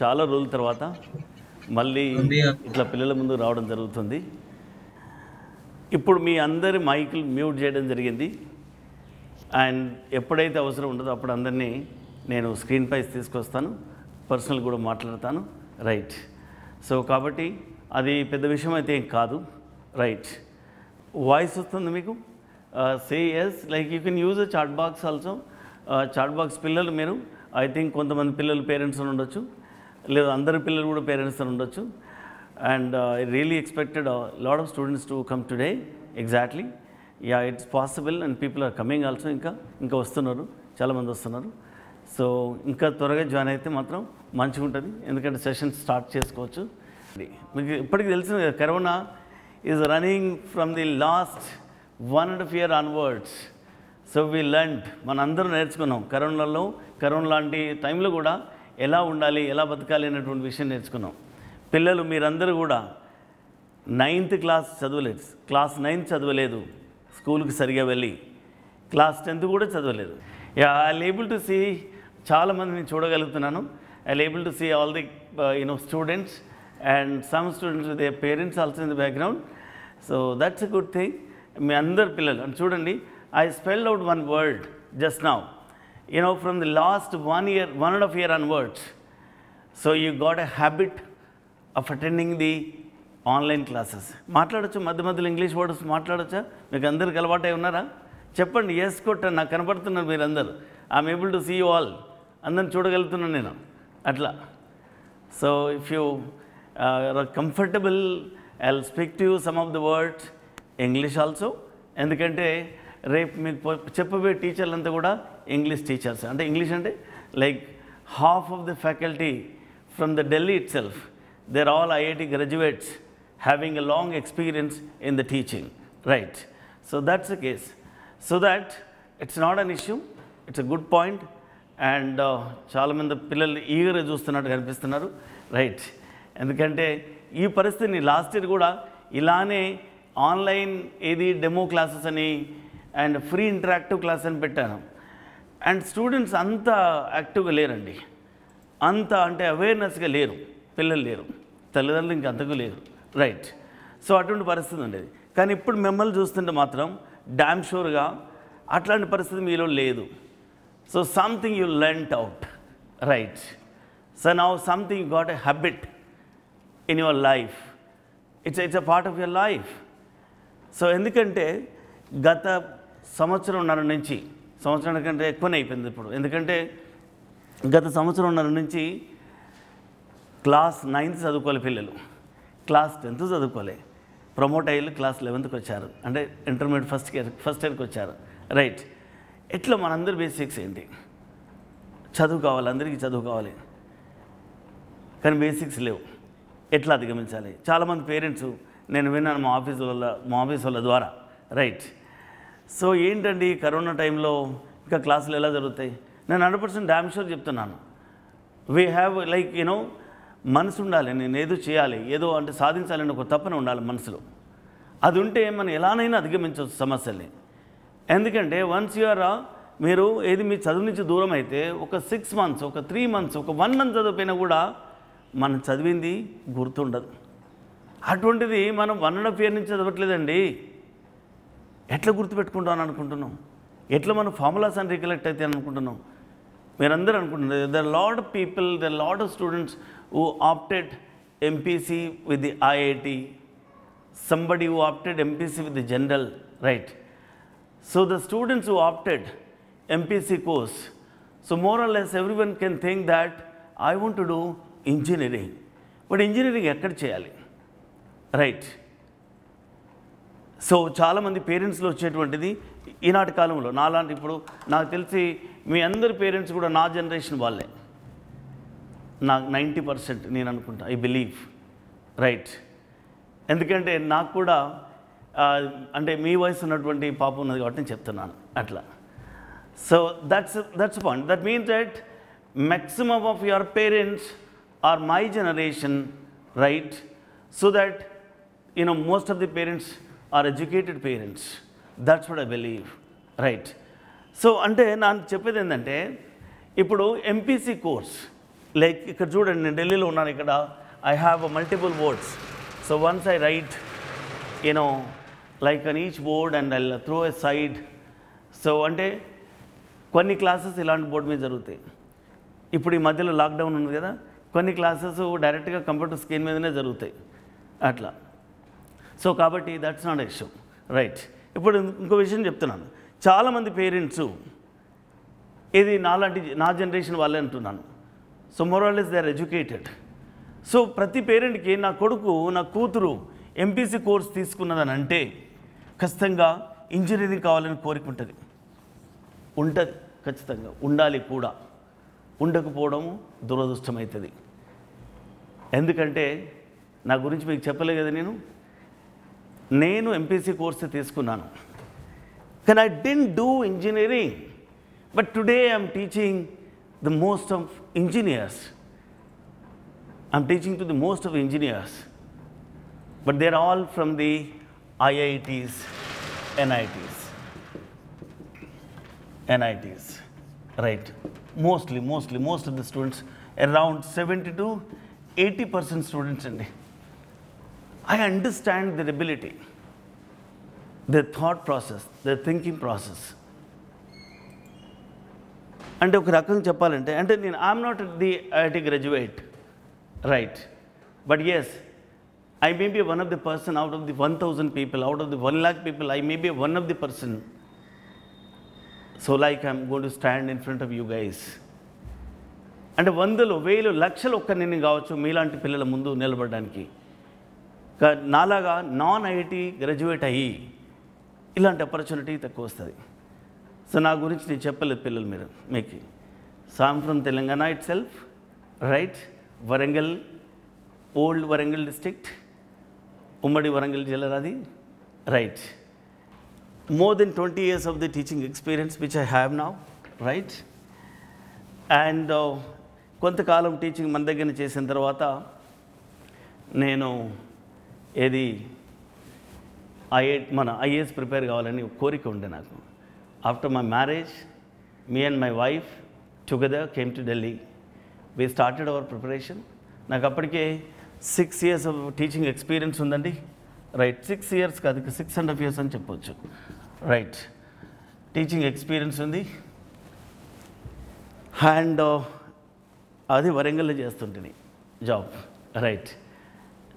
చాలా రోజుల తర్వాత మళ్ళీ ఇట్లా పిల్లల ముందు రావడం జరుగుతుంది. ఇప్పుడు మీ అందరి మైకులు మ్యూట్ చేయడం జరిగింది. అండ్ ఎప్పుడైతే అవసరం ఉండదో అప్పుడు అందరినీ నేను స్క్రీన్ పై తీసుకొస్తాను, పర్సనల్ కూడా మాట్లాడతాను. రైట్. సో కాబట్టి అది పెద్ద విషయం అయితే ఏం కాదు. రైట్. వాయిస్ వస్తుంది మీకు? Say yes, like you can use a chat box also. Chat box పిల్లలు మీరు, ఐ థింక్ కొంతమంది పిల్లలు పేరెంట్స్ ఉండొచ్చు, లేదా అందరి పిల్లలు కూడా పేరెంట్స్ ఉండొచ్చు. And I really expected lot of students to come today. Exactly, yeah, it's possible and people are coming also. ఇంకా వస్తున్నారు, చాలామంది వస్తున్నారు. సో ఇంకా త్వరగా జాయిన్ అయితే మాత్రం మంచిగా ఉంటుంది, ఎందుకంటే సెషన్ స్టార్ట్ చేసుకోవచ్చు. మీకు ఇప్పటికి తెలిసిన corona is running from the last 1.5 year onwards. So we learned, మనందరూ నేర్చుకున్నాం కరోనా లాంటి టైంలో కూడా ఎలా ఉండాలి, ఎలా బతకాలి అనేటువంటి విషయం నేర్చుకున్నాం. పిల్లలు మీరందరూ కూడా 9th క్లాస్ చదవలేదు, క్లాస్ 9 చదవలేదు, స్కూల్కి సరిగా వెళ్ళి క్లాస్ 10th కూడా చదవలేదు. ఐ ఏబుల్ టు సీ, చాలామందిని చూడగలుగుతున్నాను. I able to see all the students and some students with their parents also in the background. So that's a good thing. మీ అందరు పిల్లలు అని చూడండి. I spelled out one word just now, from the last 1.5 year onwards. So you got a habit of attending the online classes. మాట్లాడచ్చు, మధ్య మధ్యలో English words మాట్లాడచ్చా? మీకు అందరికి అలవాటై ఉన్నారా? చెప్పండి, ఎస్ కొట్టండి. నాకు కనపడుతున్నారు మీరందరూ. I'm able to see you all. అందరిని చూడగలుగుతున్నాను నేను అట్లా. So if you are comfortable, I will speak to you some of the words English also. ఎందుకంటే రేపు మీకు చెప్పబోయే టీచర్లంతా కూడా ఇంగ్లీష్ టీచర్స్. అంటే ఇంగ్లీష్ అంటే like half of the faculty from the Delhi itself, they are all IIT graduates having a long experience in the teaching. Right. So that's the case. So that it's not an issue, it's a good point. And చాలామంది పిల్లలు ఈగర్గా చూస్తున్నట్టు కనిపిస్తున్నారు. Right. ఎందుకంటే ఈ పరిస్థితిని last year కూడా ఇలానే online ఏది డెమో క్లాసెస్ అని అండ్ ఫ్రీ ఇంటరాక్టివ్ క్లాస్ అని పెట్టాను. అండ్ స్టూడెంట్స్ అంత యాక్టివ్గా లేరండి, అంత అంటే అవేర్నెస్గా లేరు, పిల్లలు లేరు, తల్లిదండ్రులు ఇంక అంతకు లేరు. రైట్. సో అటువంటి పరిస్థితి ఉండేది. కానీ ఇప్పుడు మిమ్మల్ని చూస్తుంటే మాత్రం డామ్ షూర్గా అట్లాంటి పరిస్థితి మీలో లేదు. So something you learned out. Right. So now something got a habit in your life. It's a part of your life. So ఎందుకంటే గత సంవత్సరంన్నర నుంచి, సంవత్సరం కంటే ఎక్కువనే అయిపోయింది ఇప్పుడు, ఎందుకంటే గత సంవత్సరంన్నర నుంచి క్లాస్ 9th చదువుకోలే పిల్లలు, క్లాస్ 10th చదువుకోలే, ప్రమోట్ అయ్యి క్లాస్ 11th వచ్చారు, అంటే ఇంటర్మీడియట్ ఫస్ట్ ఇయర్కి వచ్చారు. రైట్. ఎట్లా మనందరి బేసిక్స్ ఏంటి? చదువు కావాలి, అందరికీ చదువు కావాలి, కానీ బేసిక్స్ లేవు. ఎట్లా అధిగమించాలి? చాలామంది పేరెంట్స్ నేను విన్నాను మా ఆఫీస్ వాళ్ళ ద్వారా. రైట్. సో ఏంటండి కరోనా టైంలో ఇంకా క్లాసులు ఎలా జరుగుతాయి? నేను 100% డామ్ షూర్ చెప్తున్నాను. వీ హ్యావ్ లైక్ మనసు ఉండాలి, నేను ఏదో చేయాలి, ఏదో అంటే సాధించాలని ఒక తపన ఉండాలి మనసులో. అది ఉంటే మనం ఎలానైనా అధిగమించవచ్చు సమస్యల్ని. ఎందుకంటే వన్స్ మీరు ఏది మీ చదువు నుంచి దూరం అయితే ఒక 6 months, ఒక 3 months, ఒక 1 month చదివిపోయినా కూడా మనం చదివింది గుర్తుండదు. అటువంటిది మనం 1.5 year నుంచి చదవట్లేదండి. ఎట్లా గుర్తుపెట్టుకుంటాం అనుకుంటున్నాం? ఎట్లా మనం ఫార్ములాస్ అని రికలెక్ట్ అయితే అనుకుంటున్నాం? మీరందరూ అనుకుంటున్నారు. There lot of people, there lot of students who opted MPC with the IIT, somebody who opted MPC with the general. Right. So the students who opted MPC course, so more or less everyone can think that I want to do engineering. But engineering ఎక్కడ చేయాలి? Right. So చాలామంది పేరెంట్స్లో వచ్చేటువంటిది ఈనాటి కాలంలో నాలాంటి, ఇప్పుడు నాకు తెలిసి మీ అందరి పేరెంట్స్ కూడా నా జనరేషన్ వాళ్ళే, నాకు 90% నేను అనుకుంటా, ఐ బిలీవ్. రైట్. ఎందుకంటే నాకు కూడా అంటే మీ వయసు ఉన్నటువంటి పాప ఉన్నది కాబట్టి నేను చెప్తున్నాను అట్లా. So that's point. That means that maximum of your parents are my generation, right? So that most of the parents are educated parents. That's what I believe, right? So ante naan cheppedi endante ippudu MPC course like ఇక్కడ చూడండి, నేను ఢిల్లీలో ఉన్నాను. ఇక్కడ I have multiple boards. So once I right like an each board and I throw a side. So అంటే కొన్ని classes ఇలాంటి board మీద జరుగుతాయి. ఇప్పుడు ఈ మధ్యలో లాక్డౌన్ ఉంది కదా, కొన్ని క్లాసెస్ డైరెక్ట్గా కంప్యూటర్ స్క్రీన్ మీదనే జరుగుతాయి అట్లా. సో కాబట్టి దట్స్ నాట్ ఇష్యూ, రైట్. ఇప్పుడు ఇంకో విషయం చెప్తున్నాను. చాలామంది పేరెంట్స్ ఇది నా జనరేషన్ వాళ్ళే అంటున్నాను. So more or less they are educated. So ప్రతి పేరెంట్కి నా కొడుకు నా కూతురు ఎంపీసీ కోర్స్ తీసుకున్నదని అంటే ఖచ్చితంగా ఇంజనీరింగ్ కావాలని కోరిక ఉంటుంది. ఖచ్చితంగా ఉండాలి కూడా. ఉండకపోవడము దురదృష్టమవుతుంది. ఎందుకంటే నా గురించి మీకు చెప్పలే కదా, నేను ఎంపీసీ కోర్సు తీసుకున్నాను, కానీ I didn't do engineering. But today I'm teaching the most of engineers. I'm teaching to the most of engineers. But they are all from the IITs, NITs, right. Most of the students, around 70 to 80% students అండి. I understand their ability, their thought process, their thinking process. అంటే ఒక రకంగా చెప్పాలంటే, అంటే నేను I'm not the IIT graduate, right, but yes, I may be one of the person out of the 1,000 people, out of the 1 lakh people, I may be one of the person. So like I'm going to stand in front of you guys. అంటే వందలు వేలు లక్షలు ఒక్క నేను కావచ్చు మీలాంటి పిల్లల ముందు నిలబడడానికి. నాలాగా నాన్ IIT గ్రాడ్యుయేట్ అయ్యి ఇలాంటి ఆపర్చునిటీ తక్కువ వస్తుంది. సో నా గురించి నేను చెప్పలేదు పిల్లలు మీరు మీకు. So I'm from Telangana it self, right. Warangal, old Warangal district, ఉమ్మడి వరంగల్ జిల్లా అది, right. More than 20 years of the teaching experience which I have now, right. And కొంతకాలం టీచింగ్ మన దగ్గర చేసిన తర్వాత నేను ఏది మన IAS ప్రిపేర్ కావాలని కోరిక ఉండే నాకు. After my marriage, me and my wife together came to Delhi. We started our preparation. నాకు అప్పటికే 6 years ఆఫ్ టీచింగ్ ఎక్స్పీరియన్స్ ఉందండి, రైట్. 6 years కాదు, 6.5 years అని చెప్పొచ్చు, రైట్. టీచింగ్ ఎక్స్పీరియన్స్ ఉంది. అండ్ అది వరంగల్లో చేస్తుంటుంది జాబ్, రైట్.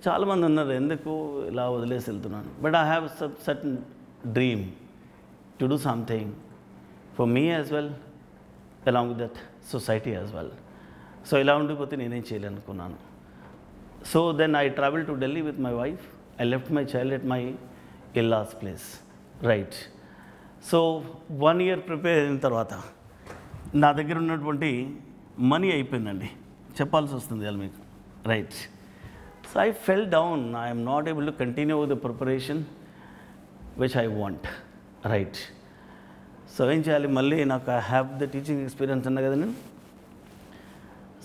చాలామంది ఉన్నారు ఎందుకు ఇలా వదిలేసి వెళ్తున్నాను. But I have certain dream to do something for me as well, along with that society as well. So ఇలా ఉండిపోతే నేనేం చేయాలనుకున్నాను. So then I travel to Delhi with my wife. I left my child at my in-laws place, right. So 1 year prepare అయిన తర్వాత నా దగ్గర ఉన్నటువంటి money అయిపోయిందండి, చెప్పాల్సి వస్తుంది అది మీకు, right. So I fell down. I'm not able to continue with the preparation which I want, right. So ఏం చేయాలి, మళ్ళీ నాకు I have the teaching experience అన్నా కదా నేను.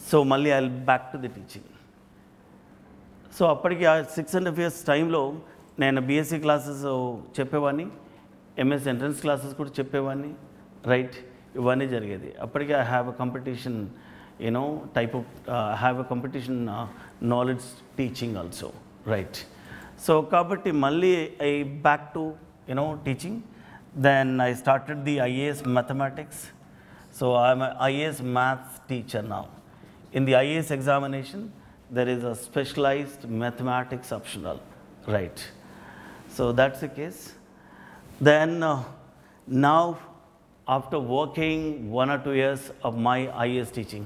సో మళ్ళీ I will back to the teaching. So అప్పటికి ఆ 6.5 years టైంలో నేను BSc క్లాసెస్ చెప్పేవాడిని, MS ఎంట్రన్స్ క్లాసెస్ కూడా చెప్పేవాడిని, రైట్. ఇవన్నీ జరిగేది. అప్పటికి I have a competition type of I have a competition knowledge teaching also, right. So కాబట్టి మళ్ళీ I back to teaching. Then I started the IAS mathematics. So I am an IAS maths teacher now. In the IAS examination, there is a specialized mathematics optional, right. So that's the case. Then now after working 1 or 2 years of my IAS teaching,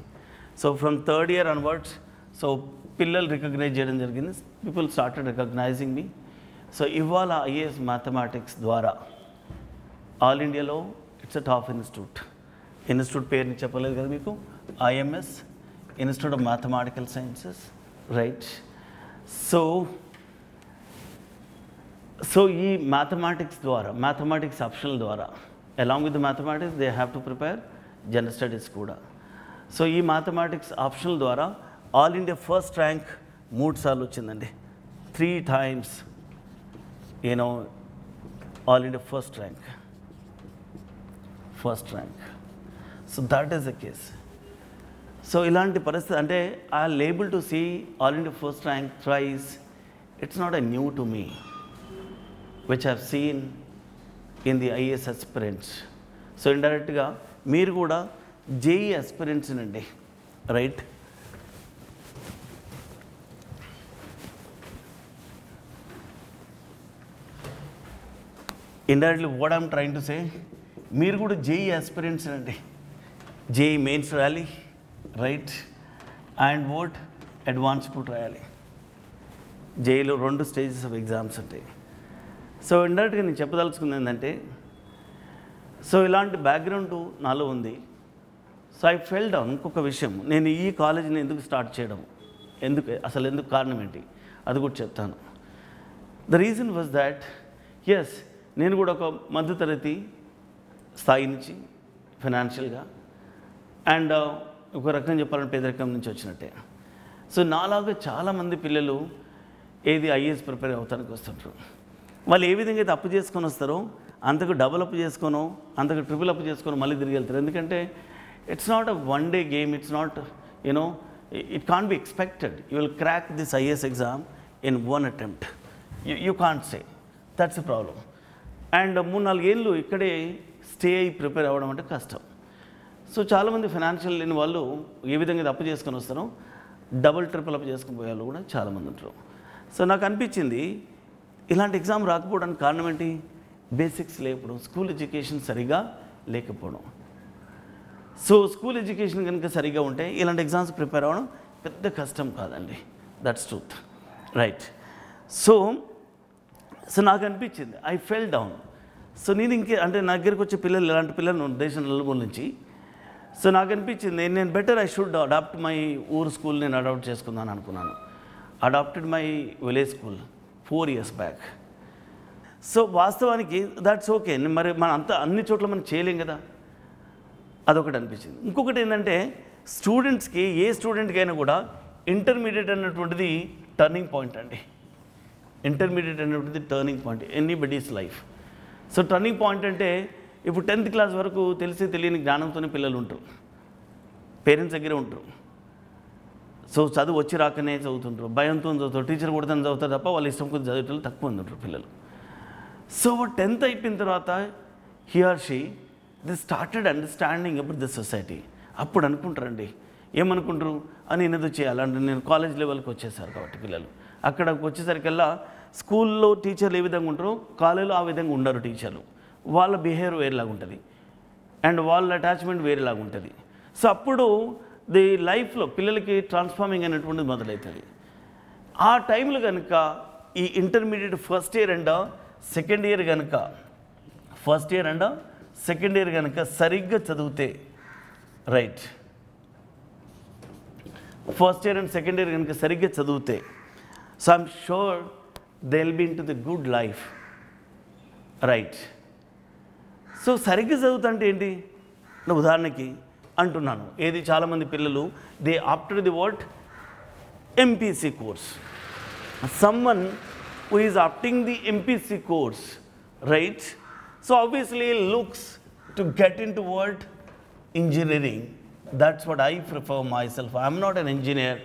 so from 3rd year onwards, so పిల్లలు recognise చేయడం జరిగింది. People started recognising మీ. So ఇవాళ IAS mathematics ద్వారా all ఇండియాలో it's a top institute పేరుని చెప్పలేదు కదా మీకు, IMS, Institute of Mathematical Sciences, right. So ఈ మ్యాథమెటిక్స్ ద్వారా, మ్యాథమెటిక్స్ ఆప్షనల్ ద్వారా, along with the mathematics they have to prepare general studies కూడా. సో ఈ మ్యాథమెటిక్స్ ఆప్షనల్ ద్వారా ఆల్ ఇండియా ఫస్ట్ ర్యాంక్ 3 సార్లు వచ్చిందండి. 3 times all India first rank. So that is the case. So ఇలాంటి పరిస్థితి అంటే I able to see all India first rank thrice. It's not a new to me which have seen in the IAS aspirants. So ఇండైరెక్ట్గా మీరు కూడా JEE aspirants అండి, right? Indirectly what I'm trying to say, మీరు కూడా JEE aspirants అండి. JEE mains రాయాలి, right? And what advance పూట్ రాయాలి. జేఈలో 2 stages of exams ఉంటాయి. సో ఇండైరెక్ట్గా నేను చెప్పదలుచుకుంది ఏంటంటే, సో ఇలాంటి బ్యాక్గ్రౌండ్ నాలో ఉంది. So I fell down. ఇంకొక విషయం, నేను ఈ కాలేజీని ఎందుకు స్టార్ట్ చేయడం, ఎందుకు కారణం ఏంటి అది కూడా చెప్తాను. The reason was that yes, నేను కూడా ఒక మధ్యతరగతి స్థాయి నుంచి ఫైనాన్షియల్గా అండ్ ఒక రకంగా చెప్పాలంటే పేదరికం నుంచి వచ్చినట్టే. సో నాలాగా చాలామంది పిల్లలు ఏది ఐఏఎస్ ప్రిపేర్ అవుతానికి వస్తుంటారు. వాళ్ళు ఏ విధంగా అయితే అప్పు చేసుకొని వస్తారో అంతకు డబుల్ అప్ చేసుకోనో అంతకు ట్రిపుల్ అప్ చేసుకొని మళ్ళీ తిరిగి వెళ్తారు. ఎందుకంటే it's not a one day game, it's not you know, it can't be expected you will crack this IAS exam in 1 attempt. You can't say, that's a problem. And 3-4 ఏళ్ళు ఇక్కడే stay అయ్యి prepare అవ్వడం అంటే కష్టం. సో చాలామంది financial లేని వాళ్ళు ఏ విధంగా ఇది అప్పు చేసుకొని వస్తారో డబుల్ ట్రిపుల్ అప్ చేసుకుని పోయే వాళ్ళు కూడా చాలామంది ఉంటారు. సో నాకు అనిపించింది ఇలాంటి ఎగ్జామ్ రాకపోవడానికి కారణం ఏంటి? బేసిక్స్ లేకపోవడం, స్కూల్ ఎడ్యుకేషన్ సరిగా లేకపోవడం. సో స్కూల్ ఎడ్యుకేషన్ కనుక సరిగా ఉంటే ఇలాంటి ఎగ్జామ్స్ ప్రిపేర్ అవ్వడం పెద్ద కష్టం కాదండి. That's truth, right? సో నాకు అనిపించింది, ఐ ఫెల్ డౌన్. సో నేను అంటే నా దగ్గరికి వచ్చే పిల్లలు ఇలాంటి పిల్లలు దేశం నలుమూల నుంచి. సో నాకు అనిపించింది నేను better I should adopt my ఊరు స్కూల్ నేను అడాప్ట్ చేసుకుందాను అనుకున్నాను. Adopted my village school 4 years back. So వాస్తవానికి దాట్స్ ఓకే, మరి అన్ని చోట్ల మనం చేయలేం కదా, అదొకటి అనిపించింది. ఇంకొకటి ఏంటంటే స్టూడెంట్స్కి, ఏ స్టూడెంట్కైనా కూడా ఇంటర్మీడియట్ అన్నటువంటిది టర్నింగ్ పాయింట్ అండి. ఇంటర్మీడియట్ అనేటువంటిది turning point anybody's life. So turning point అంటే ఇప్పుడు 10th class వరకు తెలిసి తెలియని జ్ఞానంతోనే పిల్లలు ఉంటారు, పేరెంట్స్ దగ్గరే ఉంటారు. సో చదువు వచ్చి రాకనే చదువుతుంటారు, భయంతో చదువుతారు, టీచర్ కొడతాను చదువుతారు తప్ప వాళ్ళు ఇష్టం కొద్ది చదివేటలు తక్కువ ఉంటారు పిల్లలు. సో 10th అయిపోయిన తర్వాత he or she the started understanding about the society. అప్పుడు అనుకుంటారండి, ఏమనుకుంటారు అని నేనేదో చేయాలంటే నేను కాలేజ్ లెవెల్కి వచ్చేసారు కాబట్టి పిల్లలు అక్కడికి వచ్చేసరికల్లా స్కూల్లో టీచర్లు ఏ విధంగా ఉంటారో కాలేజీలో ఆ విధంగా ఉండరు టీచర్లు. వాళ్ళ బిహేవియర్ వేరేలాగా ఉంటుంది అండ్ వాళ్ళ అటాచ్మెంట్ వేరేలాగా ఉంటుంది. సో అప్పుడు ది లైఫ్లో పిల్లలకి ట్రాన్స్ఫార్మింగ్ అనేటువంటిది మొదలవుతుంది. ఆ టైంలో కనుక ఈ intermediate first year and second year కనుక సరిగ్గా చదివితే, right, first year and second year కనుక సరిగ్గా చదివితే, so I'm sure they will be into the good life, right? So సరిగ్గా చదువుతుంటే ఏంటి, ఉదాహరణకి అంటున్నాను, ఏది చాలామంది పిల్లలు they opted the what MPC course. Someone who is opting the MPC course, right? So obviously looks to get into what? Engineering. That's what I prefer myself. I am not an engineer,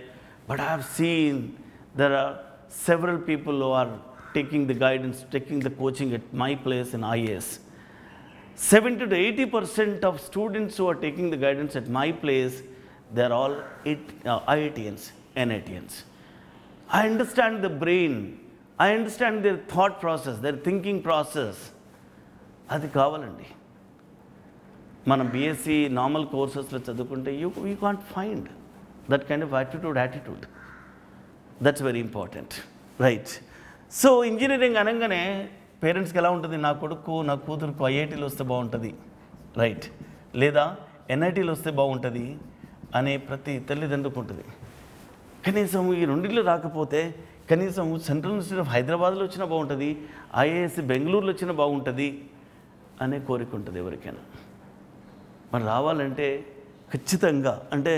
but I have seen there are several people who are taking the guidance, taking the coaching at my place in IAS. 70 to 80% of students who are taking the guidance at my place, they are all IITians, NITians. I understand the brain. I understand their thought process, their thinking process. అది కావాలండి. మనం BSc normal కోర్సెస్లో చదువుకుంటే you can't find that kind of attitude. That's very important, right? So engineering అనగానే పేరెంట్స్కి ఎలా ఉంటుంది, నా కొడుకు నా కూతురుకు ఐఐటీలో వస్తే బాగుంటుంది, రైట్, లేదా ఎన్ఐటీలో వస్తే బాగుంటుంది అనే ప్రతి తల్లిదండ్రులకు ఉంటుంది. కనీసం ఈ రెండిళ్ళు రాకపోతే కనీసం సెంట్రల్ యూనివర్సిటీ ఆఫ్ హైదరాబాద్లో వచ్చినా బాగుంటుంది, ఐఏఎస్ బెంగళూరులో వచ్చినా బాగుంటుంది అనే కోరిక ఉంటుంది ఎవరికైనా. మరి రావాలంటే ఖచ్చితంగా అంటే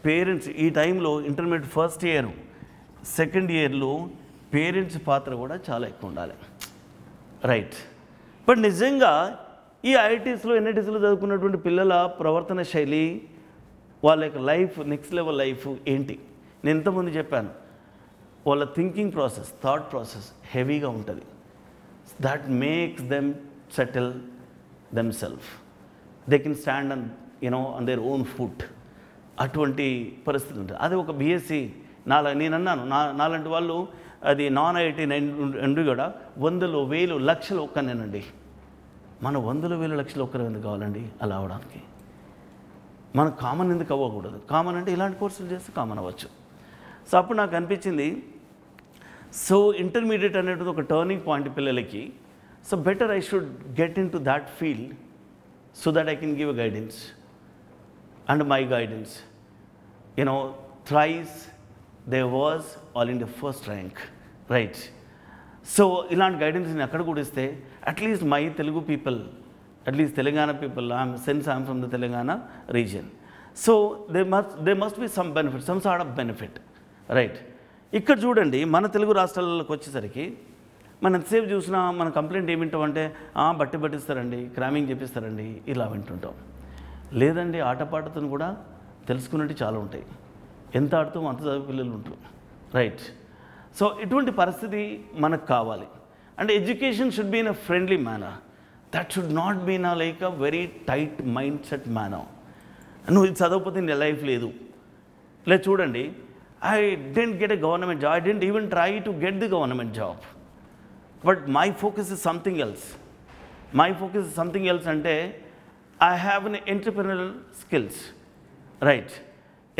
పేరెంట్స్ ఈ టైంలో ఇంటర్మీడియట్ ఫస్ట్ ఇయర్ సెకండ్ ఇయర్లో పేరెంట్స్ పాత్ర కూడా చాలా ఎక్కువ ఉండాలి, రైట్? బట్ నిజంగా ఈ ఐఐటీస్లో ఎన్ఐటీస్లో చదువుకున్నటువంటి పిల్లల ప్రవర్తన శైలి వాళ్ళ యొక్క లైఫ్ నెక్స్ట్ లెవెల్ లైఫ్ ఏంటి. నేను ఇంతకుముందు చెప్పాను, వాళ్ళ థింకింగ్ ప్రాసెస్, థాట్ ప్రాసెస్ హెవీగా ఉంటుంది. That makes them settle themself. They can stand on their own foot. అటువంటి పరిస్థితి ఉంటుంది. అది ఒక బీఎస్సీ నేను అన్నాను, నాలాంటి వాళ్ళు అది నాన్ ఐఐటీ నుండి కూడా 100,000, 1,000, లక్షలు ఒక్కనేనండి. మన 100,000, లక్షలు ఒక్కరు ఎందుకు కావాలండి అలా అవడానికి? మనం కామన్ ఎందుకు అవ్వకూడదు? కామన్ అంటే ఇలాంటి కోర్సులు చేస్తే కామన్ అవ్వచ్చు. సో అప్పుడు నాకు అనిపించింది, సో ఇంటర్మీడియట్ అనేది ఒక టర్నింగ్ పాయింట్ పిల్లలకి. So better I should get in to that field so that I can give a guidance. And my guidance, thrice there was all India first rank, right? So ఇలాంటి guidance నేను ఎక్కడ కూడా ఇస్తే at least my Telugu people, at least Telangana people, I'm from the Telangana region. So they must be some benefit, some sort of benefit, right? ఇక్కడ చూడండి, మన తెలుగు రాష్ట్రాలకు వచ్చేసరికి మనం ఎంతసేపు చూసినా మన కంప్లైంట్ ఏమి వింటామంటే బట్టి పట్టిస్తారండి, క్రామింగ్ చేపిస్తారండి, ఇలా వింటుంటాం. లేదండి, ఆటపాటతో కూడా తెలుసుకున్నట్టు చాలా ఉంటాయి. ఎంత ఆడుతామో అంత చదివే పిల్లలు ఉంటారు, రైట్? సో ఇటువంటి పరిస్థితి మనకు కావాలి. అంటే education should be in a friendly manner. That should not be in like a very tight mindset manner. నువ్వు ఇది చదవకపోతే నీ లైఫ్ లేదు. లేదు చూడండి, I didn't get a government job, I didn't even try to get the government job, but my focus is something else. My focus is something else అంటే I have an entrepreneurial skills, right?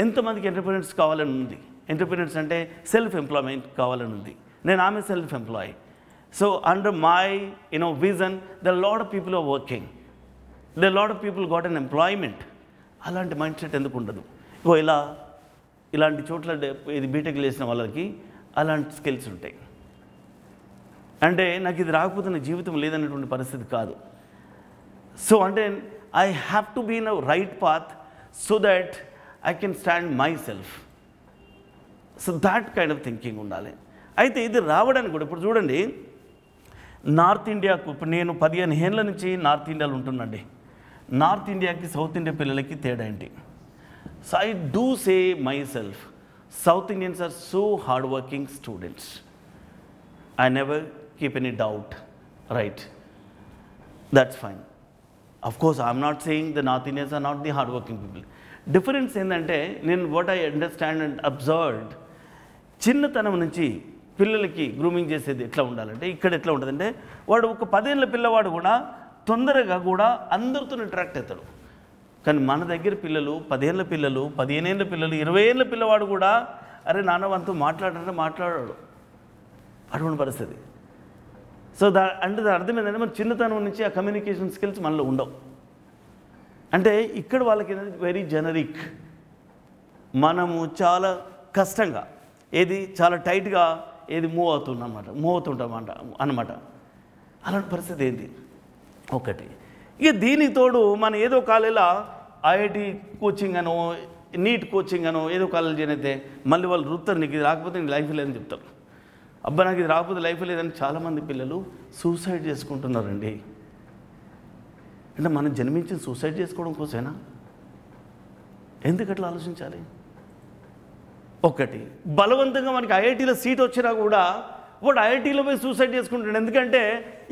ఎంతమందికి entrepreneurs కావాలని ఉంది? Entrepreneurs అంటే self employment కావాలని ఉంది. నేను ఆమె self employ. So under my vision there lot of people are working, there lot of people got unemployment. అలాంటి మైండ్ సెట్ ఎందుకు ఉండదు? ఇలాంటి చోట్ల ఇది బీటెక్ చేసిన వాళ్ళకి అలాంటి స్కిల్స్ ఉంటాయి. అంటే నాకు ఇది రాకపోతే నా జీవితం లేదనేటువంటి పరిస్థితి కాదు. సో అంటే I have to be in a right path so that I can stand myself. So that kind of thinking ఉండాలి. అయితే ఇది రావడానికి కూడా ఇప్పుడు చూడండి, నార్త్ ఇండియాకు ఇప్పుడు నేను 15 ఏళ్ళ నుంచి నార్త్ ఇండియాలో ఉంటున్నాండి. నార్త్ ఇండియాకి సౌత్ ఇండియా పిల్లలకి తేడా ఏంటి? So I do say myself, south Indians are so hard working students. I never keep any doubt, right? That's fine. Of course, I'm not saying the North Indians are not the hardworking people. Difference ఏంటంటే, నేను what I understand and observed, చిన్నతనం నుంచి పిల్లలకి grooming చేసేది ఎట్లా ఉండాలంటే, ఇక్కడ ఎట్లా ఉంటుందంటే, వాడు ఒక 10 ఏళ్ళ పిల్లవాడు కూడా తొందరగా కూడా అందరితో ఇంటరాక్ట్ అవుతాడు. కానీ మన దగ్గర పిల్లలు 10 ఏళ్ళ పిల్లలు, 15 ఏళ్ళ పిల్లలు, 20 ఏళ్ళ పిల్లవాడు కూడా అరే నాన్న wanతో మాట్లాడాడు. అటువంటి పరిస్థితి. సో అంటే దాని అర్థం ఏంటంటే, మన చిన్నతనం నుంచి ఆ కమ్యూనికేషన్ స్కిల్స్ మనలో ఉండవు. అంటే ఇక్కడ వాళ్ళకి ఏంటంటే వెరీ జనరిక్, మనము చాలా కష్టంగా చాలా టైట్గా మూవ్ అవుతుంటాం అన్నమాట. అలాంటి పరిస్థితి ఏంటి ఒకటి. ఇక దీనికి తోడు మనం ఏదో కాలేజీలో ఐఐటి కోచింగ్ అనో, నీట్ కోచింగ్ అనో ఏదో కాలేజీ అయితే మళ్ళీ వాళ్ళు రుత్తారు, నీకు ఇది రాకపోతే నీకు లైఫ్ లేదని చెప్తారు. అబ్బా నాకు ఇది రాకపోతే లైఫ్ లేదని చాలామంది పిల్లలు సూసైడ్ చేసుకుంటున్నారండి. అంటే మనం జన్మించి సూసైడ్ చేసుకోవడం కోసమేనా? ఎందుకు అట్లా ఆలోచించాలి? ఒకటి, బలవంతంగా మనకి ఐఐటీలో సీట్ వచ్చినా కూడా వాడు ఐఐటీలో పోయి సూసైడ్ చేసుకుంటాడు. ఎందుకంటే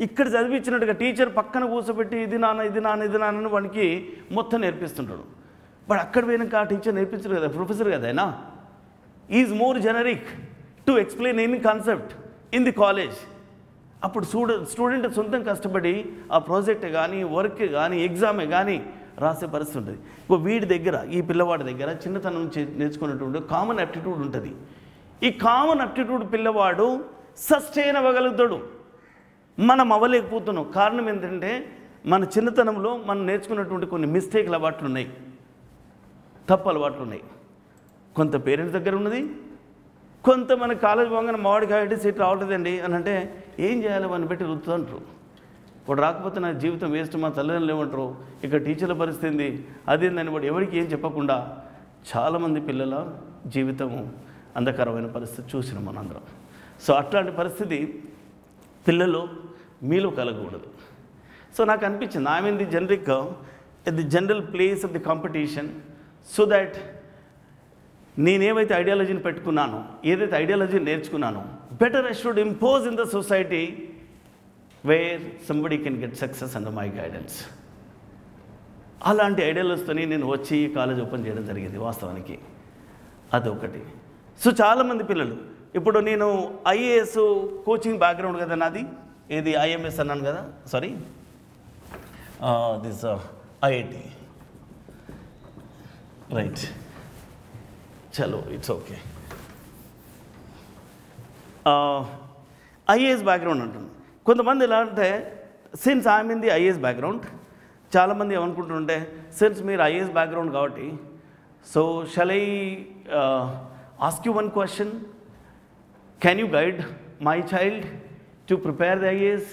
ఇక్కడ చదివించినట్టుగా టీచర్ పక్కన కూర్చోబెట్టి ఇది నాన్న వానికి మొత్తం నేర్పిస్తుంటాడు. బట్ అక్కడ పోయినాక ఆ టీచర్ నేర్పించరు కదా, ప్రొఫెసర్ కదా అయినా. Is more generic to explain any concept in the college. అప్పుడు స్టూడెంట్ సొంతం కష్టపడి ఆ ప్రాజెక్ట్ కానీ, వర్క్ కానీ, ఎగ్జామే కానీ రాసే పరిస్థితి ఉంటుంది. వీడి దగ్గర, ఈ పిల్లవాడి దగ్గర చిన్నతనం నుంచి నేర్చుకున్నటువంటి కామన్ యాప్టిట్యూడ్ ఉంటుంది. ఈ కామన్ యాప్టిట్యూడ్ పిల్లవాడు సస్టైన్ అవ్వగలుగుతాడు. మనం అవ్వలేకపోతున్నాం. కారణం ఏంటంటే, మన చిన్నతనంలో మనం నేర్చుకున్నటువంటి కొన్ని మిస్టేక్లు అలవాట్లు ఉన్నాయి, తప్పు అలవాట్లు ఉన్నాయి. కొంత పేరెంట్స్ దగ్గర ఉన్నది, కొంత మన కాలేజ్ పోగానే మావాడికి ఐఐటీ సీట్ రావట్లేదండి అని అంటే ఏం చేయాలి, వాడిని పెట్టి రుద్దుతుంటారు. వాడు రాకపోతే నా జీవితం వేస్ట్, మా తల్లిదండ్రులు లేవంటారు, ఇక్కడ టీచర్ల పరిస్థితి ఏంది, అదేందని వాడు ఎవరికి ఏం చెప్పకుండా చాలామంది పిల్లల జీవితము అంధకరమైన పరిస్థితి చూసినాం మనందరం. సో అట్లాంటి పరిస్థితి పిల్లలు మీలో కలగకూడదు. సో నాకు అనిపించింది, I mean the general place of the competition. So that నేనేమైతే ఐడియాలజీని పెట్టుకున్నానో, ఏదైతే ఐడియాలజీని నేర్చుకున్నానో, better I should impose in the society where somebody can get success under my guidance. అలాంటి ఐడియాలజీతో నేను వచ్చి కాలేజ్ ఓపెన్ చేయడం జరిగింది వాస్తవానికి. అదొకటి. సో చాలామంది పిల్లలు, ఇప్పుడు నేను ఐఏఎస్ కోచింగ్ బ్యాక్గ్రౌండ్ కదా నాది, ఏది ఐఎంఎస్ అన్నాను కదా, సారీ దిస్ ఐఐటి, రైట్, చలో ఇట్స్ ఓకే. ఐఏఎస్ బ్యాక్గ్రౌండ్ అంటుంది. కొంతమంది ఎలా అంటే, since I'm in the IAS background, చాలామంది ఏమనుకుంటుంటే, సిన్స్ మీరు ఐఏఎస్ బ్యాక్గ్రౌండ్ కాబట్టి, so shall I ask you one question, can you guide my child to prepare the IAS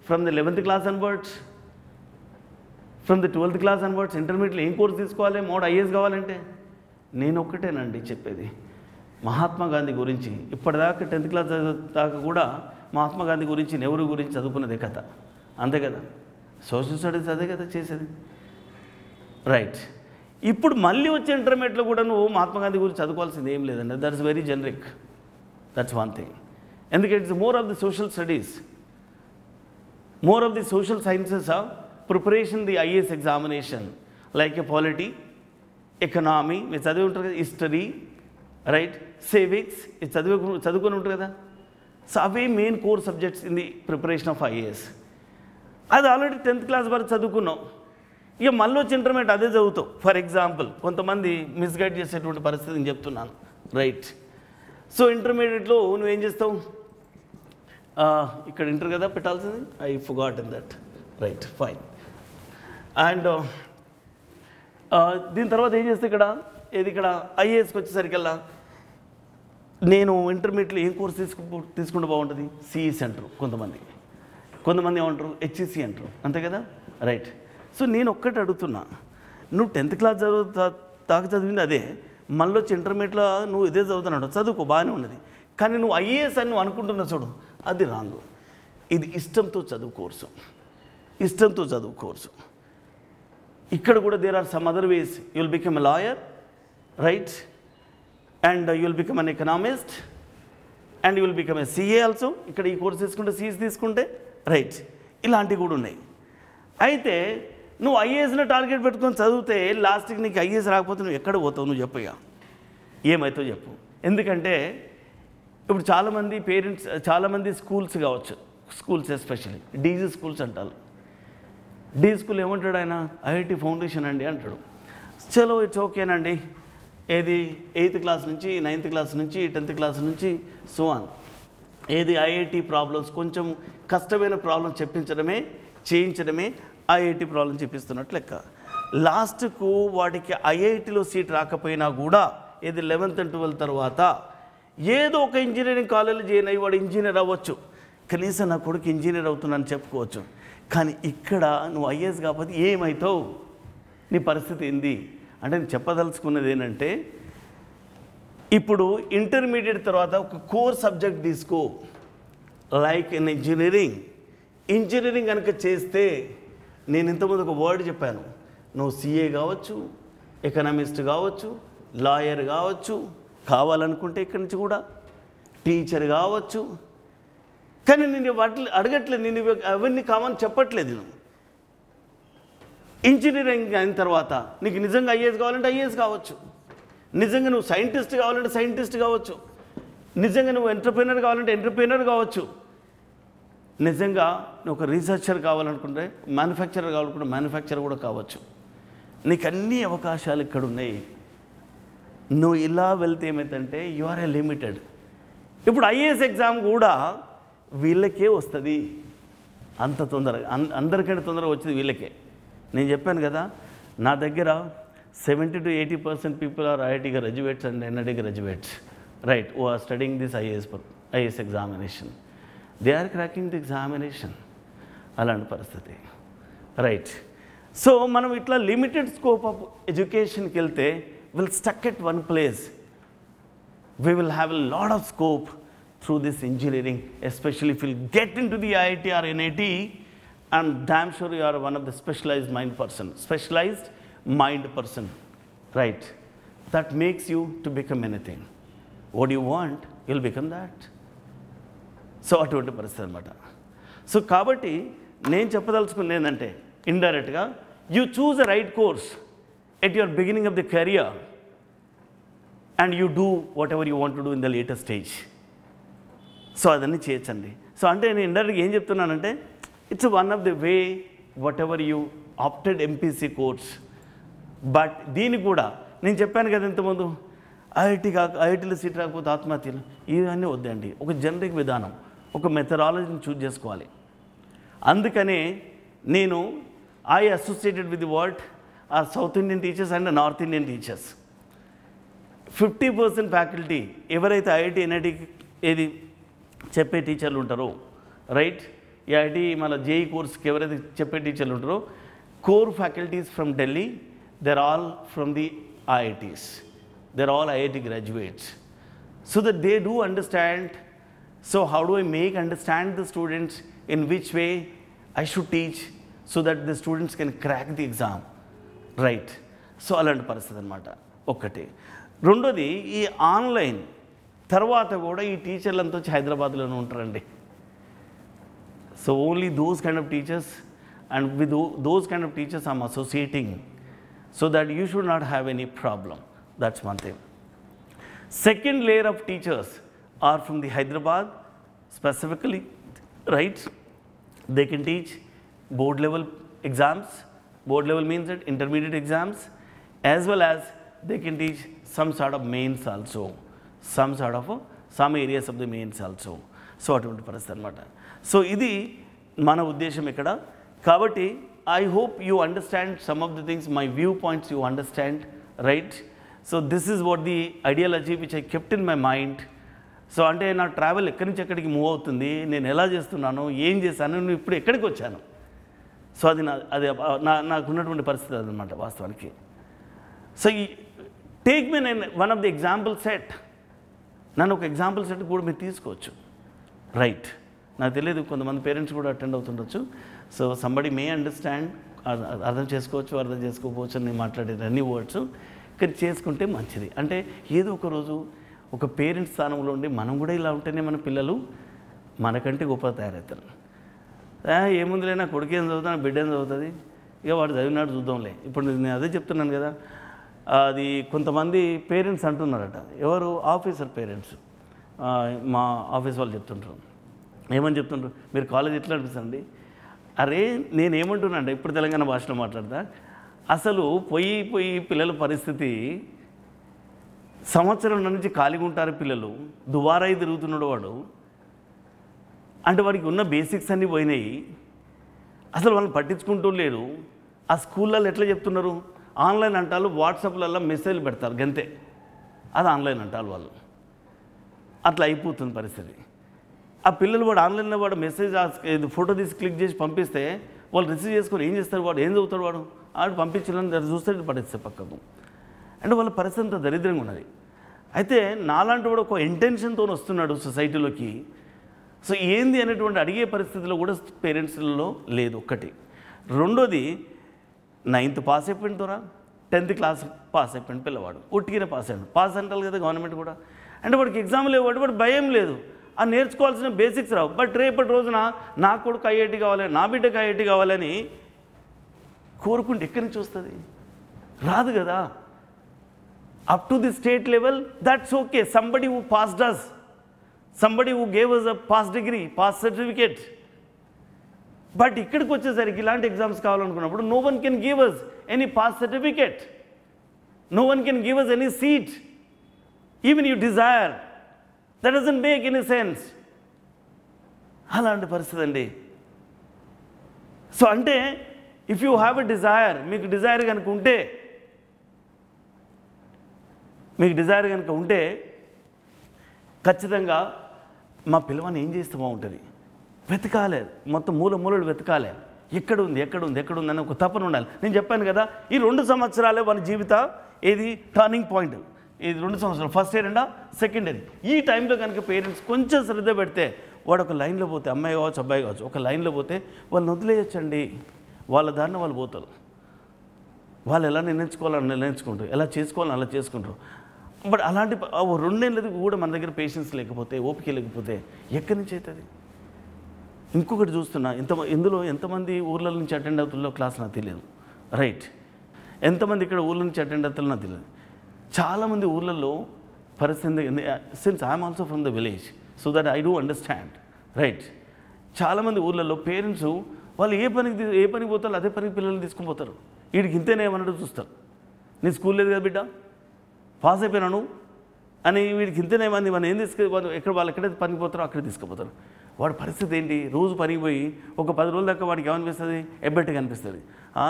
from the 11th class onwards, from the 12th class onwards, ఇంటర్మీడియట్లో ఏం course తీసుకోవాలి mode IAS కావాలంటే? నేను ఒక్కటేనండి చెప్పేది, మహాత్మా గాంధీ గురించి. ఇప్పటిదాకా 10th class దాకా కూడా మహాత్మా గాంధీ గురించి, నెహ్రూ గురించి చదువుకున్నదే కథ, అంతే కదా. సోషల్ స్టడీస్ అదే కదా చేసేది, రైట్. ఇప్పుడు మళ్ళీ వచ్చే ఇంటర్మీడియట్లో కూడా నువ్వు మహాత్మా గాంధీ గురించి చదువుకోవాల్సింది ఏం లేదండి. That's very generic. That's one thing. And it's more of the social studies, more of the social sciences of preparation, the IAS examination, like a polity, economy, history, right, civics, it's చదువుకొని ఉంటారు కదా. So away main core subjects in the preparation of IAS. అది already 10th class వరకు చదువుకున్నావు, ఇక మళ్ళీ వచ్చి intermediate అదే చదువుతావు. ఫర్ ఎగ్జాంపుల్ కొంతమంది మిస్గైడ్ చేసేటువంటి పరిస్థితి నేను చెప్తున్నాను, రైట్. సో ఇంటర్మీడియట్లో నువ్వేం చేస్తావు, ఇక్కడ ఇంటర్ కదా పెట్టాల్సింది, I forgot in that, right, fine. And దీని తర్వాత ఏం చేస్తే ఇక్కడ ఇక్కడ ఐఏఎస్కి వచ్చేసరికల్లా నేను ఇంటర్మీడియట్లో ఏం కోర్స్ తీసుకుంటే బాగుంటుంది, సిఈ సెంటర్, కొంతమంది ఏమంటారు హెచ్ఈసి అంటారు, అంతే కదా, రైట్. సో నేను ఒక్కటి అడుగుతున్నా, నువ్వు 10th క్లాస్ దాకా చదివింది అదే, మళ్ళీ వచ్చి ఇంటర్మీడియట్లో నువ్వు ఇదే చదువుతున్నాడు, చదువుకో బాగానే ఉన్నది, కానీ నువ్వు ఐఏఎస్ అని నువ్వు అనుకుంటున్నా చూడు, అది రాంగ్. ఇది ఇష్టంతో చదువు కోర్సు, ఇక్కడ కూడా there are some other ways. You will become a lawyer, right, and you will become an economist, and you will become a CA also. ఇక్కడ ఈ కోర్స్ తీసుకుంటే, సిఈసి తీసుకుంటే, రైట్, ఇలాంటివి కూడా ఉన్నాయి. అయితే నువ్వు ఐఏఎస్ని టార్గెట్ పెట్టుకొని చదివితే లాస్ట్కి నీకు ఐఏఎస్ రాకపోతే నువ్వు ఎక్కడ పోతావు, నువ్వు చెప్పు, ఇక ఏమవుతావు చెప్పు. ఎందుకంటే ఇప్పుడు చాలామంది పేరెంట్స్, చాలామంది స్కూల్స్ కావచ్చు, స్కూల్స్ ఎస్పెషల్లీ డీజీ స్కూల్స్ అంటారు. డీ స్కూల్ ఏమంటాడు ఆయన, ఐఐటి ఫౌండేషన్ అండి అంటాడు. చలో ఇట్స్ ఓకేనండి, ఏది 8th క్లాస్ నుంచి 9th క్లాస్ నుంచి 10th క్లాస్ నుంచి సో ఆన్, ఏది ఐఐటి ప్రాబ్లమ్స్, కొంచెం కష్టమైన ప్రాబ్లమ్స్ చేయించడమే ఐఐటి ప్రాబ్లం చెప్పిస్తున్నట్లు లెక్క. లాస్ట్కు వాడికి ఐఐటిలో సీట్ రాకపోయినా కూడా ఏది 11th and 12th తర్వాత ఏదో ఒక ఇంజనీరింగ్ కాలేజీలో జాయిన్ అయ్యి వాడు ఇంజనీర్ అవ్వచ్చు, కనీసం నా కొడుకు ఇంజనీర్ అవుతున్నాను చెప్పుకోవచ్చు. కానీ ఇక్కడ నువ్వు ఐఏఎస్ కాకపోతే ఏమవుతావు, నీ పరిస్థితి ఏంది అంటే నేను చెప్పదలుచుకున్నది ఏంటంటే, ఇప్పుడు ఇంటర్మీడియట్ తర్వాత ఒక కోర్ సబ్జెక్ట్ తీసుకో, లైక్ ఇన్ ఇంజనీరింగ్ కనుక చేస్తే, నేను ఇంతకుముందు ఒక వర్డ్ చెప్పాను, నువ్వు సిఏ కావచ్చు, ఎకనామిస్ట్ కావచ్చు, లాయర్ కావచ్చు, కావాలనుకుంటే ఇక్కడి నుంచి కూడా టీచర్ కావచ్చు. కానీ నేను వాటి అడగట్లేదు, నేను అవన్నీ కావాలని చెప్పట్లేదు. నేను ఇంజనీరింగ్ అయిన తర్వాత నీకు నిజంగా ఐఏఎస్ కావాలంటే ఐఏఎస్ కావచ్చు, నిజంగా నువ్వు సైంటిస్ట్ కావాలంటే సైంటిస్ట్ కావచ్చు, నిజంగా నువ్వు ఎంటర్ప్రెన్యూర్ కావాలంటే ఎంటర్ప్రెన్యూర్ కావచ్చు, నిజంగా నువ్వు ఒక రీసెర్చర్ కావాలనుకుంటే, మ్యానుఫ్యాక్చరర్ కావాలనుకుంటే మ్యానుఫ్యాక్చరర్ కూడా కావచ్చు. నీకు అన్ని అవకాశాలు ఇక్కడ ఉన్నాయి. నువ్వు ఇలా వెళ్తే ఏమైందంటే యు ఆర్ ఏ లిమిటెడ్. ఇప్పుడు ఐఏఎస్ ఎగ్జామ్ కూడా వీళ్ళకే వస్తుంది, అంత తొందరగా, అందరికంటే తొందరగా వచ్చేది వీళ్ళకే. నేను చెప్పాను కదా, నా దగ్గర 70 to 80% people are IIT graduates and NIT graduates, right, who are studying this IAS examination. They are cracking the examination, అలాంటి పరిస్థితి, రైట్. సో మనం ఇట్లా లిమిటెడ్ స్కోప్ ఆఫ్ ఎడ్యుకేషన్కి వెళ్తే will stuck at one place. We will have a lot of scope through this engineering, especially if you get into the IIT or NIT. I'm damn sure you are one of the specialized mind person, right? that makes you to become anything. What you want, you'll become that. So అటువంటి పరిస్థితి అనమాట. So కాబట్టి నేను చెప్పదలుచుకుంది ఏంటంటే ఇండైరెక్ట్గా you choose a right course at your beginning of the career and you do what ever you want to do in the latest stage. So అదన్నీ చేయొచ్చండి. సో అంటే నేను ఇండైరెక్ట్గా ఏం చెప్తున్నానంటే it's one of the way what ever you opted MPC course. But దీనికి కూడా నేను చెప్పాను కదా ఇంతకుముందు ఐఐటీలో సీట్ రాకపోతే ఆత్మహత్యలు ఇవన్నీ వద్దండి. ఒక జనరిక్ విధానం, ఒక మెథడాలజీని చూజ్ చేసుకోవాలి. అందుకనే నేను I associated with the word or south Indian teachers and north Indian teachers. 50% faculty ఎవరైతే ఐఐటీ ఎన్ఐటీకి ఏది చెప్పే టీచర్లు ఉంటారో, రైట్, ఈ ఐఐటీ మన జేఈ కోర్స్కి ఎవరైతే చెప్పే టీచర్లు ఉంటారో, core faculties from Delhi, they're all from the IITs. They're all IIT graduates. So that they do understand, so how do I make understand the students in which way I should teach so that the students can crack the exam, right? So అలాంటి పరిస్థితి అనమాట ఒక్కటి. రెండోది ఈ online తర్వాత కూడా ఈ టీచర్లంతా వచ్చి హైదరాబాద్లోనే ఉంటారండి. So only those kind of teachers and with those kind of teachers I'm associating so that you should not have any problem. That's one thing. Second layer of teachers are from the Hyderabad specifically, right? They can teach board level exams. Board level means that intermediate exams, as well as they can teach some sort of mains also, some areas of the mains also. So aటువంటి పరిస్థితి అన్నమాట. So ఇది మన ఉద్దేశం ఇక్కడ. కాబట్టి I hope you understand some of the things, my viewpoints you understand, right? So this is what the ideology which I kept in my mind. So అంటే నా travel ఎక్కడి నుంచి ఎక్కడికి మూవ్ అవుతుంది, నేను ఎలా చేస్తున్నాను, ఏం చేశాను, నేను ఇప్పుడు ఎక్కడికి వచ్చాను. సో అది నాకున్నటువంటి పరిస్థితి అదనమాట వాస్తవానికి. సో ఈ టేక్ మీ నేను one of the example set, నన్ను ఒక ఎగ్జాంపుల్ సెట్ కూడా మీరు తీసుకోవచ్చు, రైట్? నాకు తెలియదు, కొంతమంది పేరెంట్స్ కూడా అటెండ్ అవుతుండొచ్చు. సో సంబడి మే అండర్స్టాండ్, అర్థం చేసుకోవచ్చు, అర్థం చేసుకోకపోవచ్చు అని నేను మాట్లాడేది అన్ని వర్డ్స్, కానీ చేసుకుంటే మంచిది. అంటే ఏదో ఒక రోజు ఒక పేరెంట్స్ స్థానంలో ఉండి మనం కూడా ఇలా ఉంటేనే మన పిల్లలు మనకంటే గొప్ప తయారవుతారు. ఏముందిలే, నా కొడుకు ఏం చదువుతా, నా బిడ్డ ఏం చదువుతుంది, ఇక వాడు చదివినాడు చూద్దాంలే. ఇప్పుడు నేను అదే చెప్తున్నాను కదా, అది కొంతమంది పేరెంట్స్ అంటున్నారట, ఎవరు ఆఫీసర్ పేరెంట్స్, మా ఆఫీస్ వాళ్ళు చెప్తుంటారు. ఏమని చెప్తుంటారు, మీరు కాలేజ్ ఎట్లా అనిపిస్తుంది? అరే నేనేమంటున్నా అంటే ఇప్పుడు తెలంగాణ భాషలో మాట్లాడతా, అసలు పోయి పిల్లల పరిస్థితి, సంవత్సరం నుంచి ఖాళీగా ఉంటారు పిల్లలు, దుబారాయి తిరుగుతున్నాడు వాడు, అంటే వాడికి ఉన్న బేసిక్స్ అన్నీ పోయినాయి, అసలు వాళ్ళని పట్టించుకుంటూ లేరు. ఆ స్కూళ్ళల్లో ఎట్లా చెప్తున్నారు, ఆన్లైన్ అంటారు, వాట్సాప్లలో మెసేజ్లు పెడతారు, గంతే, అది ఆన్లైన్ అంటారు వాళ్ళు. అట్లా అయిపోతుంది పరిస్థితి. ఆ పిల్లలు వాడు ఆన్లైన్లో వాడు మెసేజ్ ఫోటో తీసి క్లిక్ చేసి పంపిస్తే వాళ్ళు రిసీవ్ చేసుకొని ఏం చేస్తారు, వాడు ఏం చదువుతాడు, వాడు పంపించాలని చూస్తే పడేస్తారు పక్కకు. అంటే వాళ్ళ పరిస్థితి అంత దరిద్రంగా ఉన్నది. అయితే నాలాంటి వాడు ఒక ఇంటెన్షన్తో వస్తున్నాడు సొసైటీలోకి. సో ఏంది అనేటువంటి అడిగే పరిస్థితిలో కూడా పేరెంట్స్లలో లేదు ఒక్కటి. రెండోది 9th పాస్ అయిపోయిన ద్వారా 10th క్లాస్ పాస్ అయిపోయిన పిల్లవాడు ఉట్టిగిన పాస్ అంటారు కదా గవర్నమెంట్ కూడా. అంటే వాడికి ఎగ్జామ్ లేవాడు, వాడు భయం లేదు, ఆ నేర్చుకోవాల్సిన బేసిక్స్ రావు. బట్ రేపటి రోజున నా కొడుకు ఐఐటి కావాలి, నా బిడ్డకు ఐఐటి కావాలని కోరుకుంటే ఎక్కడి నుంచి వస్తుంది? రాదు కదా. Up to the state level that's okay, somebody who passed us, somebody who gave us a pass degree, pass certificate. But ఇక్కడికి వచ్చేసరికి ఇలాంటి ఎగ్జామ్స్ కావాలనుకున్నప్పుడు no one can give us any pass certificate, no one can give us any seat, even you desire. That doesn't make any sense. అలాంటి పరిస్థితి అండి. So అంటే if you have a desire, మీకు desire కనుక ఉంటే ఖచ్చితంగా మా పిల్లవాడిని ఏం చేస్తే బాగుంటుంది వెతకాలి, మొత్తం మూలలు వెతకాలి, ఎక్కడుంది అని ఒక తపన ఉండాలి. నేను చెప్పాను కదా, ఈ 2 సంవత్సరాలే వాళ్ళ జీవిత ఏది టర్నింగ్ పాయింట్. ఇది 2 సంవత్సరాలు, first year and second year. ఈ టైంలో కనుక పేరెంట్స్ కొంచెం శ్రద్ధ పెడితే వాడు ఒక లైన్లో పోతే, అమ్మాయి కావచ్చు అబ్బాయి కావచ్చు, ఒక లైన్లో పోతే వాళ్ళని వదిలేయచ్చండి, వాళ్ళ దారిన వాళ్ళు పోతారు. వాళ్ళు ఎలా నిర్ణయించుకోవాలని నిర్ణయించుకుంటారు, ఎలా చేసుకోవాలని అలా చేసుకుంటారు. బట్ అలాంటి 2 నెలలకి కూడా మన దగ్గర పేషెన్స్ లేకపోతే, ఓపిక లేకపోతే ఎక్కడి నుంచి అవుతుంది? ఇంకొకటి చూస్తున్నా, ఇందులో ఎంతమంది ఊర్ల నుంచి అటెండ్ అవుతుందో క్లాస్ నాకు తెలియదు, రైట్? ఎంతమంది ఇక్కడ ఊర్ల నుంచి అటెండ్ అవుతుందో నాకు తెలియదు. చాలామంది ఊర్లలో పరిస్థితి, since I'm also from the village, so that I do understand, right? చాలామంది ఊర్లలో పేరెంట్స్ వాళ్ళు ఏ పనికి పోతారో అదే పనికి పిల్లల్ని తీసుకుని పోతారు. వీడికి ఇంతేనే ఏమన్నట్టు చూస్తారు. నీ స్కూల్ లేదు కదా బిడ్డ, పాస్ అయిపోయినాను అని వీడికి ఇంతేనేమంది, మనం ఏం ఎక్కడ వాళ్ళు ఎక్కడైతే పనికి పోతారో అక్కడే తీసుకుపోతారు. వాడి పరిస్థితి ఏంటి? రోజు పనికి పోయి ఒక 10 రోజుల దాకా వాడికి ఏమనిపిస్తుంది? ఎబ్బెట్టుగా అనిపిస్తుంది.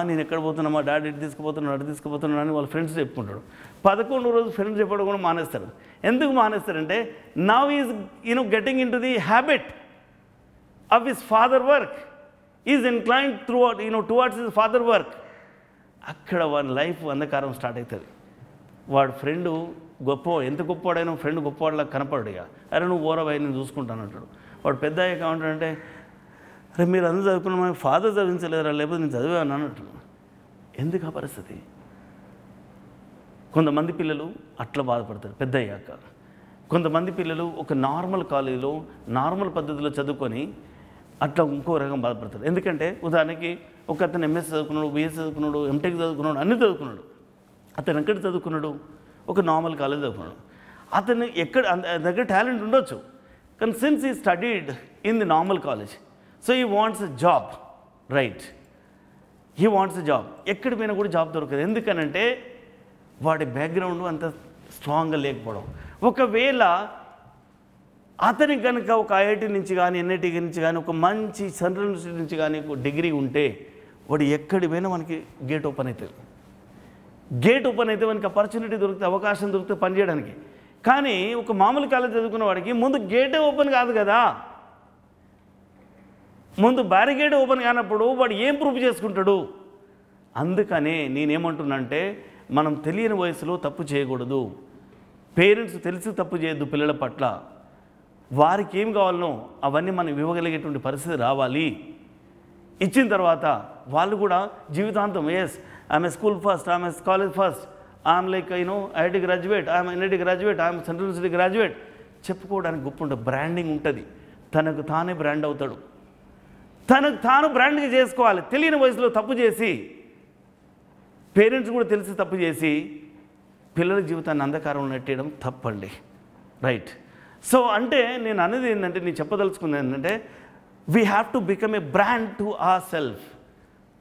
నేను ఎక్కడ పోతున్నా, మా డాడీ ఇటు తీసుకుపోతున్నాడు, అటు తీసుకుపోతున్నాడు అని వాళ్ళ ఫ్రెండ్స్ చెప్పుకుంటాడు. 11వ రోజు ఫ్రెండ్స్ చెప్పడం కూడా మానేస్తారు. ఎందుకు మానేస్తారంటే now is getting into the habit of his father work, is inclined towards his father work. అక్కడ వాడి లైఫ్ అంధకారం స్టార్ట్ అవుతుంది. వాడు ఫ్రెండు ఎంత గొప్పవాడైనా ఫ్రెండ్ గొప్పవాడిలా కనపడు. ఇక అరే నువ్వు ఓరబాయి నేను చూసుకుంటాను అంటాడు. వాడు పెద్ద అయ్యాక ఏమంటాడంటే అరే మీరు అందరూ చదువుకున్నా ఫాదర్ చదివించలేరా, లేకపోతే నేను చదివాను అన్నట్టు. ఎందుకు ఆ పరిస్థితి? కొంతమంది పిల్లలు అట్లా బాధపడతారు పెద్ద అయ్యాక. కొంతమంది పిల్లలు ఒక నార్మల్ కాలేజీలో నార్మల్ పద్ధతిలో చదువుకొని అట్లా ఇంకో రకం బాధపడతారు. ఎందుకంటే ఉదాహరణకి ఒక అతను ఎంఎస్ చదువుకున్నాడు, బిఎస్ చదువుకున్నాడు, ఎంటెక్ చదువుకున్నాడు, అన్నీ చదువుకున్నాడు. అతను ఎక్కడ చదువుకున్నాడు? ఒక నార్మల్ కాలేజ్ చదువుకున్నాడు. అతను దగ్గర టాలెంట్ ఉండొచ్చు, కానీ సిన్స్ ఈ studied in the normal college, so he wants a job, right? He wants a job. ఎక్కడ పోయినా కూడా జాబ్ దొరకదు. ఎందుకనంటే వాడి బ్యాక్గ్రౌండ్ అంత స్ట్రాంగ్గా లేకపోవడం. ఒకవేళ అతనికి కనుక ఒక ఐఐటి నుంచి కానీ ఎన్ఐటి నుంచి కానీ ఒక మంచి సెంట్రల్ యూనివర్సిటీ నుంచి కానీ ఒక డిగ్రీ ఉంటే వాడు ఎక్కడి పోయినా మనకి గేట్ ఓపెన్ అవుతుంది. గేట్ ఓపెన్ అయితే మనకి ఆపర్చునిటీ దొరికితే, అవకాశం దొరికితే పనిచేయడానికి. కానీ ఒక మామూలు కాలేజ్ చదువుకున్న వాడికి ముందు గేటే ఓపెన్ కాదు కదా. ముందు బ్యారిగేట్ ఓపెన్ కానప్పుడు వాడు ఏం ప్రూఫ్ చేసుకుంటాడు? అందుకనే నేనేమంటున్నానంటే మనం తెలియని వయసులో తప్పు చేయకూడదు. పేరెంట్స్ తెలిసి తప్పు చేయొద్దు పిల్లల పట్ల. వారికి ఏం కావాలనో అవన్నీ మనం ఇవ్వగలిగేటువంటి పరిస్థితి రావాలి. ఇచ్చిన తర్వాత వాళ్ళు కూడా జీవితాంతం yes I'm a school first, I'm a college first, I'm like IIT graduate, I'm NIT graduate, I'm central university graduate చెప్పుకోవడానికి గొప్ప ఉంటుంది. బ్రాండింగ్ ఉంటుంది. తనకు తానే బ్రాండ్ అవుతాడు. తనకు తాను బ్రాండ్గా చేసుకోవాలి. తెలియని వయసులో తప్పు చేసి పేరెంట్స్ కూడా తెలిసి తప్పు చేసి పిల్లల జీవితాన్ని అంధకారం నెట్టేయడం తప్పండి, రైట్? సో అంటే నేను అనేది ఏంటంటే, నేను చెప్పదలుచుకుంది ఏంటంటే we have to become a brand to our self.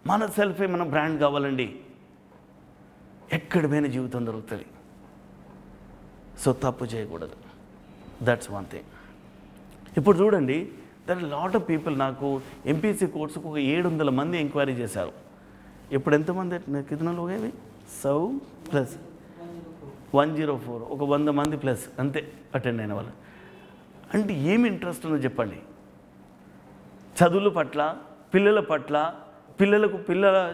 మన సెల్ఫే మన బ్రాండ్ కావాలండి. ఎక్కడ పోయిన జీవితం దొరుకుతుంది. సో తప్పు చేయకూడదు. That's one thing. ఇప్పుడు చూడండి, దట్ లాట్ ఆఫ్ పీపుల్ నాకు ఎంపీసీ కోర్సుకు ఒక 700 మంది ఎంక్వైరీ చేశారు. ఇప్పుడు ఎంతమంది కితనలో అవి 100 ప్లస్ 104 ఒక 100 మంది ప్లస్ అంతే అటెండ్ అయిన వాళ్ళు. అంటే ఏమి ఇంట్రెస్ట్ ఉందో చెప్పండి. చదువుల పట్ల, పిల్లల పట్ల, పిల్లల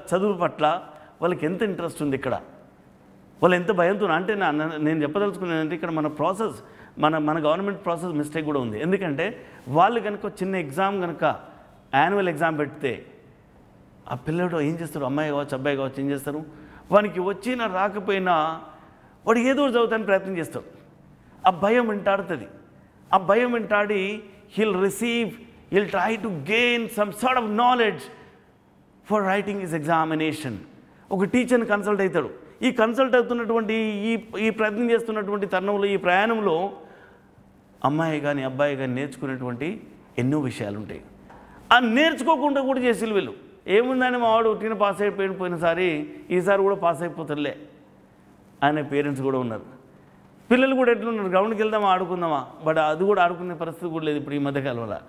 చదువుల పట్ల వాళ్ళకి ఎంత ఇంట్రెస్ట్ ఉంది ఇక్కడ. వాళ్ళు ఎంత భయంతో అంటే నేను చెప్పదలుచుకున్నానంటే ఇక్కడ మన ప్రాసెస్, మన గవర్నమెంట్ ప్రాసెస్ మిస్టేక్ కూడా ఉంది. ఎందుకంటే వాళ్ళు కనుక చిన్న ఎగ్జామ్ కనుక యాన్యువల్ ఎగ్జామ్ పెడితే ఆ పిల్లడు ఏం చేస్తారు? అమ్మాయి కావచ్చు, అబ్బాయి కావచ్చు, ఏం చేస్తారు? వానికి వచ్చినా రాకపోయినా వాడు ఏదో చదువుతానికి ప్రయత్నం చేస్తాడు. ఆ భయం వెంటాడుతుంది. ఆ భయం వెంటాడి he'll try to gain some sort of knowledge for writing his examination. ఒక టీచర్ని కన్సల్ట్ అవుతాడు. ఈ కన్సల్ట్ అవుతున్నటువంటి ఈ ప్రయత్నం చేస్తున్నటువంటి తరుణంలో, ఈ ప్రయాణంలో అమ్మాయి కానీ అబ్బాయి కానీ నేర్చుకునేటువంటి ఎన్నో విషయాలు ఉంటాయి. ఆ నేర్చుకోకుండా కూడా చేసి వీళ్ళు ఏముందని మా వాడు ఉట్టిన పాస్ అయిపోయినసారి ఈసారి కూడా పాస్ అయిపోతారులే అనే పేరెంట్స్ కూడా ఉన్నారు. పిల్లలు కూడా ఎట్లున్నారు? గ్రౌండ్కి వెళ్దామా, ఆడుకుందామా, బట్ అది కూడా ఆడుకునే పరిస్థితి కూడా లేదు ఇప్పుడు ఈ మధ్యకాలంలో,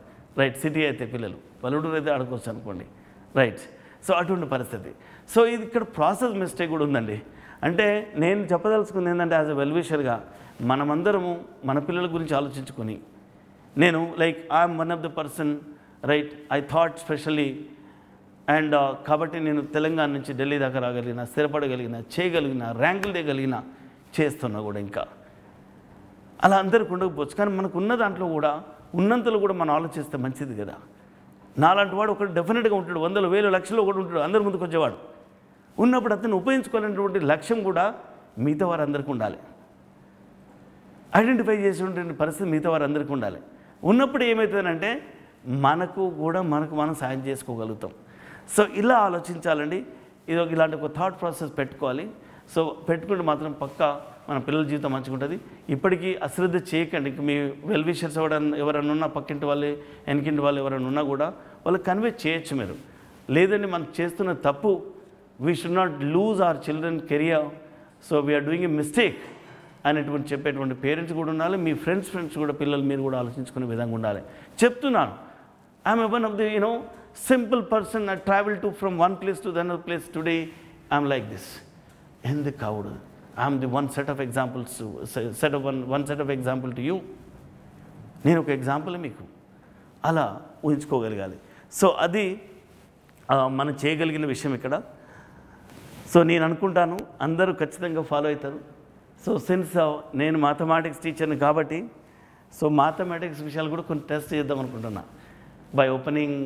రైట్? సిటీ అయితే పిల్లలు, పల్లెటూరు అయితే ఆడుకోవచ్చు అనుకోండి, రైట్? సో అటువంటి పరిస్థితి. సో ఇది ఇక్కడ ప్రాసెస్ మిస్టేక్ కూడా ఉందండి. అంటే నేను చెప్పదలుచుకుంది ఏంటంటే యాజ్ ఎ వెల్విషర్గా మనమందరము మన పిల్లల గురించి ఆలోచించుకొని, నేను like I'm one of the person, right? I thought specially and కాబట్టి నేను తెలంగాణ నుంచి ఢిల్లీ దాకా రాగలిగిన, స్థిరపడగలిగిన, చేయగలిగిన, ర్యాంకులు తేగలిగిన, చేస్తున్నా కూడా ఇంకా అలా అందరికి ఉండకపోవచ్చు. కానీ మనకు ఉన్న దాంట్లో కూడా ఉన్నంతలో కూడా మనం ఆలోచిస్తే మంచిది కదా. నాలాంటి వాడు ఒకటి డెఫినెట్గా ఉంటాడు. 100,000 లక్షలు ఒకటి ఉంటాడు అందరి ముందుకు వచ్చేవాడు. ఉన్నప్పుడు అతను ఉపయోగించుకోవాలనేటువంటి లక్ష్యం కూడా మిగతా వారందరికీ ఉండాలి. ఐడెంటిఫై చేసేటువంటి పరిస్థితి మిగతా వారందరికీ ఉండాలి. ఉన్నప్పుడు ఏమవుతుందంటే మనకు మనం సాయం చేసుకోగలుగుతాం. సో ఇలా ఆలోచించాలండి. ఇది ఇలాంటి ఒక థాట్ ప్రాసెస్ పెట్టుకోవాలి. సో పెట్టుకుంటే మాత్రం పక్కా మన పిల్లల జీవితం మంచిగా ఉంటుంది. ఇప్పటికీ అశ్రద్ధ చేయకండి. మీ వెల్ విషర్స్ ఎవరైనా ఉన్నా, పక్కింటి వాళ్ళు, వెనకింటి వాళ్ళు ఎవరైనా ఉన్నా కూడా వాళ్ళకి కన్వే చేయొచ్చు మీరు. లేదండి మనం చేస్తున్న తప్పు, we should not lose our children career, so we're doing a mistake అనేటువంటి చెప్పేటువంటి పేరెంట్స్ కూడా ఉండాలి. మీ ఫ్రెండ్స్ కూడా పిల్లలు మీరు కూడా ఆలోచించుకునే విధంగా ఉండాలి. చెప్తున్నాను, I'm one of the simple person. I travel from one place to the another place. Today I'm like this. In the crowd, I'm the one set of examples to you. నేను ఒక example మీకు అలా ఊహించుకోగలగాలి. So అది మనం చేయగలిగిన విషయం ఇక్కడ. So నేను అనుకుంటాను అందరూ ఖచ్చితంగా ఫాలో అవుతారు. సో సిన్స్ నేను మ్యాథమెటిక్స్ టీచర్ని కాబట్టి సో మ్యాథమెటిక్స్ విషయాలు కూడా కొన్ని టెస్ట్ చేద్దాం అనుకుంటున్నా. By opening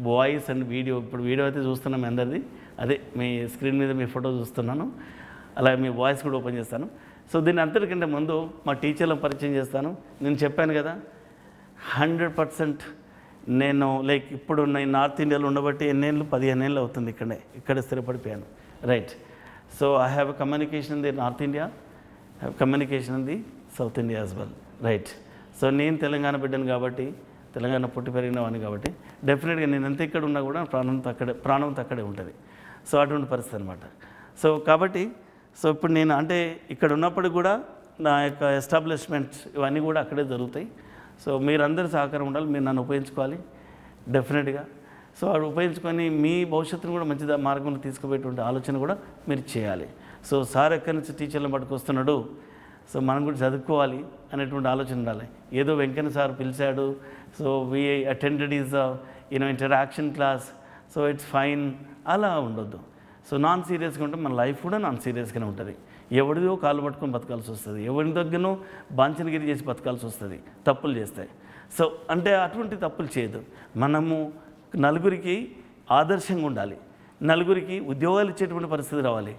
voice and video. ఇప్పుడు వీడియో అయితే చూస్తున్నాం అందరిది, అదే మీ స్క్రీన్ మీద మీ ఫోటో చూస్తున్నాను. అలాగే మీ వాయిస్ కూడా ఓపెన్ చేస్తాను. సో దీని అంతటికంటే ముందు మా టీచర్లను పరిచయం చేస్తాను. నేను చెప్పాను కదా 100% నేను ఇప్పుడు నేను నార్త్ ఇండియాలో ఉండబట్టి 15 ఏళ్ళు అవుతుంది ఇక్కడే స్థిరపడిపోయాను. Right. So I have a communication in the North India, have communication in the South India as well. Right. సో నేను తెలంగాణ బిడ్డను కాబట్టి, తెలంగాణ పుట్టి పెరిగిన వాడిని కాబట్టి డెఫినెట్గా నేను ఎంత ఇక్కడ ఉన్నా కూడా ప్రాణంతో అక్కడే ఉంటుంది. సో అటువంటి పరిస్థితి అనమాట. సో కాబట్టి సో ఇప్పుడు నేను అంటే ఇక్కడ ఉన్నప్పుడు కూడా నా యొక్క ఎస్టాబ్లిష్మెంట్స్ ఇవన్నీ కూడా అక్కడే జరుగుతాయి. సో మీరందరూ సహకారం ఉండాలి. మీరు నన్ను ఉపయోగించుకోవాలి డెఫినెట్గా. సో అది ఉపయోగించుకొని మీ భవిష్యత్తును కూడా మంచి మార్గంలో తీసుకుపోయేటువంటి ఆలోచన కూడా మీరు చేయాలి. సో సార్ ఎక్కడి నుంచి టీచర్లను పట్టుకొస్తున్నాడు, సో మనం కూడా చదువుకోవాలి అనేటువంటి ఆలోచన ఉండాలి. ఏదో వెంకన్న సార్ పిలిచాడు, so we attended is interaction class, so it's fine, అలా ఉండొద్దు. సో నాన్ సీరియస్గా ఉంటే మన లైఫ్ కూడా నాన్ సీరియస్గానే ఉంటుంది. ఎవడిదో కాళ్ళు పట్టుకొని బతకాల్సి వస్తుంది, ఎవరి దగ్గరనో బాంచనగిరి చేసి బతకాల్సి వస్తుంది తప్పులు చేస్తాయి. సో అంటే అటువంటి తప్పులు చేయదు. మనము నలుగురికి ఆదర్శంగా ఉండాలి, నలుగురికి ఉద్యోగాలు ఇచ్చేటువంటి పరిస్థితి రావాలి.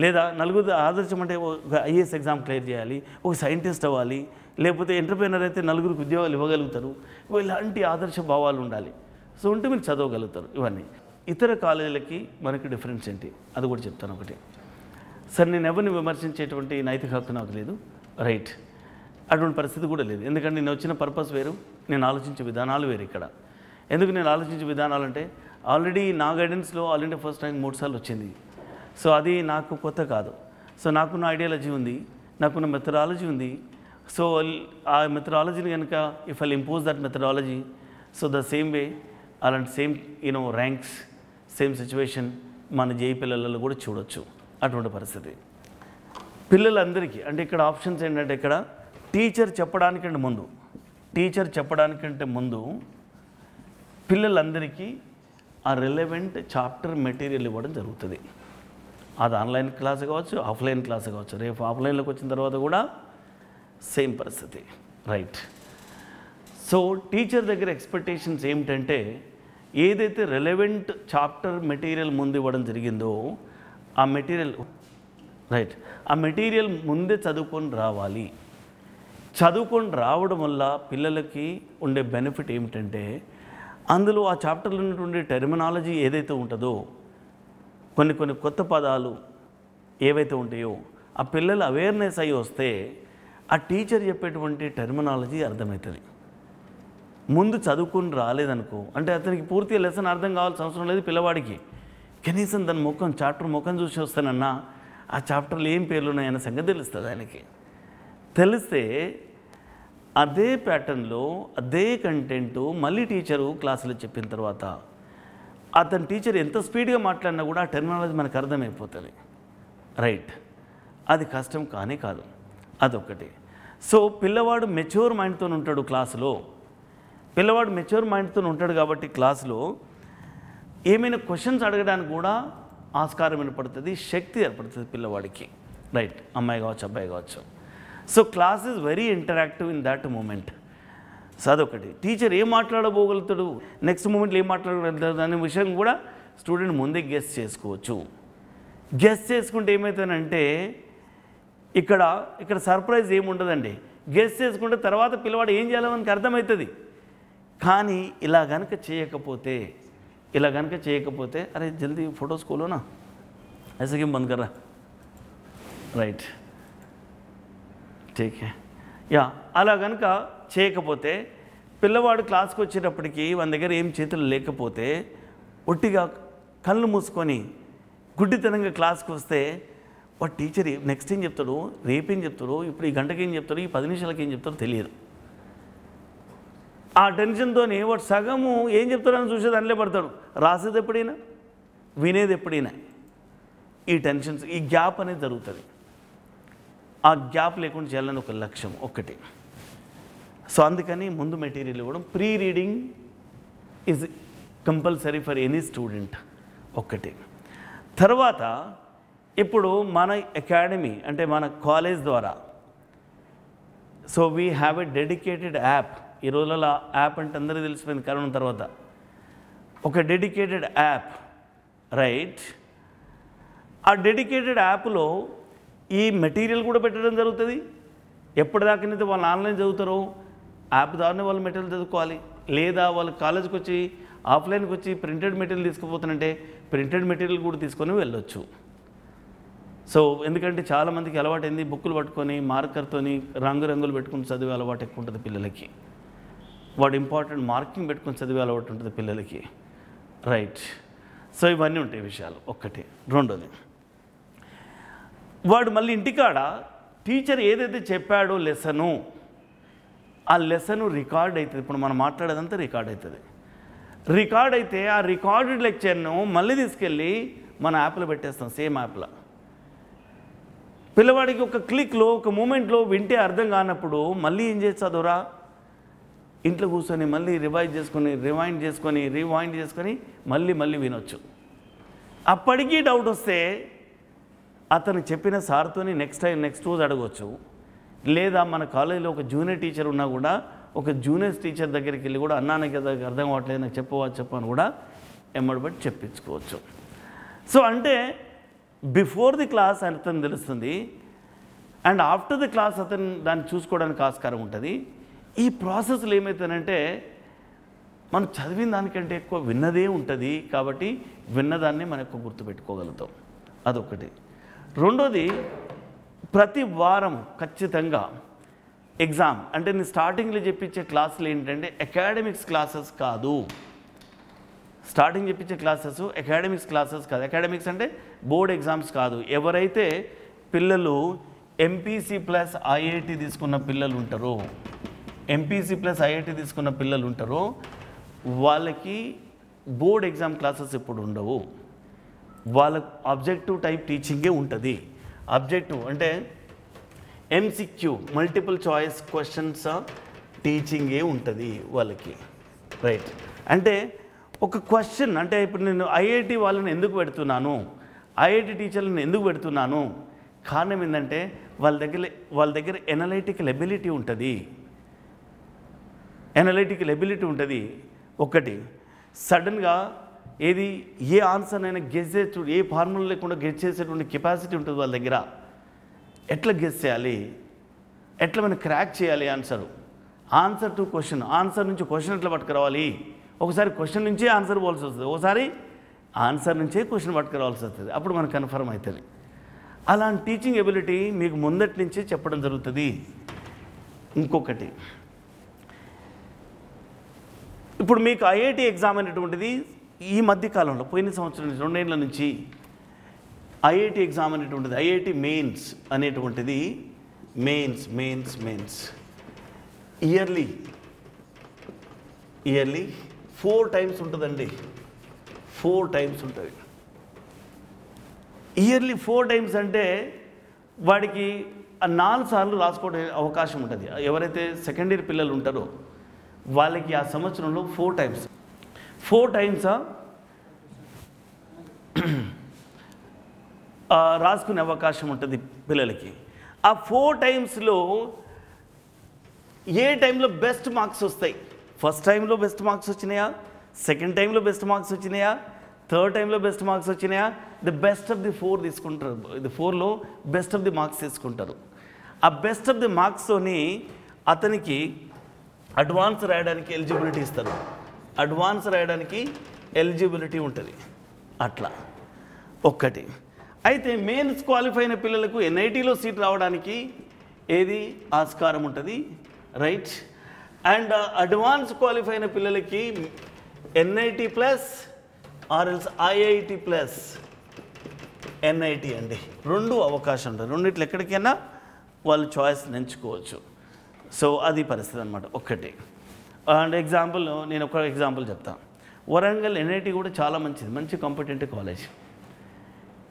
లేదా నలుగురు ఆదర్శం అంటే ఒక ఐఏఎస్ ఎగ్జామ్ క్లియర్ చేయాలి, ఒక సైంటిస్ట్ అవ్వాలి, లేకపోతే ఎంటర్ప్రెనర్ అయితే నలుగురికి ఉద్యోగాలు ఇవ్వగలుగుతారు. ఇలాంటి ఆదర్శ భావాలు ఉండాలి. సో ఉంటే మీరు చదవగలుగుతారు. ఇవన్నీ ఇతర కాలేజీలకి మనకి డిఫరెన్స్ ఏంటి అది కూడా చెప్తాను. ఒకటి, సార్ నేను ఎవరిని విమర్శించేటువంటి నైతిక హక్కు నాకు లేదు. రైట్. అటువంటి పరిస్థితి కూడా లేదు. ఎందుకంటే నేను వచ్చిన పర్పస్ వేరు, నేను ఆలోచించే విధానాలు వేరు. ఇక్కడ ఎందుకు నేను ఆలోచించే విధానాలంటే ఆల్రెడీ నా గైడెన్స్లో ఆల్ ఇండియా ఫస్ట్ ర్యాంక్ 3 సార్లు వచ్చింది. సో అది నాకు కొత్త కాదు. సో నాకున్న ఐడియాలజీ ఉంది, నాకున్న మెథడాలజీ ఉంది. సో ఆ మెథడాలజీని కనుక if I impose that methodology, so the same way అలాంటి సేమ్ ర్యాంక్స్, సేమ్ సిచ్యువేషన్ మన జేఈ పిల్లలలో కూడా చూడొచ్చు. అటువంటి పరిస్థితి పిల్లలందరికీ. అంటే ఇక్కడ ఆప్షన్స్ ఏంటంటే ఇక్కడ టీచర్ చెప్పడానికంటే ముందు పిల్లలందరికీ ఆ రిలవెంట్ చాప్టర్ మెటీరియల్ ఇవ్వడం జరుగుతుంది. అది ఆన్లైన్ క్లాస్ కావచ్చు, ఆఫ్లైన్ క్లాస్ కావచ్చు. రేపు ఆఫ్లైన్లోకి వచ్చిన తర్వాత కూడా సేమ్ పరిస్థితి. రైట్. సో టీచర్ దగ్గర ఎక్స్పెక్టేషన్స్ ఏమిటంటే ఏదైతే రెలవెంట్ చాప్టర్ మెటీరియల్ ముందు ఇవ్వడం జరిగిందో ఆ మెటీరియల్ ఆ మెటీరియల్ ముందే చదువుకొని రావాలి. చదువుకొని రావడం వల్ల పిల్లలకి ఉండే బెనిఫిట్ ఏమిటంటే అందులో ఆ చాప్టర్లో ఉన్నటువంటి టెర్మినాలజీ ఏదైతే ఉంటుందో, కొన్ని కొత్త పదాలు ఏవైతే ఉంటాయో ఆ పిల్లలు అవేర్నెస్ అయ్యి వస్తే ఆ టీచర్ చెప్పేటువంటి టెర్మినాలజీ అర్థమవుతుంది. ముందు చదువుకుని రాలేదనుకో, అంటే అతనికి పూర్తిగా లెసన్ అర్థం కావాల్సిన అవసరం లేదు పిల్లవాడికి. కనీసం దాని చాప్టర్ ముఖం చూసి వస్తానన్నా ఆ చాప్టర్లో ఏం పేర్లు ఉన్నాయన్న సంగతి తెలుస్తుంది ఆయనకి. తెలిస్తే అదే ప్యాటర్న్లో అదే కంటెంటు మళ్ళీ టీచరు క్లాసులో చెప్పిన తర్వాత అతని టీచర్ ఎంత స్పీడ్గా మాట్లాడినా కూడా ఆ టెర్మినాలజీ మనకు అర్థమైపోతుంది. రైట్. అది కష్టం కానీ కాదు. అదొకటి. సో పిల్లవాడు మెచ్యూర్ మైండ్తో ఉంటాడు క్లాసులో. పిల్లవాడు మెచ్యూర్ మైండ్తో ఉంటాడు కాబట్టి క్లాసులో ఏమైనా క్వశ్చన్స్ అడగడానికి కూడా ఆస్కారం ఏర్పడుతుంది, శక్తి ఏర్పడుతుంది పిల్లవాడికి. రైట్. అమ్మాయి కావచ్చు, అబ్బాయి కావచ్చు. So class is very interactive in that moment. So అదొకటి. టీచర్ ఏం మాట్లాడబోగలుగుతాడు, నెక్స్ట్ మూమెంట్లో ఏం మాట్లాడగలుగుతాడు అనే విషయం కూడా స్టూడెంట్ ముందే గెస్ చేసుకోవచ్చు. గెస్ చేసుకుంటే ఏమవుతుందంటే ఇక్కడ సర్ప్రైజ్ ఏముండదండి. గెస్ చేసుకుంటే తర్వాత పిల్లవాడు ఏం చేయాలో మనకు అర్థమవుతుంది. కానీ ఇలా కనుక చేయకపోతే అరే జల్దీ ఫోటోస్ खोलो ऐसे क्यों बंद कर रहा రైట్ ठीक है యా అలా కనుక చేయకపోతే పిల్లవాడు క్లాస్కి వచ్చేటప్పటికి మన దగ్గర ఏం చేతులు లేకపోతే ఒట్టిగా కళ్ళు మూసుకొని గుడ్డితనంగా క్లాస్కి వస్తే వాడు టీచర్ నెక్స్ట్ ఏం చెప్తాడు, రేపేం చెప్తాడు, ఇప్పుడు ఈ గంటకి ఏం చెప్తాడు, ఈ 10 నిమిషాలకి ఏం చెప్తాడో తెలియదు. ఆ టెన్షన్తోనే వాడు సగము ఏం చెప్తాడని చూసేది అందులో పడతాడు. రాసేది ఎప్పుడైనా, వినేది ఎప్పుడైనా ఈ టెన్షన్స్, ఈ గ్యాప్ అనేది జరుగుతుంది. ఆ గ్యాప్ లేకుండా చేయాలని ఒక లక్ష్యం ఒక్కటి. సో అందుకని ముందు మెటీరియల్ ఇవ్వడం. Pre reading is compulsory for any student ఒక్కటి. తర్వాత ఇప్పుడు మన అకాడమీ అంటే మన కాలేజ్ ద్వారా so we have a dedicated app. ఈ రోజులలో యాప్ అంటే అందరికీ తెలిసిపోయింది కరోనా తర్వాత. ఒక డెడికేటెడ్ యాప్, రైట్. ఆ డెడికేటెడ్ యాప్లో ఈ మెటీరియల్ కూడా పెట్టడం జరుగుతుంది. ఎప్పటిదాకానైతే వాళ్ళు ఆన్లైన్ చదువుతారో యాప్ ద్వారానే వాళ్ళు మెటీరియల్ చదువుకోవాలి. లేదా వాళ్ళు కాలేజ్కి వచ్చి ఆఫ్లైన్కి వచ్చి ప్రింటెడ్ మెటీరియల్ తీసుకుపోతానంటే ప్రింటెడ్ మెటీరియల్ కూడా తీసుకొని వెళ్ళొచ్చు. సో ఎందుకంటే చాలామందికి అలవాటైంది బుక్కులు పట్టుకొని మార్కర్తోని రంగులు పెట్టుకుని చదివే అలవాటు ఎక్కువ ఉంటుంది పిల్లలకి. వాడు ఇంపార్టెంట్ మార్కింగ్ పెట్టుకొని చదివే అలవాటు ఉంటుంది పిల్లలకి, రైట్. సో ఇవన్నీ ఉంటాయి విషయాలు ఒక్కటి. రెండోది, వాడు మళ్ళీ ఇంటికాడ టీచర్ ఏదైతే చెప్పాడో లెసను, ఆ లెసను రికార్డ్ అవుతుంది. ఇప్పుడు మనం మాట్లాడేదంతా రికార్డ్ అవుతుంది. రికార్డ్ అయితే ఆ రికార్డెడ్ లెక్చర్ను మళ్ళీ తీసుకెళ్ళి మన యాప్లో పెట్టేస్తాం, సేమ్ యాప్లో. పిల్లవాడికి ఒక క్లిక్లో ఒక మూమెంట్లో వింటే అర్థం కానప్పుడు మళ్ళీ ఏం చేస్తుందోరా, ఇంట్లో కూర్చొని మళ్ళీ రివైండ్ చేసుకొని మళ్ళీ వినొచ్చు. అప్పటికీ డౌట్ వస్తే అతను చెప్పిన సార్తోని నెక్స్ట్ రోజు అడగవచ్చు. లేదా మన కాలేజీలో ఒక జూనియర్ టీచర్ ఉన్నా కూడా ఒక జూనియర్ టీచర్ దగ్గరికి వెళ్ళి కూడా అన్నానికి అర్థం కావట్లేదు నాకు చెప్పని కూడా ఎమ్మడిబట్టి చెప్పించుకోవచ్చు. సో అంటే బిఫోర్ ది క్లాస్ అతను తెలుస్తుంది, అండ్ ఆఫ్టర్ ది క్లాస్ అతను దాన్ని చూసుకోవడానికి ఆస్కారం ఉంటుంది. ఈ ప్రాసెస్లో ఏమవుతుందంటే మనం చదివిన దానికంటే ఎక్కువ విన్నదే ఉంటుంది. కాబట్టి విన్నదాన్ని మనం ఎక్కువ గుర్తుపెట్టుకోగలుగుతాం, అదొకటి. రెండోది, ప్రతి వారం ఖచ్చితంగా ఎగ్జామ్ అంటే నేను స్టార్టింగ్లో చెప్పించే క్లాసులు ఏంటంటే అకాడమిక్స్ క్లాసెస్ కాదు. స్టార్టింగ్ చెప్పించే క్లాసెస్ అకాడమిక్స్ క్లాసెస్ కాదు. అకాడమిక్స్ అంటే బోర్డ్ ఎగ్జామ్స్ కాదు. ఎవరైతే పిల్లలు ఎంపీసీ ప్లస్ ఐఐటి తీసుకున్న పిల్లలు ఉంటారో, వాళ్ళకి బోర్డ్ ఎగ్జామ్ క్లాసెస్ ఇప్పుడు ఉండవు. వాళ్ళకు ఆబ్జెక్టివ్ టైప్ టీచింగే ఉంటుంది. ఆబ్జెక్టివ్ అంటే ఎంసిక్యూ మల్టిపుల్ చాయిస్ క్వశ్చన్స్ టీచింగే ఉంటుంది వాళ్ళకి, రైట్. అంటే ఒక క్వశ్చన్ అంటే ఇప్పుడు నేను ఐఐటి వాళ్ళని ఎందుకు పెడుతున్నాను, ఐఐటి టీచర్లను ఎందుకు పెడుతున్నాను, కారణం ఏంటంటే వాళ్ళ దగ్గర ఎనలైటికల్ ఎబిలిటీ ఉంటుంది. ఒకటి సడన్గా ఏ ఆన్సర్ అయినా గెస్ చేసే, ఏ ఫార్ములా లేకుండా గెస్ చేసేటువంటి కెపాసిటీ ఉంటుంది వాళ్ళ దగ్గర. ఎట్లా గెస్ చేయాలి, ఎట్లా మనం క్రాక్ చేయాలి ఆన్సర్ టు క్వశ్చన్, ఆన్సర్ నుంచి క్వశ్చన్ ఎట్లా పట్టుకురావాలి. ఒకసారి క్వశ్చన్ నుంచే ఆన్సర్ పోవాల్సి వస్తుంది, ఒకసారి ఆన్సర్ నుంచే క్వశ్చన్ పట్టుకురావాల్సి వస్తుంది. అప్పుడు మనకు కన్ఫర్మ్ అవుతుంది. అలాంటి టీచింగ్ ఎబిలిటీ మీకు ముందటి నుంచే చెప్పడం జరుగుతుంది. ఇంకొకటి, ఇప్పుడు మీకు ఐఐటి ఎగ్జామ్ అనేటువంటిది ఈ మధ్యకాలంలో పోయిన సంవత్సరం 2 ఏళ్ళ నుంచి ఐఐటి ఎగ్జామ్ అనేటువంటిది, ఐఐటి మెయిన్స్ అనేటువంటిది మెయిన్స్ ఇయర్లీ 4 టైమ్స్ ఉంటుందండి. 4 టైమ్స్ ఉంటుంది. ఇయర్లీ 4 టైమ్స్ అంటే వాడికి 4 సార్లు రాసుకోవడం అవకాశం ఉంటుంది. ఎవరైతే సెకండ్ ఇయర్ పిల్లలు ఉంటారో వాళ్ళకి ఆ సంవత్సరంలో 4 టైమ్స్ రాసుకునే అవకాశం ఉంటుంది పిల్లలకి. ఆ 4 టైమ్స్లో ఏ టైంలో బెస్ట్ మార్క్స్ వస్తాయి, ఫస్ట్ టైంలో బెస్ట్ మార్క్స్ వచ్చినాయా, సెకండ్ టైంలో బెస్ట్ మార్క్స్ వచ్చినాయా, థర్డ్ టైంలో బెస్ట్ మార్క్స్ వచ్చినాయా, ది బెస్ట్ ఆఫ్ ది 4 తీసుకుంటారు. ఇది 4లో బెస్ట్ ఆఫ్ ది మార్క్స్ తీసుకుంటారు. ఆ బెస్ట్ ఆఫ్ ది మార్క్స్తోని అతనికి అడ్వాన్స్ రాయడానికి ఎలిజిబిలిటీ ఇస్తారు. అడ్వాన్స్ రాయడానికి ఎలిజిబిలిటీ ఉంటుంది. అట్లా ఒక్కటి. అయితే మెయిన్స్ క్వాలిఫై అయిన పిల్లలకు ఎన్ఐటీలో సీట్ రావడానికి ఏది ఆస్కారం ఉంటుంది, రైట్. అండ్ అడ్వాన్స్ క్వాలిఫై అయిన పిల్లలకి ఎన్ఐటీ ప్లస్ ఆర్ఎల్స్ ఐఐటి ప్లస్ ఎన్ఐటి అండి, 2 అవకాశం ఉంటుంది. రెండిట్లో ఎక్కడికైనా వాళ్ళు చాయిస్ ఎంచుకోవచ్చు. సో అది పరిస్థితి అనమాట. ఒక్కటి. అండ్ ఎగ్జాంపుల్, నేను ఒక ఎగ్జాంపుల్ చెప్తాను. వరంగల్ ఎన్ఐటి కూడా చాలా మంచిది, మంచి కాంపిటెంట్ కాలేజ్.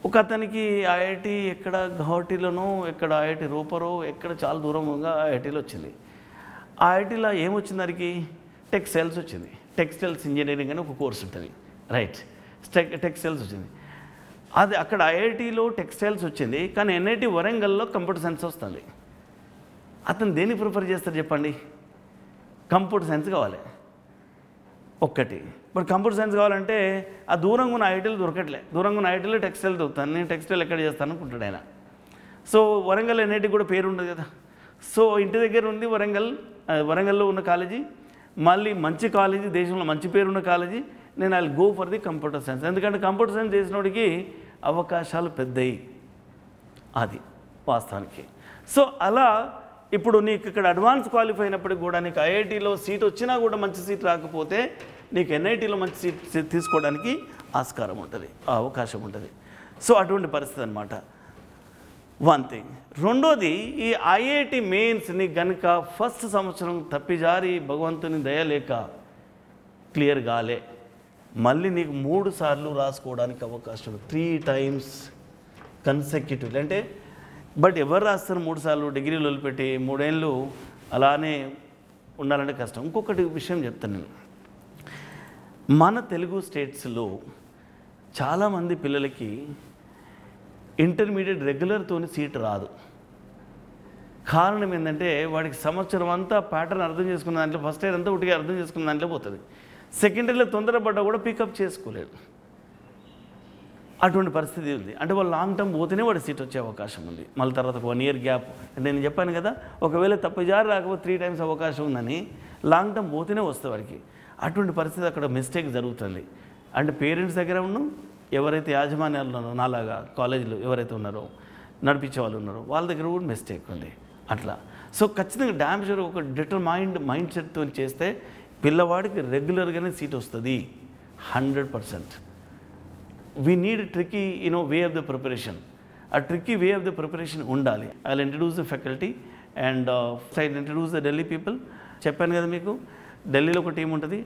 ఒక అతనికి ఐఐటి ఎక్కడ గౌహటిలోనో, ఎక్కడ ఐఐటి రూపరో, ఎక్కడ చాలా దూరంగా ఐఐటీలో వచ్చింది. ఆ ఐఐటీలో ఏమొచ్చింది దానికి, టెక్స్టైల్స్ వచ్చింది. టెక్స్టైల్స్ ఇంజనీరింగ్ అని ఒక కోర్స్ ఉంటుంది, రైట్. టెక్స్టైల్స్ వచ్చింది. అది అక్కడ ఐఐటీలో టెక్స్టైల్స్ వచ్చింది, కానీ ఎన్ఐటి వరంగల్లో కంప్యూటర్ సైన్స్ వస్తుంది. అతను దేన్ని ప్రిఫర్ చేస్తారు చెప్పండి? కంప్యూటర్ సైన్స్ కావాలి ఒక్కటి. బట్ కంప్యూటర్ సైన్స్ కావాలంటే ఆ దూరంగా ఉన్న ఐఐటీలు దొరకట్లే. దూరంగా ఉన్న ఐఐటీలో టెక్స్టైల్ దొరుకుతాను, నేను టెక్స్టైల్ ఎక్కడ చేస్తాను అనుకుంటాడు ఆయన. సో వరంగల్ ఎన్ఐటి కూడా పేరు ఉండదు కదా. సో ఇంటి దగ్గర ఉంది వరంగల్లో ఉన్న కాలేజీ, మళ్ళీ మంచి కాలేజీ, దేశంలో మంచి పేరున్న కాలేజీ. నేను I will go for the computer science, ఎందుకంటే కంప్యూటర్ సైన్స్ చేసినోడికి అవకాశాలు పెద్దయి. అది వాస్తవానికి. సో అలా ఇప్పుడు నీకు ఇక్కడ అడ్వాన్స్ క్వాలిఫై అయినప్పటికి కూడా నీకు ఐఐటీలో సీట్ వచ్చినా కూడా మంచి సీట్ రాకపోతే నీకు ఎన్ఐటీలో మంచి సీట్ తీసుకోవడానికి ఆస్కారం ఉంటుంది, అవకాశం ఉంటుంది. సో అటువంటి పరిస్థితి అనమాట. One thing. రెండోది, ఈ ఐఐటి మెయిన్స్ని కనుక ఫస్ట్ సంవత్సరం తప్పిజారి భగవంతుని దయలేక క్లియర్ కాలే, మళ్ళీ నీకు 3 సార్లు రాసుకోవడానికి అవకాశం, 3 times కన్సెక్యూటివ్. అంటే బట్ ఎవరు రాస్తారు 3 సార్లు? డిగ్రీలు వదిలిపెట్టి 3 ఏళ్ళు అలానే ఉండాలంటే కష్టం. ఇంకొకటి విషయం చెప్తాను నేను. మన తెలుగు స్టేట్స్లో చాలామంది పిల్లలకి ఇంటర్మీడియట్ రెగ్యులర్తోని సీట్ రాదు. కారణం ఏంటంటే వాడికి సంవత్సరం అంతా ప్యాటర్న్ అర్థం చేసుకున్న దాంట్లో, ఫస్ట్ ఇయర్ అంతా ఒకటిగా అర్థం చేసుకున్న దాంట్లో పోతుంది. సెకండ్ ఇయర్లో తొందరపడ్డా కూడా పికప్ చేసుకోలేదు. అటువంటి పరిస్థితి ఉంది. అంటే వాళ్ళు లాంగ్ టర్మ్ పోతేనే వాడి సీట్ వచ్చే అవకాశం ఉంది. మళ్ళీ తర్వాత 1 year గ్యాప్. అంటే నేను చెప్పాను కదా, ఒకవేళ తప్పుజారి రాకపోతే 3 times అవకాశం ఉందని, లాంగ్ టర్మ్ పోతేనే వస్తుంది వాడికి. అటువంటి పరిస్థితి అక్కడ మిస్టేక్ జరుగుతుంది. అంటే పేరెంట్స్ దగ్గర ఎవరైతే యాజమాన్యాలు ఉన్నారో, నాలాగా కాలేజీలో ఎవరైతే ఉన్నారో, నడిపించే వాళ్ళు ఉన్నారో, వాళ్ళ దగ్గర కూడా మిస్టేక్ ఉంది అట్లా. సో ఖచ్చితంగా డ్యామ్ షూర్ ఒక మైండ్ సెట్తో చేస్తే పిల్లవాడికి రెగ్యులర్గానే సీట్ వస్తుంది 100%. We need tricky way of the preparation. ఆ tricky way of the preparation ఉండాలి. I will introduce the faculty and introduce the Delhi people. చెప్పాను కదా మీకు, ఢిల్లీలో ఒక టీం ఉంటుంది.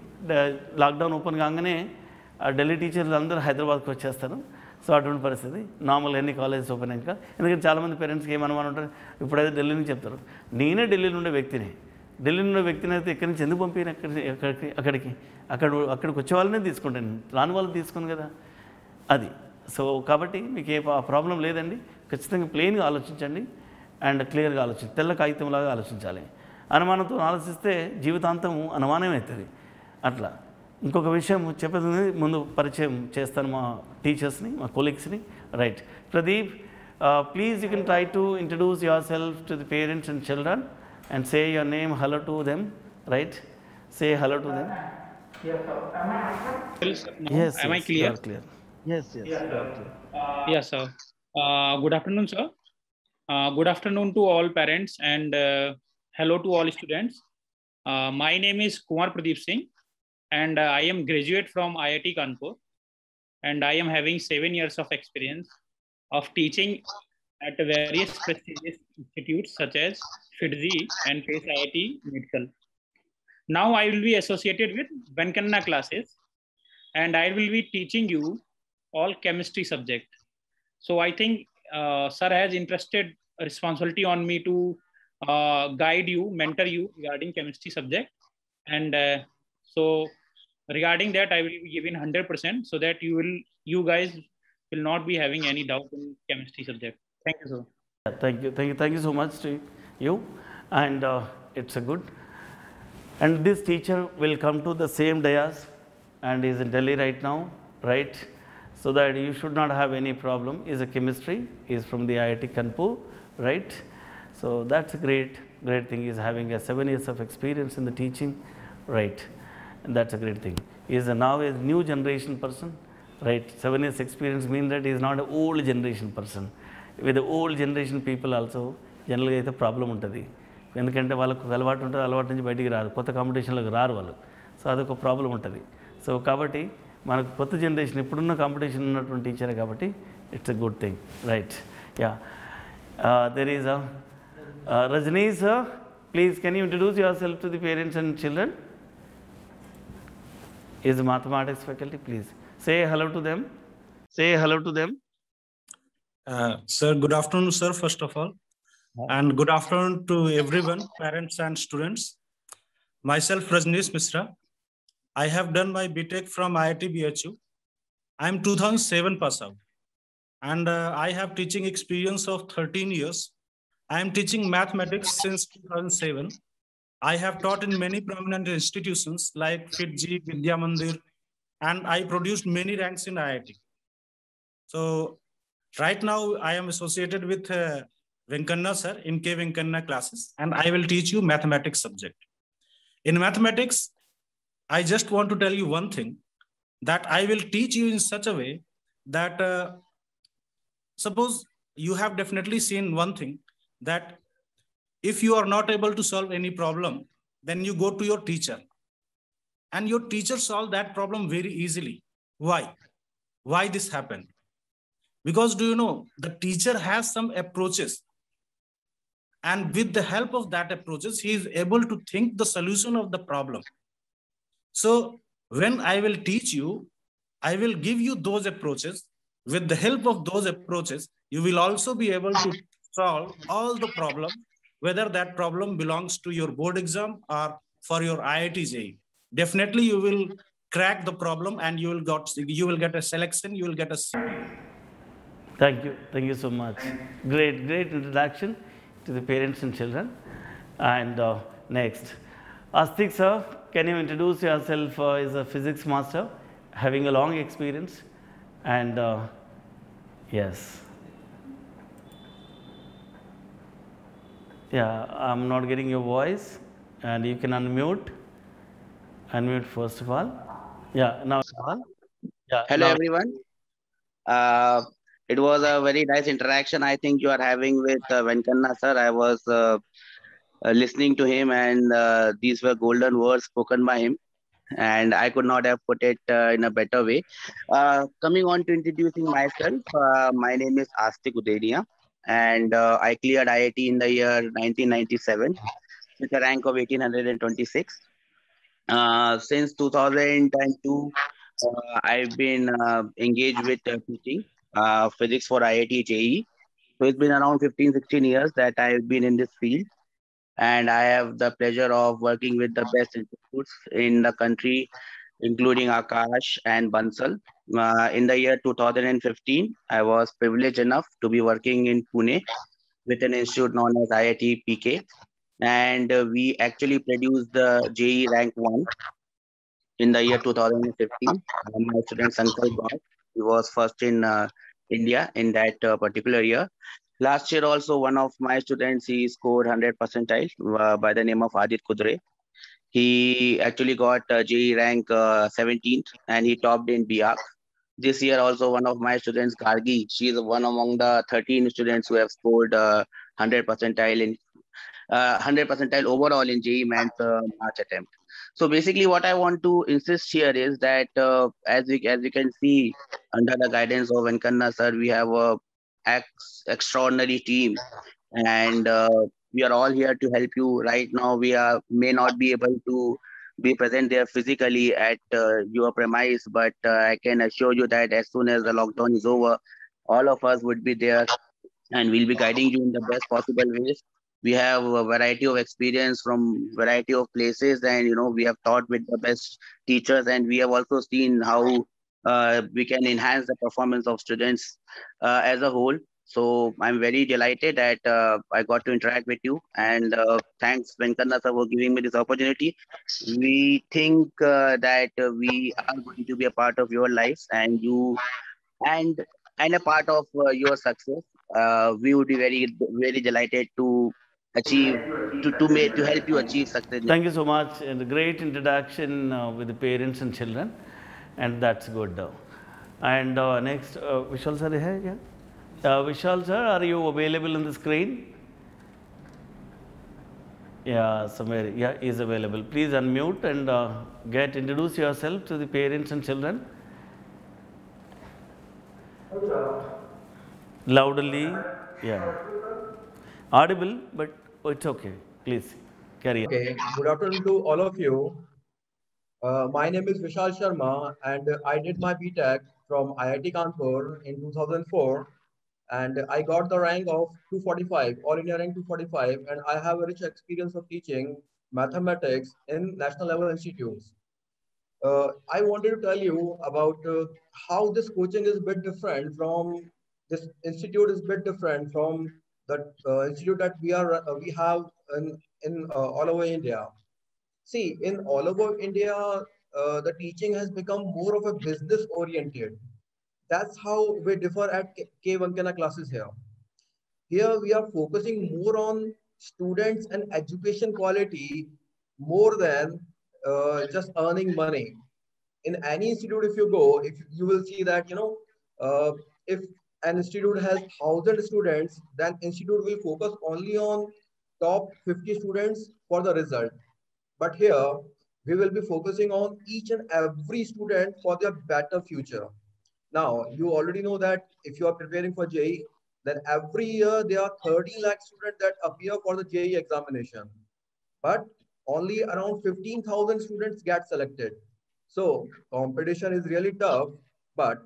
లాక్డౌన్ ఓపెన్ కాగానే ఆ ఢిల్లీ టీచర్లు అందరూ హైదరాబాద్కి వచ్చేస్తారు. సో అటువంటి పరిస్థితి నార్మల్ ఎన్ని కాలేజెస్ ఓపెన్ అయ్యాక. ఎందుకంటే చాలామంది పేరెంట్స్కి ఏమనుమానం ఉంటారు, ఇప్పుడైతే ఢిల్లీ నుంచి చెప్తారు, నేనే ఢిల్లీలో ఉండే వ్యక్తిని, ఢిల్లీ నుండి వ్యక్తిని అయితే ఇక్కడి నుంచి ఎందుకు పంపిన అక్కడికి వచ్చే వాళ్ళనే తీసుకుంటాను, రాని వాళ్ళని తీసుకుని కదా అది. సో కాబట్టి మీకు ఏ ప్రాబ్లం లేదండి. ఖచ్చితంగా ప్లెయిన్గా ఆలోచించండి అండ్ క్లియర్గా ఆలోచించి, తెల్ల కాగితంలాగా ఆలోచించాలి. అనుమానంతో ఆలోచిస్తే జీవితాంతం అనుమానం అవుతుంది అట్లా. ఇంకొక విషయం చెప్పేది ముందు పరిచయం చేస్తాను మా టీచర్స్ని, మా కొలీగ్స్ని. Right, Pradeep, please you can try to introduce yourself to the parents and children and say your name, hello to them, right? Say hello to them. Yes, sir. Yes, am I clear? Clear. Yes, you are clear. Yes, sir. Good afternoon, sir. Good afternoon to all parents and hello to all students. My name is Kumar Pradeep Singh and I am graduate from IIT Kanpur and I am having 7 years of experience of teaching at various prestigious institutes such as FITZI and PACE IIT Medical. Now I will be associated with Venkanna classes and I will be teaching you all chemistry subject. So I think sir has interested responsibility on me to guide you, mentor you regarding chemistry subject. And so regarding that, I will be giving 100% so that you guys will not be having any doubt in chemistry subject. Thank you, sir. Thank you so much to you. And it's a good. And this teacher will come to the same dais and is in Delhi right now, right? so that you should not have any problem. Is a chemistry, is from the IIT Kanpur, right? So that's a great thing, is having a 7 years of experience in the teaching, right? And that's a great thing. He is now a new generation person, right? 7 years experience means that he is not an old generation person. With the old generation people also, generally అయితే problem ఉంటుంది. ఎందుకంటే వాళ్ళకు అలవాటు ఉంటుంది, అలవాటు నుంచి బయటికి రారు, కొత్త కాంపిటీషన్లోకి రారు వాళ్ళు. సో అదొక ప్రాబ్లం ఉంటుంది. సో కాబట్టి మనకు కొత్త జనరేషన్ ఇప్పుడున్న కాంపిటీషన్ ఉన్నటువంటి టీచర్ కాబట్టి it's a good thing, right? Yeah, there is Rajneesh sir, please can you introduce yourself to the parents and children? Is the mathematics faculty, please say hello to them. Say hello to them. Sir, good afternoon, sir, first of all. And good afternoon to everyone, parents and students. Myself, Rajneesh Misra. I have done my BTech from IIT BHU. I am 2007 pass out. And I have teaching experience of 13 years. I am teaching mathematics since 2007. I have taught in many prominent institutions like FITGI, Vidya Mandir, and I produced many ranks in IIT. So right now I am associated with Venkanna sir in K. Venkanna classes, and I will teach you mathematics subject. In mathematics, I just want to tell you one thing, that I will teach you in such a way that suppose you have definitely seen one thing, that if you are not able to solve any problem, then you go to your teacher, and your teacher solve that problem very easily. Why this happened? Because do you know, the teacher has some approaches, and with the help of that approaches, he is able to think the solution of the problem. So when I will teach you, I will give you those approaches. With the help of those approaches, you will also be able to solve all the problem, whether that problem belongs to your board exam or for your IIT JEE. Definitely you will crack the problem, and you will get a selection, you will get a seat. Thank you so much. Great introduction to the parents and children. And next, Astik sir, can you introduce yourself as a physics master having a long experience? And yes. Yeah, I'm not getting your voice, and you can unmute first of all. Yeah, now. Yeah. Hello now. everyone. It was a very nice interaction I think you are having with Venkanna sir. I was listening to him, and these were golden words spoken by him, and I could not have put it in a better way. Coming on to introducing myself, my name is Astik Udenia, and I cleared IIT in the year 1997 with a rank of 1826. Since 2002, I've been engaged with teaching physics for IIT JEE. So it's been around 15-16 years that I've been in this field, and I have the pleasure of working with the best institutes in the country, including Akash and Bansal. In the year 2015, I was privileged enough to be working in Pune with an institute known as IIT PK, and we actually produced the JEE rank 1 in the year 2015. My student Sankal Gaush, he was first in India in that particular year. Last year also, one of my students, he scored 100 percentile by the name of Adit Kudre. He actually got JEE rank 17th, and he topped in BIAC. This year also, one of my students, Gargi, she is one among the 13 students who have scored 100 percentile in 100 percentile overall in JEE Maths March attempt. So basically, what I want to insist here is that as we can see, under the guidance of Venkanna sir, we have a extraordinary team, and we are all here to help you. Right now, we may not be able to be present there physically at your premise, but I can assure you that as soon as the lockdown is over, all of us would be there, and we'll be guiding you in the best possible ways. We have a variety of experience from variety of places, and we have taught with the best teachers, and we have also seen how we can enhance the performance of students as a whole. So I'm very delighted that I got to interact with you, and thanks Venkanna sir for giving me this opportunity. We think that we are going to be a part of your lives, and you and a part of your success. We would be very delighted to achieve to help you achieve success. Thank you so much, and a great introduction with the parents and children, and that's good. And next, Vishal sir, yeah. Vishal sir, are you available on the screen? Yeah, somewhere, yeah, is available. Please unmute and introduce yourself to the parents and children. Loudly, yeah. Audible, but it's okay. Please carry on. Okay, good afternoon to all of you. My name is Vishal Sharma, and I did my BTech from IIT Kanpur in 2004, and I got the rank of 245, All India rank 245, and I have a rich experience of teaching mathematics in national level institutes. I wanted to tell you about how this coaching is a bit different from this institute is a bit different from the institute that we have in all over India. See, in all over India, the teaching has become more of a business oriented. That's how we differ at K. Venkana classes here. Here we are focusing more on students and education quality more than just earning money. In any institute, if you go, if you will see that, if an institute has 1,000 students, then institute will focus only on top 50 students for the result. But here, we will be focusing on each and every student for their better future. Now, you already know that if you are preparing for JEE, then every year there are 30 lakh students that appear for the JEE examination. But only around 15,000 students get selected. So competition is really tough, but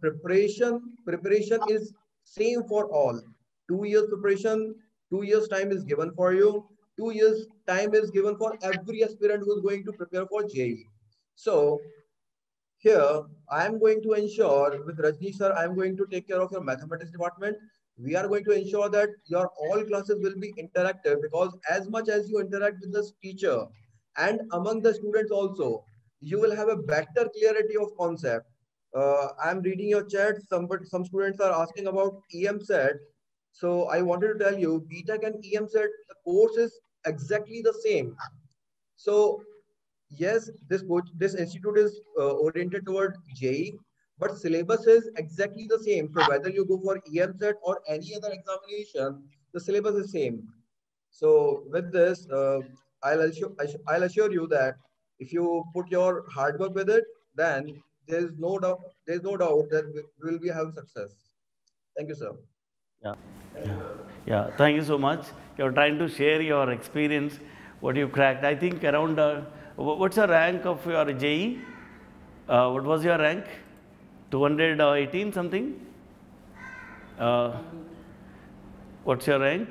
preparation is same for all. 2 years preparation, 2 years time is given for you. 2 years time is given for every aspirant who is going to prepare for JEE. So here, I am going to ensure with Rajni sir, I am going to take care of your mathematics department. We are going to ensure that your all classes will be interactive, because as much as you interact with the teacher and among the students also, you will have a better clarity of concept. I am reading your chat. Some students are asking about EMSET. So I wanted to tell you, BTech and EMSET, the course is exactly the same. So yes, this institute is oriented toward JEE, but syllabus is exactly the same. So whether you go for EMSET or any other examination, the syllabus is same. So with this, I'll assure you that if you put your hard work with it, then there's no doubt that we will be having success. Thank you, sir. Yeah, yeah, yeah. Thank you so much. You're trying to share your experience, what you cracked. I think around, what's the rank of your JEE? What was your rank? 218 something? What's your rank?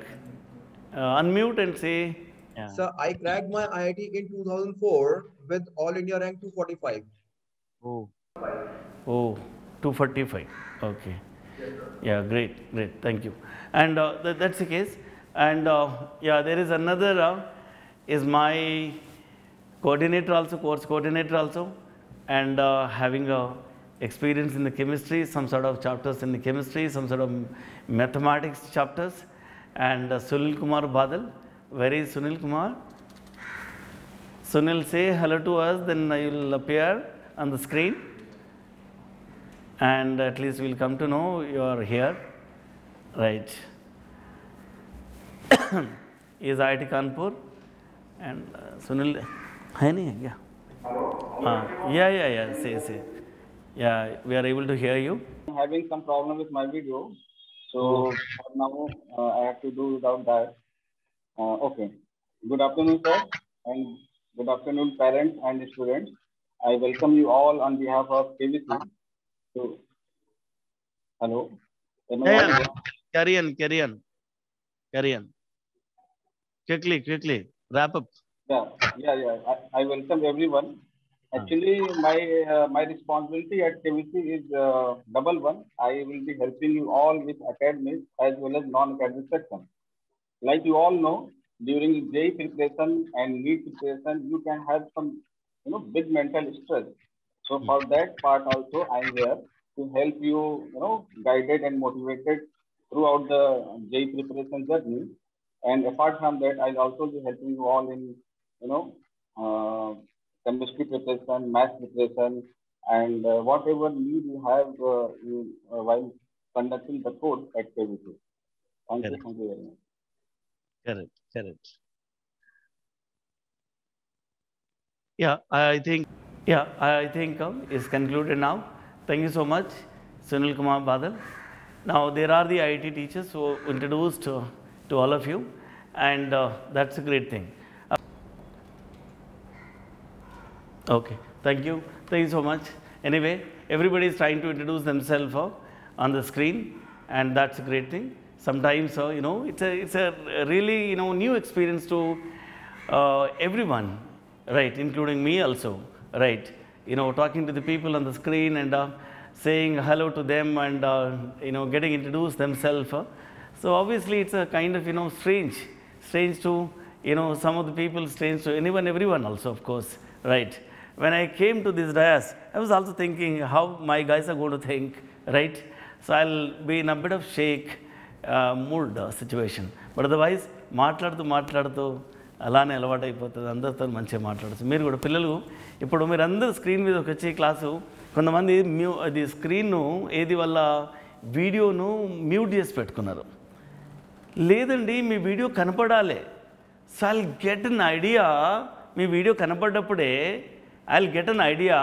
Unmute and say. Yeah. So I cracked my IIT in 2004 with All India rank 245. Oh, 245. Okay. Yeah, great, great. Thank you. And that's the case. And yeah, there is another, is my coordinator also, course coordinator also, and having a experience in the chemistry, some sort of chapters in the chemistry, some sort of mathematics chapters, and Sunil Kumar Badal. Where is Sunil Kumar? Sunil, say hello to us, then I will appear on the screen, and at least we'll come to know you are here, right? Is IIT Kanpur, and Sunil, hai nahi? Yeah. Yeah. Say. Yeah, we are able to hear you. I'm having some problem with my video, so for now I have to do without that. Okay. Good afternoon, sir, and good afternoon, parents and students. I welcome you all on behalf of KVC. So, hello. Yeah. Carry on. Quickly. Wrap up. Yeah. I welcome everyone. Actually, my responsibility at KVC is double one. I will be helping you all with academic as well as non-academic section. Like you all know, during JEE preparation and NEET preparation, you can have some, big mental stress. So for that part also, I'm here to help you, guided and motivated throughout the JEE preparation journey. And apart from that, I'll also be helping you all in, chemistry preparation, math preparation, and whatever need you have while conducting the course activity. Thank you very much. Correct. I think it's concluded now. Thank you so much, Sunil Kumar Badal. Now there are the IIT teachers who introduced to all of you, and that's a great thing. Okay, thank you so much. Anyway, everybody is trying to introduce themselves on the screen, and that's a great thing. Sometimes, it's a really new experience to everyone, right, including me also, right? Talking to the people on the screen and saying hello to them and getting introduced themselves. So obviously, it's a kind of strange to some of the people, strange to everyone also, of course, right? When I came to this dais, I was also thinking how my guys are going to think, right? So I'll be in a bit of shake mood situation. But otherwise, మాట్లాడుతూ అలానే అలవాటు అయిపోతుంది. అందరితో మంచిగా మాట్లాడచ్చు. మీరు కూడా పిల్లలు ఇప్పుడు మీరు అందరూ స్క్రీన్ మీద వచ్చే క్లాసు కొంతమంది అది స్క్రీన్ను ఏది వల్ల వీడియోను మ్యూట్ చేసి పెట్టుకున్నారు. లేదండి, మీ వీడియో కనపడాలి. So I'll get an idea, మీ వీడియో కనపడ్డప్పుడే ఐల్ గెట్ అన్ ఐడియా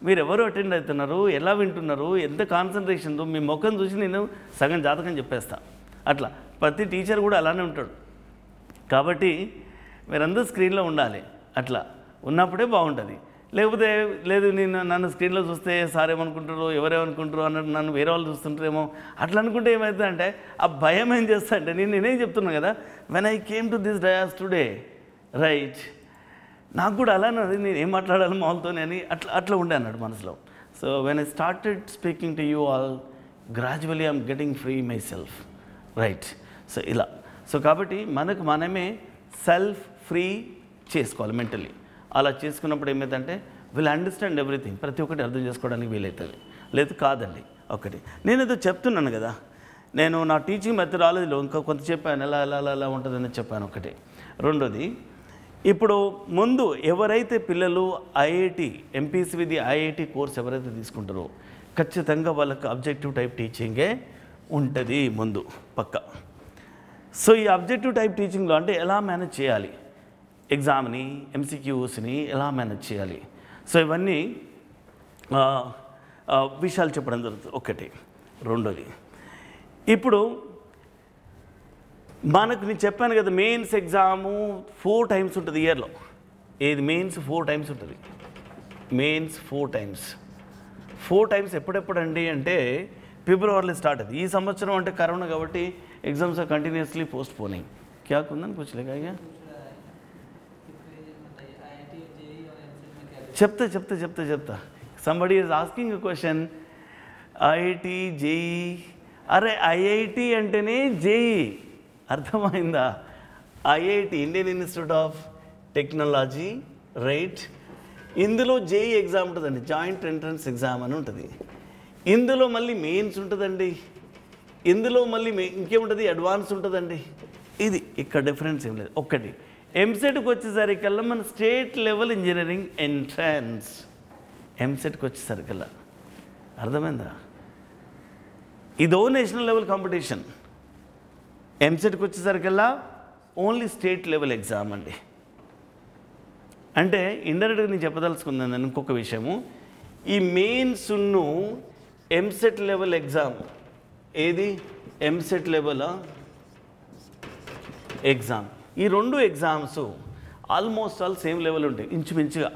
మీరు ఎవరు అటెండ్ అవుతున్నారు, ఎలా వింటున్నారు, ఎంత కాన్సన్ట్రేషన్తో మీ ముఖం చూసి నేను సగం జాతకం చెప్పేస్తా. అట్లా ప్రతి టీచర్ కూడా అలానే ఉంటాడు. కాబట్టి మీరందరూ స్క్రీన్లో ఉండాలి. అట్లా ఉన్నప్పుడే బాగుంటుంది. లేకపోతే లేదు నన్ను స్క్రీన్లో చూస్తే సార్ ఏమనుకుంటారో ఎవరేమనుకుంటారో అన్నట్టు నన్ను వేరే వాళ్ళు చూస్తుంటారేమో అట్లా అనుకుంటే ఏమవుతుందంటే ఆ భయం ఏం చేస్తా అంటే నేనేం చెప్తున్నాను కదా, when I came to this dais today, right, నాకు కూడా అలానే నేను ఏం మాట్లాడాలి మాల్తోనే అని అట్లా ఉండే అన్నాడు మనసులో. So when I started speaking to you all, gradually I'm getting free my self, right. So ఇలా కాబట్టి మనమే సెల్ఫ్ ఫ్రీ చేసుకోవాలి మెంటలీ. అలా చేసుకున్నప్పుడు ఏమైందంటే విల్ అండర్స్టాండ్ ఎవ్రీథింగ్, ప్రతి ఒక్కటి అర్థం చేసుకోవడానికి వీలవుతుంది. లేదు కాదండి ఒకటి నేనేదో చెప్తున్నాను కదా, నేను నా టీచింగ్ మెథడాలజీలో ఇంకా కొంత చెప్పాను, ఎలా ఉంటుందని చెప్పాను ఒకటి. రెండోది, ఇప్పుడు ముందు ఎవరైతే పిల్లలు ఐఐటి ఎంపీసీ విధి ఐఐటి కోర్స్ ఎవరైతే తీసుకుంటారో ఖచ్చితంగా వాళ్ళకి అబ్జెక్టివ్ టైప్ టీచింగే ఉంటుంది ముందు పక్క. సో ఈ అబ్జెక్టివ్ టైప్ టీచింగ్లో అంటే ఎలా మేనేజ్ చేయాలి, ఎగ్జామ్ని ఎంసీక్యూస్ని ఎలా మేనేజ్ చేయాలి, సో ఇవన్నీ విషయాలు చెప్పడం జరుగుతుంది ఒకటి. రెండోది, ఇప్పుడు మనకు నేను చెప్పాను కదా మెయిన్స్ ఎగ్జాము 4 times ఉంటుంది ఇయర్లో. ఏది మెయిన్స్ 4 times ఉంటుంది. మెయిన్స్ 4 times ఎప్పుడెప్పుడండి అంటే ఫిబ్రవరిలో స్టార్ట్ అవుతుంది. ఈ సంవత్సరం అంటే కరోనా కాబట్టి ఎగ్జామ్స్ ఆర్ కంటిన్యూస్లీ పోస్ట్ పోనింగ్. క్యా కుందని కూర్చోలేగా ఇక చెప్తా. Somebody is asking a question, IIT JEE, అరే ఐఐటి అంటేనే జేఈ, అర్థమైందా? IIT Indian institute of technology, right. ఇందులో జేఈ ఎగ్జామ్ ఉంటుందండి, జాయింట్ ఎంట్రన్స్ ఎగ్జామ్ అని ఉంటుంది. ఇందులో మళ్ళీ మెయిన్స్ ఉంటుందండి, ఇందులో మళ్ళీ ఇంకేముంటుంది అడ్వాన్స్ ఉంటుందండి. ఇది ఇక్కడ డిఫరెన్స్ ఏం లేదు. ఒక్కటి ఎంసెట్కి వచ్చేసరికల్లా మన స్టేట్ లెవెల్ ఇంజనీరింగ్ ఎంట్రన్స్, ఎంసెట్కి వచ్చేసరికల్లా అర్థమైందా? ఇదో నేషనల్ లెవెల్ కాంపిటీషన్. ఎంసెట్కి వచ్చేసరికల్లా ఓన్లీ స్టేట్ లెవెల్ ఎగ్జామ్ అండి. అంటే ఇండైరెక్ట్గా నేను చెప్పదలుచుకున్నాను ఇంకొక విషయము, ఈ మెయిన్స్ను ఎంసెట్ లెవెల్ ఎగ్జామ్, ఏది ఎంసెట్ లెవెల్ ఎగ్జామ్, ఈ 2 exams almost all same level ఉంటాయి ఇంచుమించుగా.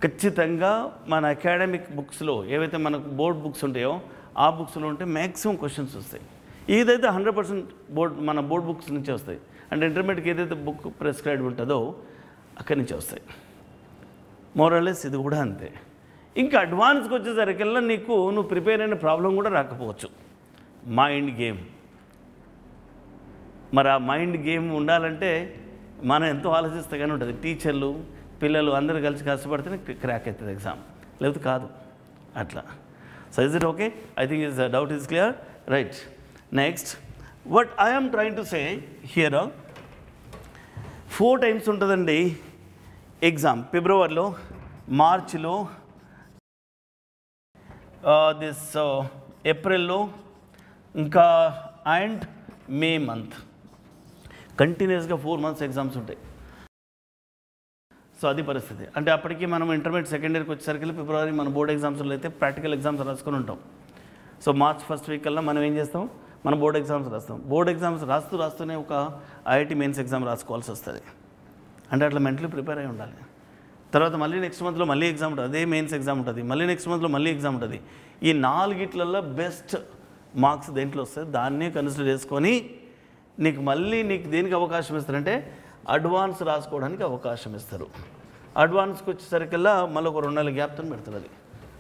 ఖచ్చితంగా మన అకాడమిక్ బుక్స్లో ఏవైతే మనకు బోర్డ్ బుక్స్ ఉంటాయో ఆ బుక్స్లో ఉంటే మ్యాక్సిమం క్వశ్చన్స్ వస్తాయి. ఇదైతే 100% మన బోర్డ్ బుక్స్ నుంచే వస్తాయి. అంటే ఇంటర్మీడియట్కి ఏదైతే బుక్ ప్రిస్క్రైబ్ ఉంటుందో అక్కడి నుంచి వస్తాయి. మోరల్లెస్ ఇది కూడా అంతే. ఇంకా అడ్వాన్స్కి వచ్చేసరికల్లా నువ్వు ప్రిపేర్ అయిన ప్రాబ్లం కూడా రాకపోవచ్చు. మైండ్ గేమ్, మరి ఆ మైండ్ గేమ్ ఉండాలంటే మనం ఎంతో ఆలోచిస్తే కానీ ఉంటుంది. టీచర్లు పిల్లలు అందరూ కలిసి కష్టపడితేనే క్రాక్ అవుతుంది ఎగ్జామ్, లేకపోతే కాదు అట్లా. So is it okay? I think is doubt is clear, right. Next what I am trying to say here, 4 times ఉంటుందండి ఎగ్జామ్. ఫిబ్రవరిలో, మార్చిలో, దిస్ ఏప్రిల్లో, ఇంకా అండ్ మే మంత్. కంటిన్యూస్గా 4 months ఎగ్జామ్స్ ఉంటాయి. సో అది పరిస్థితి. అంటే అప్పటికి మనం ఇంటర్మీడియట్ సెకండ్ ఇయర్కి వచ్చేసరికి ఫిబ్రవరి మన బోర్డ్ ఎగ్జామ్స్లో అయితే ప్రాక్టికల్ ఎగ్జామ్స్ రాసుకొని ఉంటాం. సో మార్చ్ ఫస్ట్ వీక్ కల్లా మనం ఏం చేస్తాం, మనం బోర్డ్ ఎగ్జామ్స్ రాస్తాం. బోర్డ్ ఎగ్జామ్స్ రాస్తూనే ఒక ఐఐటి మెయిన్స్ ఎగ్జామ్ రాసుకోవాల్సి వస్తుంది. అంటే అట్లా మెంటలీ ప్రిపేర్ అయి ఉండాలి. తర్వాత మళ్ళీ నెక్స్ట్ మంత్లో మళ్ళీ ఎగ్జామ్ ఉంటుంది, అదే మెయిన్స్ ఎగ్జామ్ ఉంటుంది. మళ్ళీ నెక్స్ట్ మంత్లో మళ్ళీ ఎగ్జామ్ ఉంటుంది. ఈ 4 బెస్ట్ మార్క్స్ దేంట్లో వస్తాయి దాన్నే కన్సిడర్ చేసుకొని నీకు దేనికి అవకాశం ఇస్తారంటే అడ్వాన్స్ రాసుకోవడానికి అవకాశం ఇస్తారు. అడ్వాన్స్కి వచ్చేసరికల్లా మళ్ళీ ఒక 2 నెలల గ్యాప్తో పెడతారు అది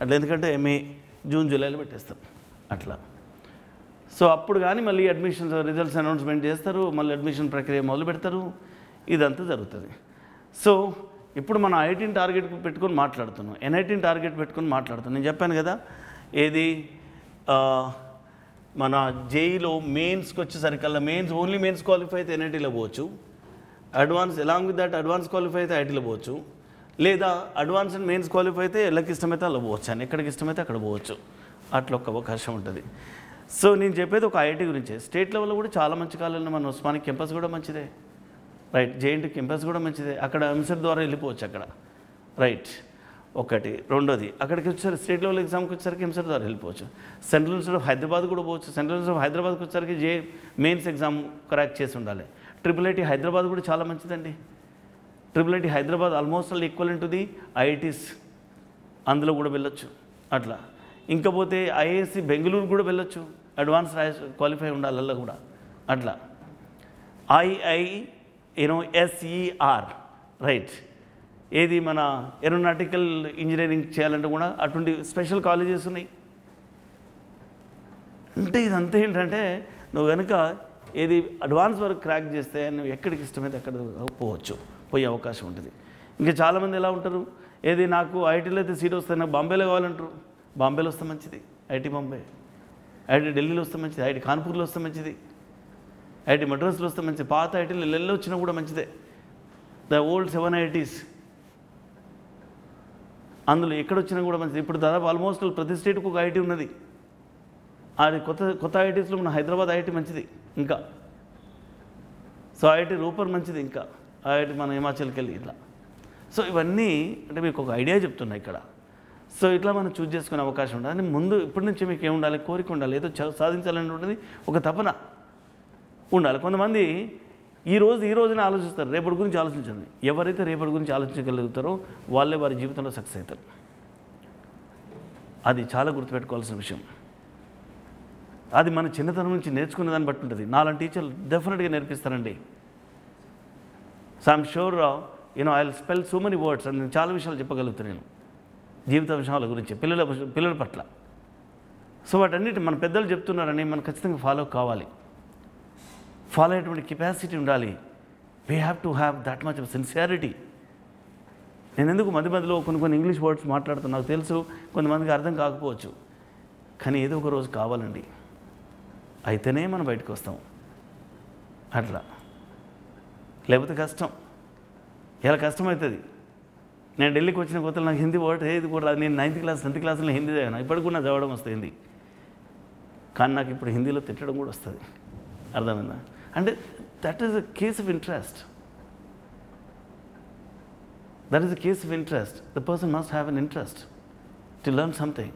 అట్లా. ఎందుకంటే మే, జూన్, జూలైలో పెట్టేస్తారు అట్లా. సో అప్పుడు కానీ మళ్ళీ అడ్మిషన్స్ రిజల్ట్స్ అనౌన్స్మెంట్ చేస్తారు, మళ్ళీ అడ్మిషన్ ప్రక్రియ మొదలు పెడతారు, ఇదంతా జరుగుతుంది. సో ఇప్పుడు మనం ఐఐటీని టార్గెట్ పెట్టుకొని మాట్లాడుతున్నాం, ఎన్ఐటీని టార్గెట్ పెట్టుకొని మాట్లాడుతున్నాం. నేను చెప్పాను కదా, ఏది మన జేఈలో మెయిన్స్కి వచ్చేసరికల్లా ఓన్లీ మెయిన్స్ క్వాలిఫై అయితే ఎన్ఐటీలో పోవచ్చు, advance along with that advance qualify అయితే ఐటీలో పోవచ్చు, లేదా అడ్వాన్స్ అండ్ మెయిన్స్ క్వాలిఫై అయితే ఎల్లకి ఇష్టమైతే అలా పోవచ్చు, అని ఎక్కడికి ఇష్టమైతే అక్కడ పోవచ్చు. అట్లా ఒక అవకాశం ఉంటుంది. సో నేను చెప్పేది ఒక ఐఐటీ గురించి. స్టేట్ లెవెల్లో కూడా చాలా మంచి కాలేజీలు, మన ఉస్మానియా క్యాంపస్ కూడా మంచిదే, రైట్. జేఎన్టీ క్యాంపస్ కూడా మంచిదే, అక్కడ ఎంసెట్ ద్వారా వెళ్ళిపోవచ్చు అక్కడ, రైట్. ఒకటి. రెండోది, అక్కడికి వచ్చేసరికి స్టేట్ లెవెల్ ఎగ్జామ్కి వచ్చేసరికి ఎంసెట్ ద్వారా వెళ్ళిపోవచ్చు. సెంట్రల్ యూనివర్సిటీ ఆఫ్ హైదరాబాద్ కూడా పోవచ్చు. సెంట్రల్ యూనివర్సిటీ ఆఫ్ హైదరాబాద్కి వచ్చేసరికి మెయిన్స్ ఎగ్జామ్ క్రాక్ చేసి ఉండాలి. IIIT హైదరాబాద్ కూడా చాలా మంచిదండి. IIIT Hyderabad almost all equal to the IITs, అందులో కూడా వెళ్ళొచ్చు అట్లా. ఇంకా పోతే ఐఐఎస్సి బెంగళూరు కూడా వెళ్ళొచ్చు, అడ్వాన్స్ క్వాలిఫై ఉండాలి అలా కూడా అట్లా. SER, right. ఏది మన ఏరోనాటికల్ ఇంజనీరింగ్ చేయాలంటే కూడా అటువంటి స్పెషల్ కాలేజెస్ ఉన్నాయి. అంటే ఇదంతా ఏంటంటే నువ్వు కనుక ఏది అడ్వాన్స్ వరకు క్రాక్ చేస్తే నువ్వు ఎక్కడికి ఇష్టమైతే అక్కడ పోయే అవకాశం ఉంటుంది. ఇంకా చాలామంది ఎలా ఉంటారు, ఏది నాకు ఐఐటీలో అయితే సీట్ వస్తాయి, నాకు బాంబేలో కావాలంటారు. బాంబేలో వస్తే మంచిది, ఐఐటీ బాంబే. ఐఐటీ ఢిల్లీలో వస్తే మంచిది, ఐఐటీ కాన్పూర్లో వస్తే మంచిది, ఐఐటీ మద్రాసులో వస్తే మంచిది. పాత ఐఐటీలు ఎల్లెల్లో వచ్చినా కూడా మంచిదే, ద ఓల్డ్ 7 IITs, అందులో ఎక్కడొచ్చినా కూడా మంచిది. ఇప్పుడు దాదాపు ఆల్మోస్ట్ ప్రతి స్టేట్కి ఒక ఐఐటీ ఉన్నది. అది కొత్త ఐఐటీస్లో మన హైదరాబాద్ ఐఐటీ మంచిది. ఇంకా సో ఐఐటీ రూపర్ మంచిది, ఇంకా ఐఐటీ మన హిమాచల్కి వెళ్ళి ఇట్లా. సో ఇవన్నీ అంటే మీకు ఒక ఐడియా చెప్తున్నా ఇక్కడ. సో ఇట్లా మనం చూస్ చేసుకునే అవకాశం ఉంటుంది. అని ముందు ఇప్పటి నుంచి మీకు ఏముండాలి, కోరిక ఉండాలి, ఏదో సాధించాలని ఉంటుంది, ఒక తపన ఉండాలి. కొంతమంది ఈ రోజునే ఆలోచిస్తారు, రేపటి గురించి ఆలోచించండి. ఎవరైతే రేపటి గురించి ఆలోచించగలుగుతారో వాళ్ళే వారి జీవితంలో సక్సెస్ అవుతారు. అది చాలా గుర్తుపెట్టుకోవాల్సిన విషయం. అది మన చిన్నతనం నుంచి నేర్చుకునే దాన్ని బట్టి ఉంటుంది. నాలాంటి టీచర్లు డెఫినెట్గా నేర్పిస్తారండి. So I'm sure I will spell so many words అని నేను చాలా విషయాలు చెప్పగలుగుతాను నేను జీవిత విషయాల గురించి, పిల్లల పట్ల. సో వాటన్నిటి మన పెద్దలు చెప్తున్నారని మనం ఖచ్చితంగా ఫాలో కావాలి. ఫాలో అయ్యేటువంటి కెపాసిటీ ఉండాలి. We have to have that much of sincerity. నేను ఎందుకు మధ్యలో కొన్ని ఇంగ్లీష్ వర్డ్స్ మాట్లాడుతాను, నాకు తెలుసు కొంతమందికి అర్థం కాకపోవచ్చు, కానీ ఏదో ఒక రోజు కావాలండి, అయితేనే మనం బయటకు వస్తాం అట్లా. లేకపోతే కష్టం, ఇలా కష్టమవుతుంది. నేను ఢిల్లీకి వచ్చిన కొత్తలో నాకు హిందీ వర్డ్ ఏది కూడా రాదు. నేను 9th క్లాస్ 10th క్లాస్లో హిందీ చదివాను, ఇప్పటికి కూడా చదవడం వస్తుంది హిందీ. కానీ నాకు ఇప్పుడు హిందీలో తిట్టడం కూడా వస్తుంది. అర్థమైందా? అంటే that is a case of interest. That is a case of interest. The person must have an interest to learn something.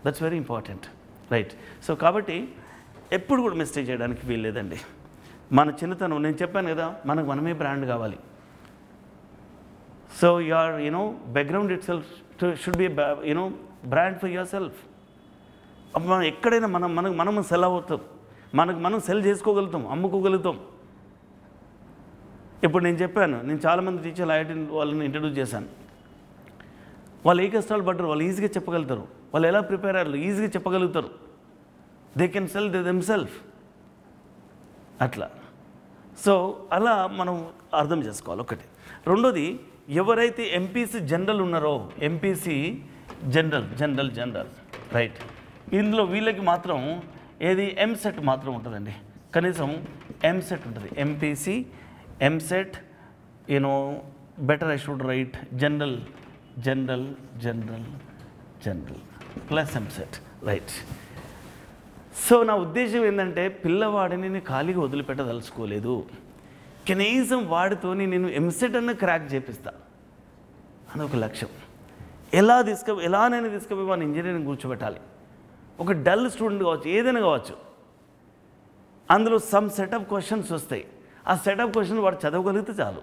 That's very important, right. So కాబట్టి ఎప్పుడు కూడా మిస్టేక్ చేయడానికి వీల్లేదండి. మన చిన్నతనం నేను చెప్పాను కదా, మనమే బ్రాండ్ కావాలి. So your background it self should be brand for your self. మనం ఎక్కడైనా మనం సెల్ అవుతాం, మనం సెల్ చేసుకోగలుగుతాం, అమ్ముకోగలుగుతాం. ఇప్పుడు నేను చెప్పాను, నేను చాలామంది టీచర్లు ఐఐటీ వాళ్ళని ఇంట్రడ్యూస్ చేశాను. వాళ్ళు ఏ కష్టాలు పడ్డారు వాళ్ళు ఈజీగా చెప్పగలుగుతారు, వాళ్ళు ఎలా ప్రిపేర్ అయ్యారు ఈజీగా చెప్పగలుగుతారు. దే కెన్ సెల్ దెమ్సెల్ఫ్ అట్లా. సో అలా మనం అర్థం చేసుకోవాలి ఒకటి. రెండోది ఎవరైతే ఎంపీసీ జనరల్ ఉన్నారో ఎంపీసీ జనరల్ రైట్, ఇందులో వీళ్ళకి మాత్రం ఏది ఎంసెట్ మాత్రం ఉంటుందండి. కనీసం ఎంసెట్ ఉంటుంది. MPC EAMCET better I should write general plus EAMCET right. So నా ఉద్దేశం ఏంటంటే పిల్లవాడిని నేను ఖాళీగా వదిలిపెట్టదలుచుకోలేదు. కనీసం వాడితోని నేను ఎంసెట్ అన్న క్రాక్ చేపిస్తా అదొక లక్ష్యం. ఎలా నేను తీసుకుపోయి వాడిని ఇంజనీరింగ్ కూర్చోబెట్టాలి. ఒక డల్ స్టూడెంట్ కావచ్చు, ఏదైనా కావచ్చు, అందులో సమ్ సెటప్ క్వశ్చన్స్ వస్తాయి. ఆ సెటప్ క్వశ్చన్ వాడు చదవగలిగితే చాలు,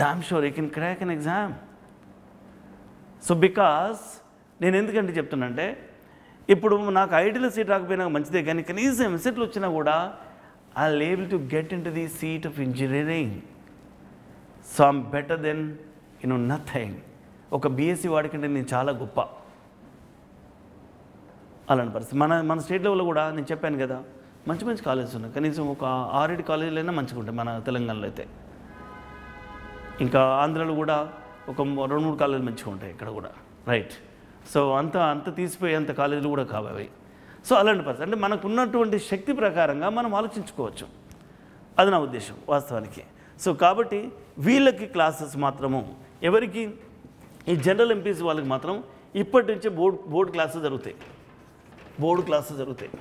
damn sure you can crack an exam. So because నేను ఎందుకంటే చెప్తున్నానంటే, ఇప్పుడు నాకు ఐటీలో సీట్ రాకపోయినా మంచిదే, కానీ కనీసం ఎంసెట్లు వచ్చినా కూడా I will able to get into the seat of engineering. So I'm better than nothing. ఒక బీఎస్సీ వాడికంటే నేను చాలా గొప్ప అలాంటి పరిస్థితి. మన స్టేట్ లెవెల్లో కూడా నేను చెప్పాను కదా, మంచి కాలేజెస్ ఉన్నాయి. కనీసం ఒక 6-7 కాలేజీలైనా మంచిగా ఉంటాయి మన తెలంగాణలో అయితే. ఇంకా ఆంధ్రాలో కూడా ఒక 2-3 కాలేజీలు మంచిగా ఉంటాయి ఇక్కడ కూడా రైట్. సో అంత తీసిపోయే అంత కాలేజీలు కూడా కావాలి. సో అలాంటి పరిస్థితి అంటే మనకు ఉన్నటువంటి శక్తి ప్రకారంగా మనం ఆలోచించుకోవచ్చు. అది నా ఉద్దేశం వాస్తవానికి. సో కాబట్టి వీళ్ళకి క్లాసెస్ మాత్రము ఎవరికి, ఈ జనరల్ ఎంపీసీ వాళ్ళకి మాత్రం ఇప్పటి నుంచే బోర్డు క్లాసెస్ జరుగుతాయి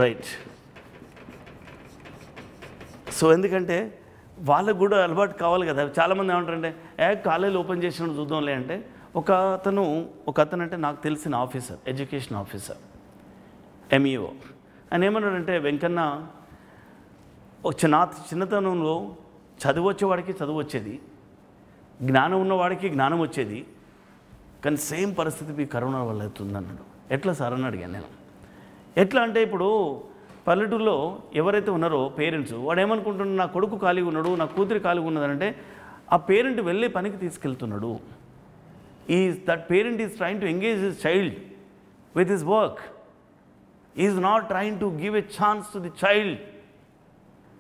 రైట్. సో ఎందుకంటే వాళ్ళకు కూడా అలవాటు కావాలి కదా. చాలామంది ఏమంటారంటే కాలేజీలు ఓపెన్ చేసినట్టు చూద్దాంలే అంటే, ఒక అతను అంటే నాకు తెలిసిన ఆఫీసర్, ఎడ్యుకేషన్ ఆఫీసర్, ఎంఈఓ, ఆయన ఏమన్నాడంటే, వెంకన్న చిన్నతనంలో చదువు వచ్చేవాడికి చదువు వచ్చేది, జ్ఞానం ఉన్నవాడికి జ్ఞానం వచ్చేది, కానీ సేమ్ పరిస్థితి మీ కరోనా వల్ల అవుతుందన్నాడు. ఎట్లా సార్ అని అడిగాను నేను. ఎట్లా అంటే ఇప్పుడు పల్లెటూరులో ఎవరైతే ఉన్నారో పేరెంట్స్, వాడు ఏమనుకుంటున్నాడు, నా కొడుకు ఖాళీగా ఉన్నాడు, నా కూతురు ఖాళీగా ఉన్నదంటే ఆ పేరెంట్ వెళ్ళే పనికి తీసుకెళ్తున్నాడు. That parent is trying to engage his child with his work. Is not trying to give a chance to the child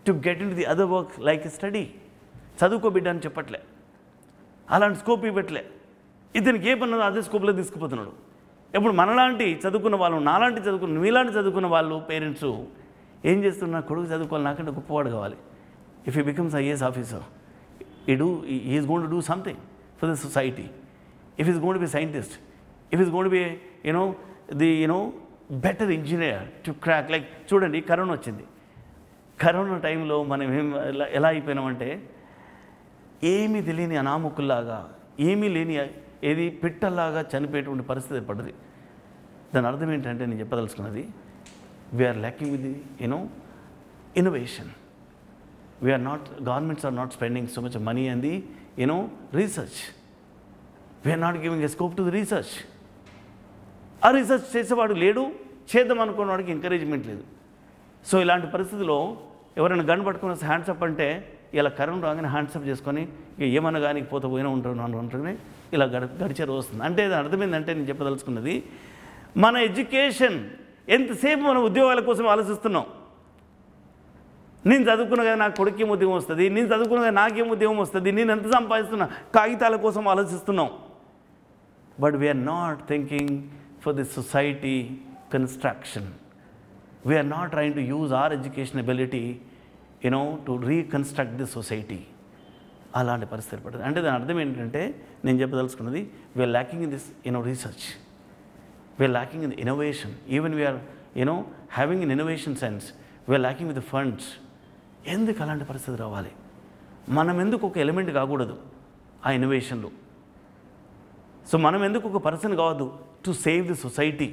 to get into the other work like study. చదువుకోబిడ్డ అని చెప్పట్లే, అలాంటి scope ఇవ్వట్లే. ఇతనికి ఏ పని అదే స్కోప్లో తీసుకుపోతున్నాడు. ఇప్పుడు మనలాంటి చదువుకున్న వాళ్ళు, మీలాంటి చదువుకున్న వాళ్ళు పేరెంట్స్ ఏం చేస్తున్నారు, కొడుకు చదువుకోవాలి, నాకంటే గొప్పవాడు కావాలి. If he becomes IAS officer, is going to do something for the society. If is going to be scientist, if is going to be better engineer to crack. Like చూడండి, కరోనా వచ్చింది. Corona టైంలో మనం ఎలా అయిపోయినామంటే, ఏమీ తెలియని అనామకుల్లాగా, ఏమీ లేని ఏది పిట్టల్లాగా చనిపోయేటువంటి పరిస్థితి ఏర్పడ్డది. దాని అర్థం ఏంటంటే నేను చెప్పదలుచుకున్నది, we're lacking with the innovation. Governments are not spending so much money and the research. We're not giving a scope to the research. ఆ రీసెర్చ్ చేసేవాడు లేడు, చేద్దాం అనుకున్న వాడికి ఎంకరేజ్మెంట్ లేదు. సో ఇలాంటి పరిస్థితిలో ఎవరైనా గన్ పట్టుకుని హ్యాండ్సప్ అంటే, ఇలా కరోనా రాగానే హ్యాండ్సప్ చేసుకొని ఇక ఏమన్నా కానీ పోయినా ఉంటున్నాను ఇలా గడిచే రోజు వస్తుంది. అంటే అది అర్థమైందంటే నేను చెప్పదలుచుకున్నది, మన ఎడ్యుకేషన్ ఎంతసేపు మనం ఉద్యోగాల కోసం ఆలోచిస్తున్నాం. నేను చదువుకున్న కదా నాకు కొడుకేం ఉద్యోగం వస్తుంది, నేను చదువుకున్న కదా నాకేం ఉద్యోగం వస్తుంది, నేను ఎంత సంపాదిస్తున్నా, కాగితాల కోసం ఆలోచిస్తున్నాం. But we're not thinking for the society construction. We're not trying to use our education ability to reconstruct the society. అలాంటి పరిస్థితి ఏర్పడుతుంది. అంటే దాని అర్థం ఏంటంటే నేను చెప్పదలుచుకున్నది, we're lacking in this research, we're lacking in innovation. Even we're having in innovation sense, we're lacking with funds. ఎందుకు అలాంటి పరిస్థితి రావాలి? మనం ఎందుకు ఒక ఎలిమెంట్ కాకూడదు ఆ ఇన్నోవేషన్లో? సో మనం ఎందుకు ఒక పర్సన్ కావద్దు to save the society?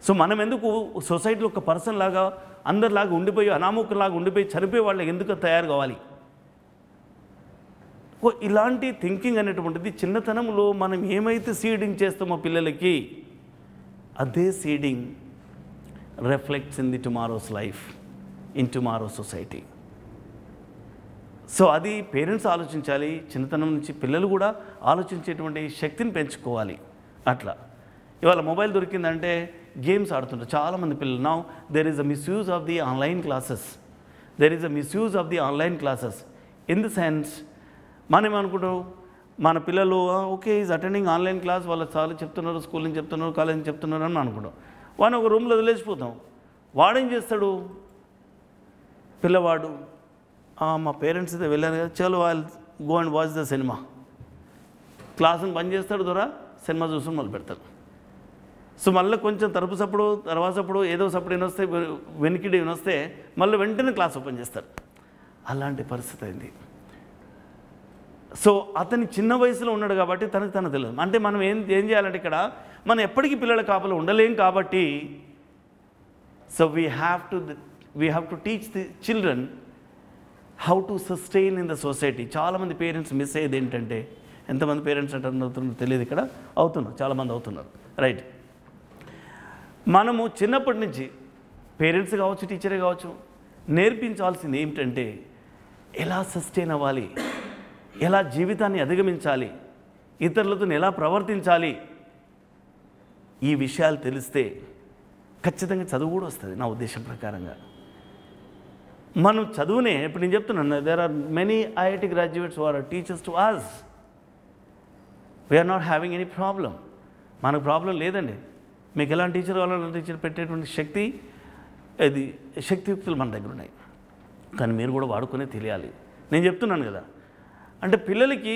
So మనం ఎందుకు సొసైటీలో ఒక పర్సన్ లాగా అందరిలాగా ఉండిపోయి, అనామకులాగా ఉండిపోయి చనిపోయే వాళ్ళకి ఎందుకు తయారు కావాలి? ఇలాంటి థింకింగ్ అనేటువంటిది చిన్నతనంలో మనం ఏమైతే సీడింగ్ చేస్తామో పిల్లలకి, అదే seeding reflects in the tomorrow's life, in tomorrow's society. So అది పేరెంట్స్ ఆలోచించాలి. చిన్నతనం నుంచి పిల్లలు కూడా ఆలోచించేటువంటి శక్తిని పెంచుకోవాలి. అట్లా ఇవాళ మొబైల్ దొరికిందంటే గేమ్స్ ఆడుతుంటారు చాలామంది పిల్లలు. Now there is a misuse of the online classes. In the sense మనం ఏమనుకుంటాం, మన పిల్లలు okay is attending online class, వాళ్ళు చాలా చెప్తున్నారు, స్కూల్ నుంచి చెప్తున్నారు, కాలేజ్ నుంచి చెప్తున్నారు అని అనుకుంటాం. వాడిని ఒక రూమ్లో వదిలేసిపోతాం. వాడేం చేస్తాడు పిల్లవాడు, మా పేరెంట్స్ అయితే వెళ్ళారు కదా, చలో వాళ్ళు go and watch the cinema. క్లాసుని బంద్ చేస్తాడు ద్వారా సినిమా చూసుకుని మొదలు పెడతాడు. సో మళ్ళీ కొంచెం తర్వాతప్పుడు ఏదో సప్పుడు వినొస్తే వెనికిడి వినొస్తే మళ్ళీ వెంటనే క్లాస్ ఓపెన్ చేస్తారు. అలాంటి పరిస్థితి అయింది. సో అతని చిన్న వయసులో ఉన్నాడు కాబట్టి తనకు తెలియదు. అంటే మనం ఏం చేయాలంటే ఇక్కడ మనం ఎప్పటికీ పిల్లల కాపలా ఉండలేం కాబట్టి so we have to teach the children how to sustain in the society. చాలామంది పేరెంట్స్ మిస్ అయ్యేది ఏంటంటే, ఎంతమంది పేరెంట్స్ అటెండ్ అవుతున్నారో తెలియదు, ఇక్కడ అవుతున్నారు, చాలామంది అవుతున్నారు. రైట్, మనము చిన్నప్పటి నుంచి పేరెంట్స్ కావచ్చు, టీచరే కావచ్చు, నేర్పించాల్సింది ఏమిటంటే ఎలా సస్టైన్ అవ్వాలి, ఎలా జీవితాన్ని అధిగమించాలి, ఇతరులతో ఎలా ప్రవర్తించాలి. ఈ విషయాలు తెలిస్తే ఖచ్చితంగా చదువు కూడా వస్తుంది. నా ఉద్దేశం ప్రకారంగా మనం చదువునే, ఇప్పుడు నేను చెప్తున్నాను, there are many IIT graduates who are teachers to us. We're not having any problem. మనకు ప్రాబ్లం లేదండి. మీకు ఎలాంటి టీచర్ కావాలని టీచర్ పెట్టేటువంటి శక్తియుక్తులు మన దగ్గర ఉన్నాయి. కానీ మీరు కూడా వాడుకునే తెలియాలి. నేను చెప్తున్నాను కదా, అంటే పిల్లలకి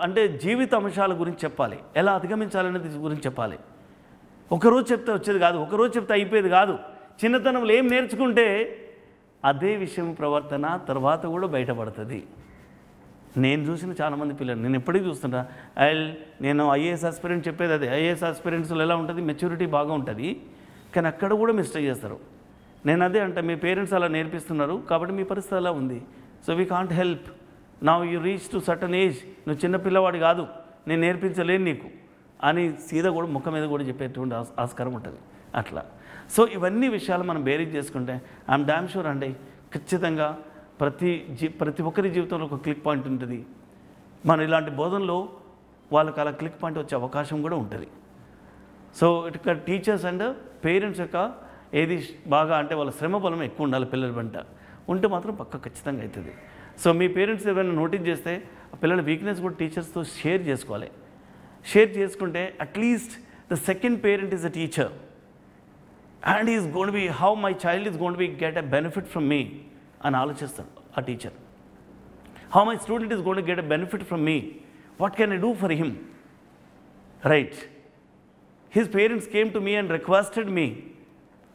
అంటే జీవిత అంశాల గురించి చెప్పాలి, ఎలా అధిగమించాలనేది గురించి చెప్పాలి. ఒకరోజు చెప్తే వచ్చేది కాదు, ఒకరోజు చెప్తే అయిపోయేది కాదు. చిన్నతనంలో ఏం నేర్చుకుంటే అదే విషయం ప్రవర్తన తర్వాత కూడా బయటపడుతుంది. నేను చూసిన చాలామంది పిల్లలు, నేను ఎప్పటికీ చూస్తుంటా, నేను ఐఏఎస్ ఆస్పిరెంట్ చెప్పేది అదే. ఐఏఎస్ ఆస్పిరెంట్స్లో ఎలా ఉంటుంది, మెచ్యూరిటీ బాగా ఉంటుంది, కానీ అక్కడ కూడా మిస్టేక్ చేస్తారు. నేను అదే అంటే, మీ పేరెంట్స్ అలా నేర్పిస్తున్నారు కాబట్టి మీ పరిస్థితి అలా ఉంది. So we can't help. Now you reach to certain age, నువ్వు చిన్న పిల్లవాడు కాదు, నేను నేర్పించలేను నీకు అని సీదా కూడా ముఖం మీద కూడా చెప్పేటువంటి ఆస్కారం ఉంటుంది అట్లా. సో ఇవన్నీ విషయాలు మనం బేరీజ్ చేసుకుంటే ఐఎమ్ డామ్ షూర్ అండి, ఖచ్చితంగా ప్రతి ఒక్కరి జీవితంలో ఒక క్లిక్ పాయింట్ ఉంటుంది. మన ఇలాంటి బోధనలో వాళ్ళకి అలా క్లిక్ పాయింట్ వచ్చే అవకాశం కూడా ఉంటుంది. సో ఇక్కడ టీచర్స్ అండ్ పేరెంట్స్ యొక్క ఏది బాగా అంటే వాళ్ళ శ్రమ బలం ఎక్కువ ఉండాలి పిల్లల వెంట ఉంటే మాత్రం పక్క ఖచ్చితంగా అవుతుంది. సో మీ పేరెంట్స్ ఏమైనా నోటీస్ చేస్తే ఆ పిల్లల వీక్నెస్ కూడా టీచర్స్తో షేర్ చేసుకోవాలి. షేర్ చేసుకుంటే at least the second parent is a teacher and is gonna be how my child is gonna be get a benefit from me అని ఆలోచిస్తాడు ఆ teacher. How my student is gonna to get a benefit from me, what can I do for him, right. His parents came to me and requested మీ.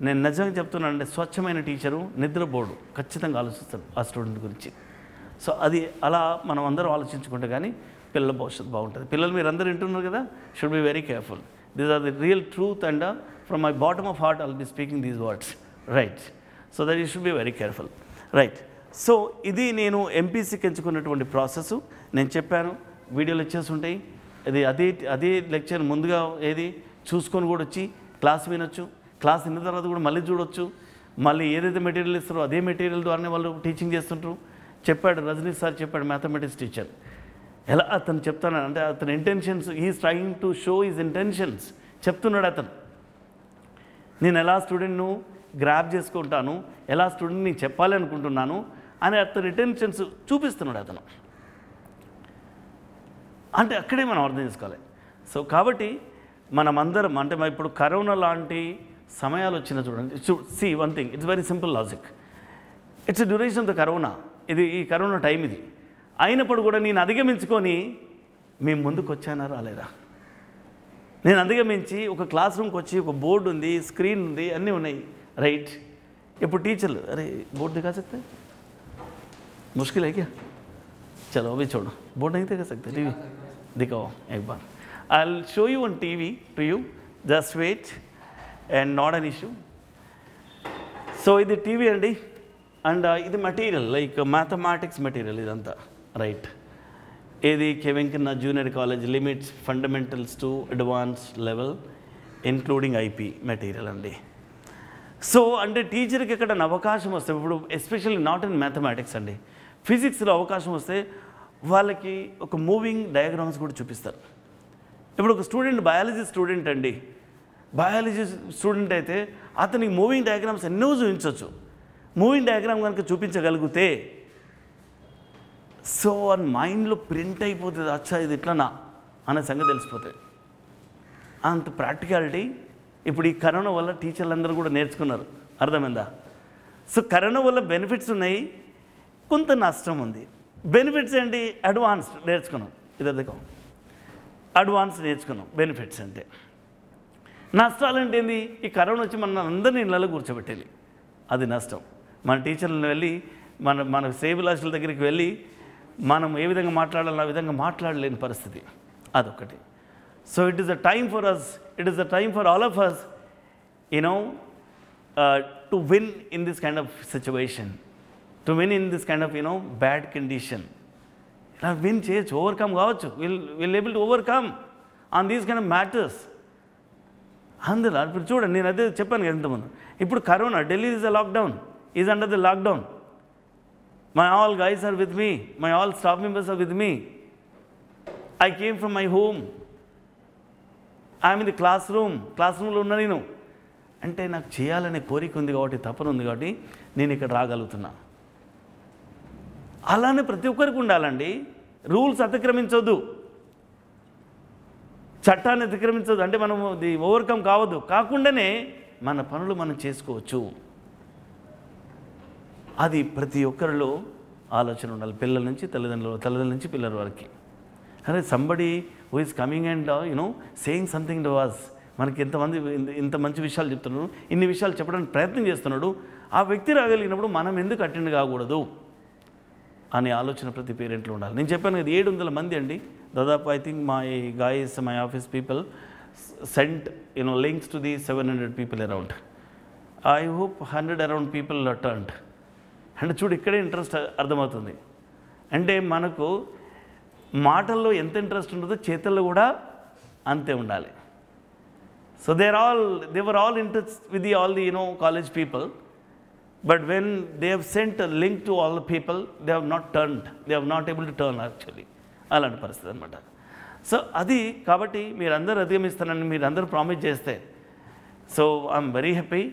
నేను నిజంగా చెప్తున్నానంటే స్వచ్ఛమైన teacher నిద్రపోడు, ఖచ్చితంగా ఆలోచిస్తాడు ఆ స్టూడెంట్ గురించి. సో అది అలా మనం అందరం ఆలోచించుకుంటే కానీ పిల్లల భవిష్యత్తు బాగుంటుంది. పిల్లలు మీరు అందరూ వింటున్నారు కదా, should be very careful. These are the real truth and from my bottom of heart I'll be speaking these words, right. So that you should be very careful, right. So ఇది నేను ఎంపీసీకి ఎంచుకున్నటువంటి ప్రాసెస్. నేను చెప్పాను, వీడియోలు వచ్చేసి ఉంటాయి. అదే lecture ముందుగా చూసుకొని కూడా వచ్చి క్లాస్ వినొచ్చు. క్లాస్ విన్న తర్వాత కూడా మళ్ళీ చూడొచ్చు. మళ్ళీ ఏదైతే మెటీరియల్ ఇస్తారో అదే మెటీరియల్ ద్వారానే వాళ్ళు టీచింగ్ చేస్తుంటారు. చెప్పాడు రజనీష్ సార్, చెప్పాడు మ్యాథమెటిక్స్ టీచర్, ఎలా అతను చెప్తాను అంటే అతని intentions, is trying to show his intentions చెప్తున్నాడు అతను. నేను ఎలా స్టూడెంట్ను గ్రాప్ చేసుకుంటాను, ఎలా స్టూడెంట్ని చెప్పాలి అనుకుంటున్నాను అని అతని ఇంటెన్షన్స్ చూపిస్తున్నాడు అతను. అంటే అక్కడే మనం అర్థం చేసుకోవాలి. సో కాబట్టి మనమందరం అంటే ఇప్పుడు కరోనా లాంటి సమయాలు వచ్చిన చూడండి, see one thing, it's very simple logic. It's duration of the corona. ఈ కరోనా టైం ఇది అయినప్పుడు కూడా నేను అధిగమించుకొని మేము ముందుకు వచ్చానా రాలేదా? నేను అధిగమించి ఒక క్లాస్ రూమ్కి వచ్చి ఒక బోర్డు ఉంది, స్క్రీన్ ఉంది, అన్నీ ఉన్నాయి, రైట్. ఇప్పుడు టీచర్లు అరే बोर्ड दिखा सकते हैं, मुश्किल है क्या? चलो अभी छोड़ो, बोर्ड नहीं दिखा सकते, टीवी दिखाओ एक बार. I'll show you on TV to you, just wait and not an issue. So ఇది టీవీ అండి, అండ్ ఇది మెటీరియల్ లైక్ మ్యాథమెటిక్స్ మెటీరియల్ ఇదంతా, రైట్. ఇది Venkanna junior college limits fundamentals to advance level including IP material అండి. So అంటే టీచర్కి ఎక్కడైనా అవకాశం వస్తే, ఇప్పుడు ఎస్పెషల్లీ నాట్ ఇన్ మ్యాథమెటిక్స్ అండి, ఫిజిక్స్లో అవకాశం వస్తే వాళ్ళకి ఒక మూవింగ్ డయాగ్రామ్స్ కూడా చూపిస్తారు. ఇప్పుడు ఒక స్టూడెంట్ బయాలజీ స్టూడెంట్ అండి, బయాలజీ స్టూడెంట్ అయితే అతనికి మూవింగ్ డయాగ్రామ్స్ ఎన్నో చూపించవచ్చు. మూవింగ్ డయాగ్రామ్ కనుక చూపించగలిగితే సో అని మైండ్లో ప్రింట్ అయిపోతుంది, అచ్చా ఇది ఇట్లనా అనే సంగతి తెలిసిపోతుంది. అంత ప్రాక్టికాలిటీ ఇప్పుడు ఈ కరోనా వల్ల టీచర్లు కూడా నేర్చుకున్నారు. అర్థమైందా? సో కరోనా వల్ల బెనిఫిట్స్ ఉన్నాయి, కొంత నష్టం ఉంది. బెనిఫిట్స్ ఏంటి? అడ్వాన్స్ నేర్చుకున్నాం, ఇదొక అడ్వాన్స్ నేర్చుకున్నాం బెనిఫిట్స్ అంటే. నష్టాలు అంటే ఏంది? ఈ కరోనా వచ్చి మన అందరినీ ఇళ్ళలో కూర్చోబెట్టేది, అది నష్టం. మన టీచర్లను వెళ్ళి మన సేవిలాసుల దగ్గరికి వెళ్ళి మనం ఏ విధంగా మాట్లాడాలో ఆ విధంగా మాట్లాడలేని పరిస్థితి, అదొకటి. So it is a time for us, it is a time for all of us to win in this kind of situation, to win in this kind of bad condition. Win చేయొచ్చు, overcome కావచ్చు, will able to overcome on these kind of matters. అందులో ఇప్పుడు చూడండి, నేను అదే చెప్పాను కదా ఇంతకుముందు. ఇప్పుడు corona, Delhi is a lockdown, is under the lockdown. My all guys are with me, my all staff members are with me. I came from my home, I'm in the క్లాస్ రూమ్లో ఉన్నా నేను. అంటే నాకు చేయాలనే కోరిక ఉంది కాబట్టి, తపన ఉంది కాబట్టి నేను ఇక్కడ రాగలుగుతున్నా. అలానే ప్రతి ఒక్కరికి ఉండాలండి. రూల్స్ అతిక్రమించవద్దు, చట్టాన్ని అతిక్రమించవద్దు. అంటే మనం ఇది ఓవర్కమ్ కావద్దు, కాకుండానే మన పనులు మనం చేసుకోవచ్చు. అది ప్రతి ఒక్కరిలో ఆలోచన ఉండాలి, పిల్లల నుంచి తల్లిదండ్రుల నుంచి పిల్లల వరకు. అరే somebody who is coming and saying something to us, మనకి ఎంతమంది ఇంత మంచి విషయాలు చెప్తున్నాడు, ఇన్ని విషయాలు చెప్పడానికి ప్రయత్నం చేస్తున్నాడు, ఆ వ్యక్తి రాగలిగినప్పుడు మనం ఎందుకు అటెండ్ కాకూడదు అనే ఆలోచన ప్రతి పేరెంట్లో ఉండాలి. నేను చెప్పాను కదా 700 మంది అండి దాదాపు. I think my office people sent links to the 700 people around. I hope 100 around people turned. అంటే చూడు, ఇక్కడే ఇంట్రెస్ట్ అర్థమవుతుంది. అంటే మనకు మాటల్లో ఎంత ఇంట్రెస్ట్ ఉంటుందో చేతుల్లో కూడా అంతే ఉండాలి. So they were all in touch with all the college people, but when they have sent a link to all the people, they have not turned, they have not able to turn actually. అలాంటి పరిస్థితి అనమాట. So అది కాబట్టి మీరందరూ అధిగమిస్తానని మీరందరూ promise చేస్తే, so I'm very happy.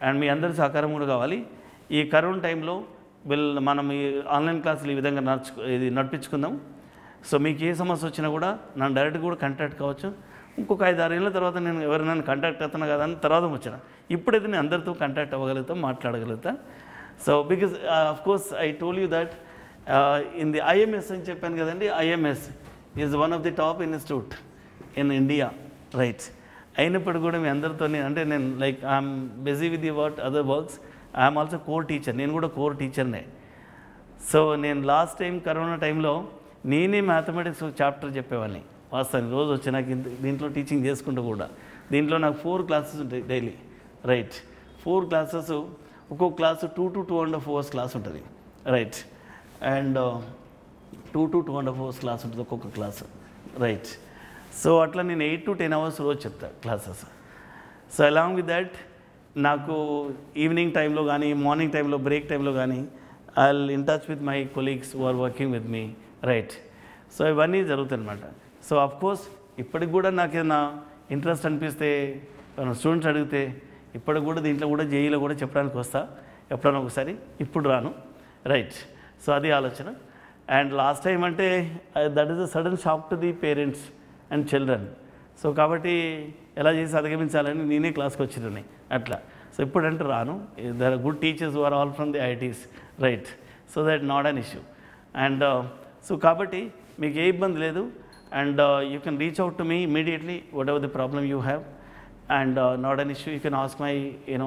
And మీ అందరి సహకారం కూడా కావాలి. ఈ కరోనా టైంలో మనం ఈ ఆన్లైన్ క్లాసులు ఈ విధంగా నడిపించుకుందాం. సో మీకు ఏ సమస్య వచ్చినా కూడా నన్ను డైరెక్ట్గా కూడా కాంటాక్ట్ కావచ్చు. ఇంకొక 5-6 ఏళ్ళ తర్వాత నేను ఎవరినైనా కాంటాక్ట్ అవుతున్నా కదా అని తర్వాత వచ్చిన, ఇప్పుడైతే నేను అందరితో కాంటాక్ట్ అవ్వగలుగుతాం, మాట్లాడగలుగుతా. So because of course I told you that in the IMS అని చెప్పాను కదండి. IMS is one of the top institute in India, right? అయినప్పుడు కూడా మీ అందరితో అంటే నేను like I'm busy with the other works. I'm also core teacher, నేను కూడా కోర్ టీచర్నే. సో నేను లాస్ట్ టైం కరోనా టైంలో నేనే మ్యాథమెటిక్స్ చాప్టర్ చెప్పేవాడిని. వాస్తవానికి రోజు వచ్చి నాకు దీంట్లో టీచింగ్ చేసుకుంటూ కూడా దీంట్లో నాకు 4 క్లాసెస్ ఉంటాయి డైలీ, రైట్? 4 క్లాసెస్, ఒక్కొక్క క్లాసు 2 to 2.5 hours క్లాస్ ఉంటుంది, right? And 2 to 2.5 hours class ఉంటుంది ఒక్కొక్క క్లాసు, రైట్? సో అట్లా నేను 8 to 10 hours రోజు చెప్తాను classes. So along with that నాకు ఈవినింగ్ టైంలో కానీ మార్నింగ్ టైంలో బ్రేక్ టైంలో కానీ I will in touch with my colleagues who are working with me, right? సో ఇవన్నీ జరుగుతాయి అన్నమాట. సో అఫ్కోర్స్ ఇప్పటికి కూడా నాకు ఏదైనా ఇంట్రెస్ట్ అనిపిస్తే స్టూడెంట్స్ అడిగితే ఇప్పటికి కూడా దీంట్లో కూడా జేఈలో కూడా చెప్పడానికి వస్తా ఎప్పుడైనా ఒకసారి, ఇప్పుడు రాను, రైట్? సో అది ఆలోచన. అండ్ లాస్ట్ టైం అంటే that is a sudden shock to the parents and children. So కాబట్టి ఎలా చేసి అధిగమించాలని నేనే క్లాస్కి వచ్చినాను అట్లా. సో ఇప్పుడంటే రాను. There are good teachers who are all from the IITs, right? So that not an issue. And so కాబట్టి మీకు ఏ ఇబ్బంది లేదు. And you can reach out to me immediately, whatever the problem you have, and not an issue. You can ask my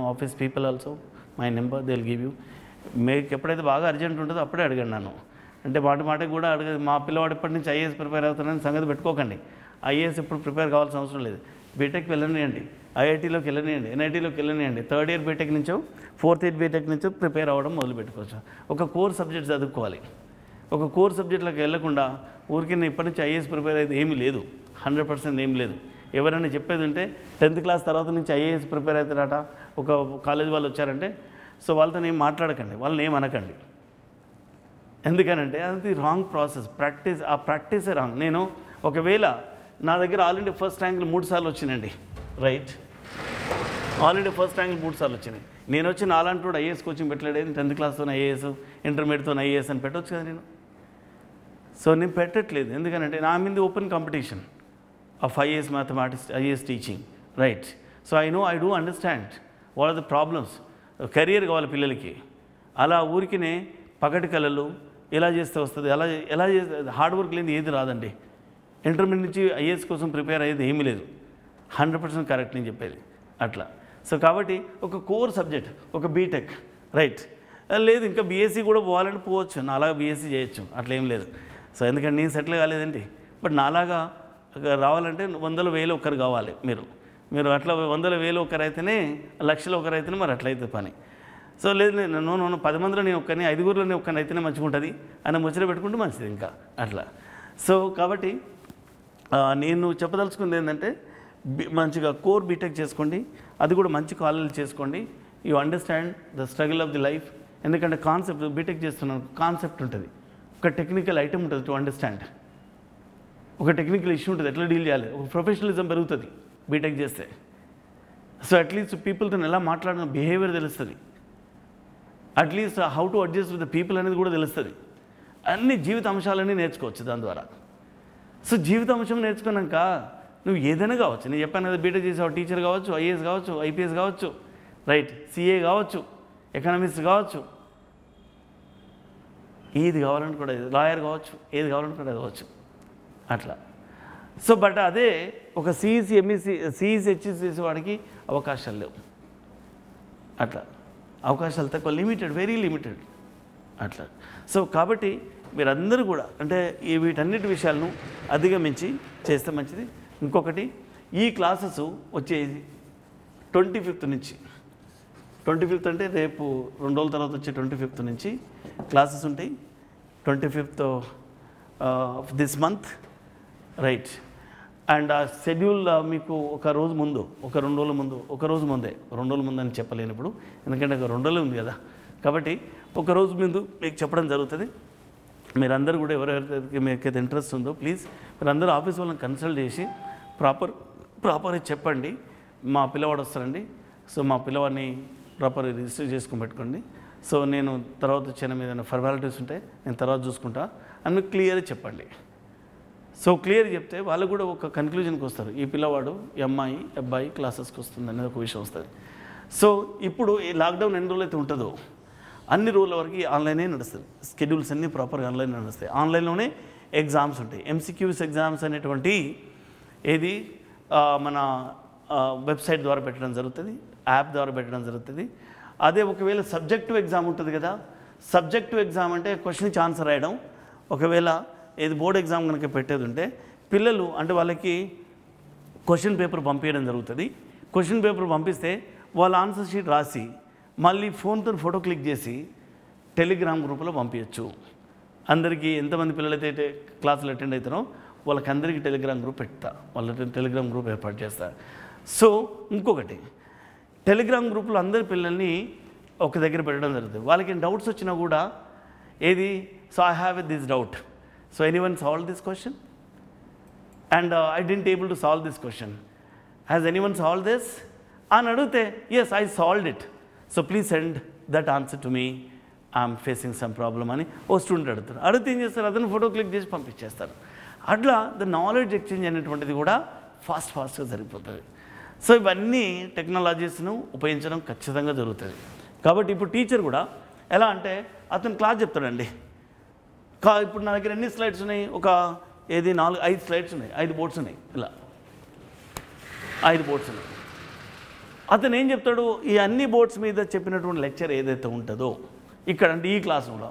office people also, my number, they'll give you. మీకు ఎప్పుడైతే బాగా urgent ఉంటుందో అప్పుడే అడగండి నన్ను. అంటే మాటకి కూడా అడగదు. మా పిల్లవాడు ఇప్పటి నుంచి ఐఏఎస్ ప్రిపేర్ అవుతానని సంగతి పెట్టుకోకండి. ఐఏఎస్ ఇప్పుడు ప్రిపేర్ కావాల్సిన అవసరం లేదు. బీటెక్కి వెళ్ళనియండి, ఐఐటీలోకి వెళ్ళనియండి, ఎన్ఐటీలోకి వెళ్ళనియండి. 3rd year బీటెక్ నుంచో 4th year బీటెక్ నుంచో ప్రిపేర్ అవ్వడం మొదలు పెట్టుకోవచ్చు. ఒక కోర్ సబ్జెక్ట్ చదువుకోవాలి. ఒక కోర్ సబ్జెక్టులకు వెళ్ళకుండా ఊరికి ఇప్పటి నుంచి ఐఏఎస్ ప్రిపేర్ అయితే ఏమీ లేదు, 100% ఏం లేదు. ఎవరైనా చెప్పేది ఉంటే 10th class తర్వాత నుంచి ఐఏఎస్ ప్రిపేర్ అవుతారట ఒక కాలేజ్ వాళ్ళు వచ్చారంటే, సో వాళ్ళతో ఏం మాట్లాడకండి, వాళ్ళని ఏం అనకండి. ఎందుకనంటే అది రాంగ్ ప్రాసెస్, ఆ ప్రాక్టీసే రాంగ్. నేను ఒకవేళ నా దగ్గర ఆల్రెడీ ఫస్ట్ ర్యాంకులు 3 సార్లు వచ్చినాయండి, రైట్? ఆల్రెడీ ఫస్ట్ ర్యాంకులు 3 సార్లు వచ్చినాయి. నేను వచ్చి నాలాంటి ఐఏఎస్ కోచింగ్ పెట్టలేడేది. 10th class ఐఏఎస్, ఇంటర్మీడియట్తో ఐఏఎస్ అని పెట్టవచ్చు కదా నేను. సో నేను పెట్టట్లేదు, ఎందుకంటే నా మీద open competition of IAS mathematics, IAS teaching, right. So I do understand what are the problems. Career కావాలి పిల్లలకి, అలా ఊరికినే పగటి కళలు ఎలా చేస్తే వస్తుంది, ఎలా చేస్తే హార్డ్ వర్క్ లేని ఏది రాదండి. ఇంటర్మీడియట్ నుంచి ఐఏఎస్ కోసం ప్రిపేర్ అయ్యేది ఏమీ లేదు. 100% కరెక్ట్ నేను చెప్పేది అట్లా. సో కాబట్టి ఒక కోర్ సబ్జెక్ట్, ఒక బీటెక్, రైట్. లేదు ఇంకా బీఎస్సీ కూడా పోవాలని పోవచ్చు, నాలాగా బీఎస్సీ చేయొచ్చు, అట్లా ఏం లేదు. సో ఎందుకంటే నేను సెటిల్ కాలేదండి. బట్ నాలాగా రావాలంటే 100,000 ఒక్కరు కావాలి. మీరు అట్లా 100,000 ఒకరు అయితేనే, లక్షలు ఒకరు అయితేనే మరి అట్లయితే పని. సో లేదు నేను 10 మందిలో నేను ఒక్కరిని, 5గురిలో నేను ఒక్కరిని అయితేనే మంచిగా ఉంటుంది అని ముచ్చట పెట్టుకుంటే మంచిది ఇంకా అట్లా. సో కాబట్టి నేను చెప్పదలుచుకుంది ఏంటంటే మంచిగా కోర్ బీటెక్ చేసుకోండి, అది కూడా మంచి కాలేజీలు చేసుకోండి. You understand the struggle of the life. ఎందుకంటే కాన్సెప్ట్ బీటెక్ చేస్తున్నాను, కాన్సెప్ట్ ఉంటుంది, ఒక టెక్నికల్ ఐటమ్ ఉంటుంది టు అండర్స్టాండ్, ఒక టెక్నికల్ ఇష్యూ ఉంటుంది, ఎట్లా డీల్ చేయాలి, ఒక ప్రొఫెషనలిజం పెరుగుతుంది బీటెక్ చేస్తే. సో అట్లీస్ట్ పీపుల్తో ఎలా మాట్లాడిన బిహేవియర్ తెలుస్తుంది, at least how to adjust with the people అనేది కూడా తెలుస్తుంది. అన్ని జీవిత అంశాలన్నీ నేర్చుకోవచ్చు దాని ద్వారా. సో జీవిత అంశం నేర్చుకున్నాక నువ్వు ఏదైనా కావచ్చు, నేను చెప్పాను కదా, బీటెక్ చేసావు, టీచర్ కావచ్చు, ఐఏఎస్ కావచ్చు, ఐపీఎస్ కావచ్చు, రైట్, సిఏ కావచ్చు, ఎకనామిక్స్ కావచ్చు, ఏది కావాలని కూడా, లాయర్ కావచ్చు, ఏది కావాలని కూడా కావచ్చు అట్లా. సో బట్ అదే ఒక సిఈసి, ఎంఈసి, సిఈసి, హెచ్ఈసి చేసే వాడికి అవకాశాలు లేవు అట్లా. అవకాశాలు తక్కువ, లిమిటెడ్, వెరీ లిమిటెడ్ అట్లా. సో కాబట్టి మీరందరూ కూడా అంటే వీటన్నిటి విషయాలను అధిగమించి చేస్తే మంచిది. ఇంకొకటి, ఈ క్లాసెస్ వచ్చేది 25th నుంచి, 25th అంటే రేపు 2 రోజుల తర్వాత వచ్చే 25th నుంచి క్లాసెస్ ఉంటాయి. 25th of this month, right. And ఆ షెడ్యూల్ మీకు ఒక రోజు ముందు, ఒక 2 రోజుల ముందు, ఒక రోజు ముందే, 2 రోజుల ముందు అని చెప్పలేను ఇప్పుడు, ఎందుకంటే 2 రోజులే ఉంది కదా. కాబట్టి ఒక రోజు ముందు మీకు చెప్పడం జరుగుతుంది. మీరందరూ కూడా ఎవరెవరికి మీకైతే ఇంట్రెస్ట్ ఉందో ప్లీజ్ మీరందరూ ఆఫీస్ వాళ్ళని కన్సల్ట్ చేసి ప్రాపర్గా చెప్పండి, మా పిల్లవాడు వస్తారండి, సో మా పిల్లవాడిని ప్రాపర్గా రిజిస్టర్ చేసుకుని పెట్టుకోండి. సో నేను తర్వాత వచ్చే మీద ఫార్మాలిటీస్ ఉంటే నేను తర్వాత చూసుకుంటా అని మీకు క్లియర్గా చెప్పండి. సో క్లియర్ చెప్తే వాళ్ళు కూడా ఒక కన్క్లూజన్కి వస్తారు, ఈ పిల్లవాడు, ఈ అమ్మాయి, అబ్బాయి క్లాసెస్కి వస్తుంది అనేది ఒక విషయం వస్తుంది. సో ఇప్పుడు ఈ లాక్డౌన్ ఎన్ని రోజులు అయితే ఉంటుందో అన్ని రోజుల వరకు ఆన్లైనే నడుస్తుంది, షెడ్యూల్స్ అన్నీ ప్రాపర్గా ఆన్లైన్ నడుస్తాయి. ఆన్లైన్లోనే ఎగ్జామ్స్ ఉంటాయి, ఎంసీక్యూస్ ఎగ్జామ్స్ అనేటువంటి ఏది మన వెబ్సైట్ ద్వారా పెట్టడం జరుగుతుంది, యాప్ ద్వారా పెట్టడం జరుగుతుంది. అదే ఒకవేళ సబ్జెక్టివ్ ఎగ్జామ్ ఉంటుంది కదా, సబ్జెక్టివ్ ఎగ్జామ్ అంటే క్వశ్చన్కి ఆన్సర్ రాయడం. ఒకవేళ ఏది బోర్డ్ ఎగ్జామ్ కనుక పెట్టేది ఉంటే పిల్లలు అంటే వాళ్ళకి క్వశ్చన్ పేపర్ పంపించడం జరుగుతుంది. క్వశ్చన్ పేపర్ పంపిస్తే వాళ్ళ ఆన్సర్ షీట్ రాసి మళ్ళీ ఫోన్తో ఫోటో క్లిక్ చేసి టెలిగ్రామ్ గ్రూప్లో పంపించచ్చు. అందరికీ ఎంతమంది పిల్లలైతే క్లాసులు అటెండ్ అవుతారో వాళ్ళకందరికీ టెలిగ్రామ్ గ్రూప్ పెడతా, వాళ్ళ టెలిగ్రామ్ గ్రూప్ ఏర్పాటు చేస్తా. సో ఇంకొకటి, టెలిగ్రామ్ గ్రూప్లో అందరి పిల్లల్ని ఒక దగ్గర పెట్టడం జరుగుతుంది. వాళ్ళకి డౌట్స్ వచ్చినా కూడా ఏది, so I have this doubt, so anyone solve this question and I didn't able to solve this question, has anyone solve this అని అడిగితే yes I solved it, so please send that answer to me, I'm facing some problem అని ఓ student అడుగుతారు. అడిగితే ఏం చేస్తారు, అతను photo click చేసి పంపించేస్తారు. అట్లా ద నాలెడ్జ్ ఎక్స్చేంజ్ అనేటువంటిది కూడా ఫాస్ట్గా జరిగిపోతుంది. సో ఇవన్నీ టెక్నాలజీస్ను ఉపయోగించడం ఖచ్చితంగా జరుగుతుంది. కాబట్టి ఇప్పుడు టీచర్ కూడా ఎలా అంటే అతను క్లాస్ చెప్తాడండి, ఇప్పుడు నా దగ్గర ఎన్ని స్లైడ్స్ ఉన్నాయి, ఒక ఏది 5 స్లైడ్స్ ఉన్నాయి, 5 బోర్డ్స్ ఉన్నాయి, ఇలా 5 బోర్డ్స్ ఉన్నాయి. అతను ఏం చెప్తాడు, ఈ అన్ని బోర్డ్స్ మీద చెప్పినటువంటి లెక్చర్ ఏదైతే ఉంటుందో ఇక్కడ అంటే ఈ క్లాస్లో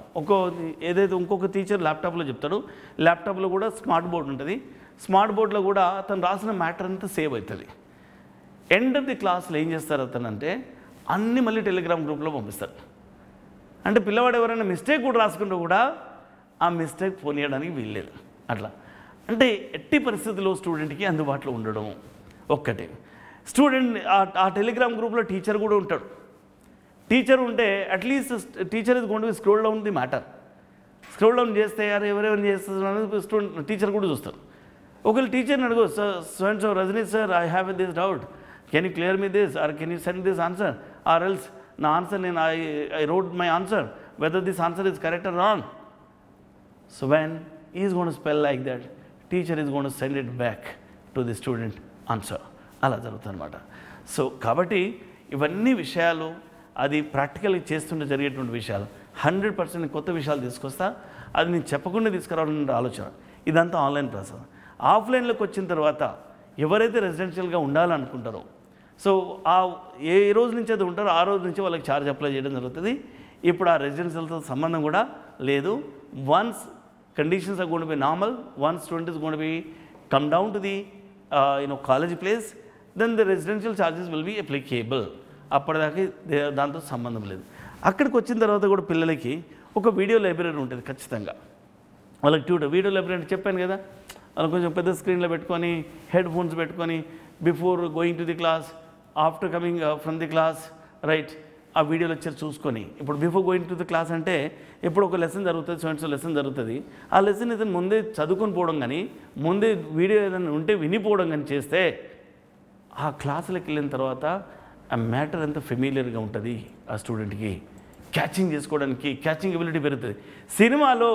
ఏదైతే ఇంకొక టీచర్ ల్యాప్టాప్లో చెప్తాడు, ల్యాప్టాప్లో కూడా స్మార్ట్ బోర్డ్ ఉంటుంది, స్మార్ట్ బోర్డ్లో కూడా అతను రాసిన మ్యాటర్ అంతా సేవ్ అవుతుంది. ఎండ్ ఆఫ్ ది క్లాస్లో ఏం చేస్తారు అతను అంటే అన్నీ మళ్ళీ టెలిగ్రామ్ గ్రూప్లో పంపిస్తారు. అంటే పిల్లవాడు ఎవరైనా మిస్టేక్ కూడా రాసుకుంటూ కూడా ఆ మిస్టేక్ పోనీయడానికి వీల్లేదు. అట్లా అంటే ఎట్టి పరిస్థితుల్లో స్టూడెంట్కి అందుబాటులో ఉండడం ఒక్కటే. స్టూడెంట్ ఆ టెలిగ్రామ్ గ్రూప్లో టీచర్ కూడా ఉంటాడు. టీచర్ ఉంటే at least teacher is going to scroll down the matter, scroll down చేస్తే ఎవరెవరు చేస్తారు అనేది స్టూడెంట్ టీచర్ కూడా చూస్తారు. ఒకవేళ టీచర్ని అడుగు, so and so Rajani sir I have this doubt, can you clear me this or can you send this answer or else నా ఆన్సర్ నేను I wrote my answer whether this answer is correct or wrong. So when he is going to spell like that, teacher is going to send it back to the student answer. అలా జరుగుతుంది అనమాట. So కాబట్టి ఇవన్నీ విషయాలు అది ప్రాక్టికల్గా చేస్తుంటే జరిగేటువంటి విషయాలు 100% కొత్త విషయాలు తీసుకొస్తా. అది నేను చెప్పకుండా తీసుకురావాలనే ఆలోచన. ఇదంతా ఆన్లైన్ ప్రాసెస్. ఆఫ్లైన్లోకి వచ్చిన తర్వాత ఎవరైతే రెసిడెన్షియల్గా ఉండాలనుకుంటారో, సో ఏ రోజు నుంచి అది ఉంటారో ఆ రోజు నుంచి వాళ్ళకి ఛార్జ్ అప్లై చేయడం జరుగుతుంది. ఇప్పుడు ఆ రెసిడెన్షియల్తో సంబంధం కూడా లేదు. Once conditions are going to be normal, once student is going to be come down to the college place, then the residential charges will be applicable. అప్పటిదాకా దాంతో సంబంధం లేదు. అక్కడికి వచ్చిన తర్వాత కూడా పిల్లలకి ఒక వీడియో లైబ్రరీ ఉంటుంది ఖచ్చితంగా. వాళ్ళకి వీడియో లైబ్రరీ అంటే చెప్పాను కదా, వాళ్ళు కొంచెం పెద్ద స్క్రీన్లో పెట్టుకొని హెడ్ ఫోన్స్ పెట్టుకొని before going to the class, after coming from the class, right, ఆ వీడియో లెక్చర్ చూసుకొని. ఇప్పుడు before going to the class అంటే ఎప్పుడు ఒక లెసన్ జరుగుతుంది, సో లెసన్ జరుగుతుంది, ఆ లెసన్ ఏదైనా ముందే చదువుకొని పోవడం కానీ ముందే వీడియో ఏదైనా ఉంటే వినిపోవడం కానీ చేస్తే ఆ క్లాసులకు వెళ్ళిన తర్వాత ఆ మ్యాటర్ ఎంత ఫెమిలియర్గా ఉంటుంది ఆ స్టూడెంట్కి, క్యాచింగ్ చేసుకోవడానికి క్యాచింగ్ ఎబిలిటీ పెరుగుతుంది. సినిమాలో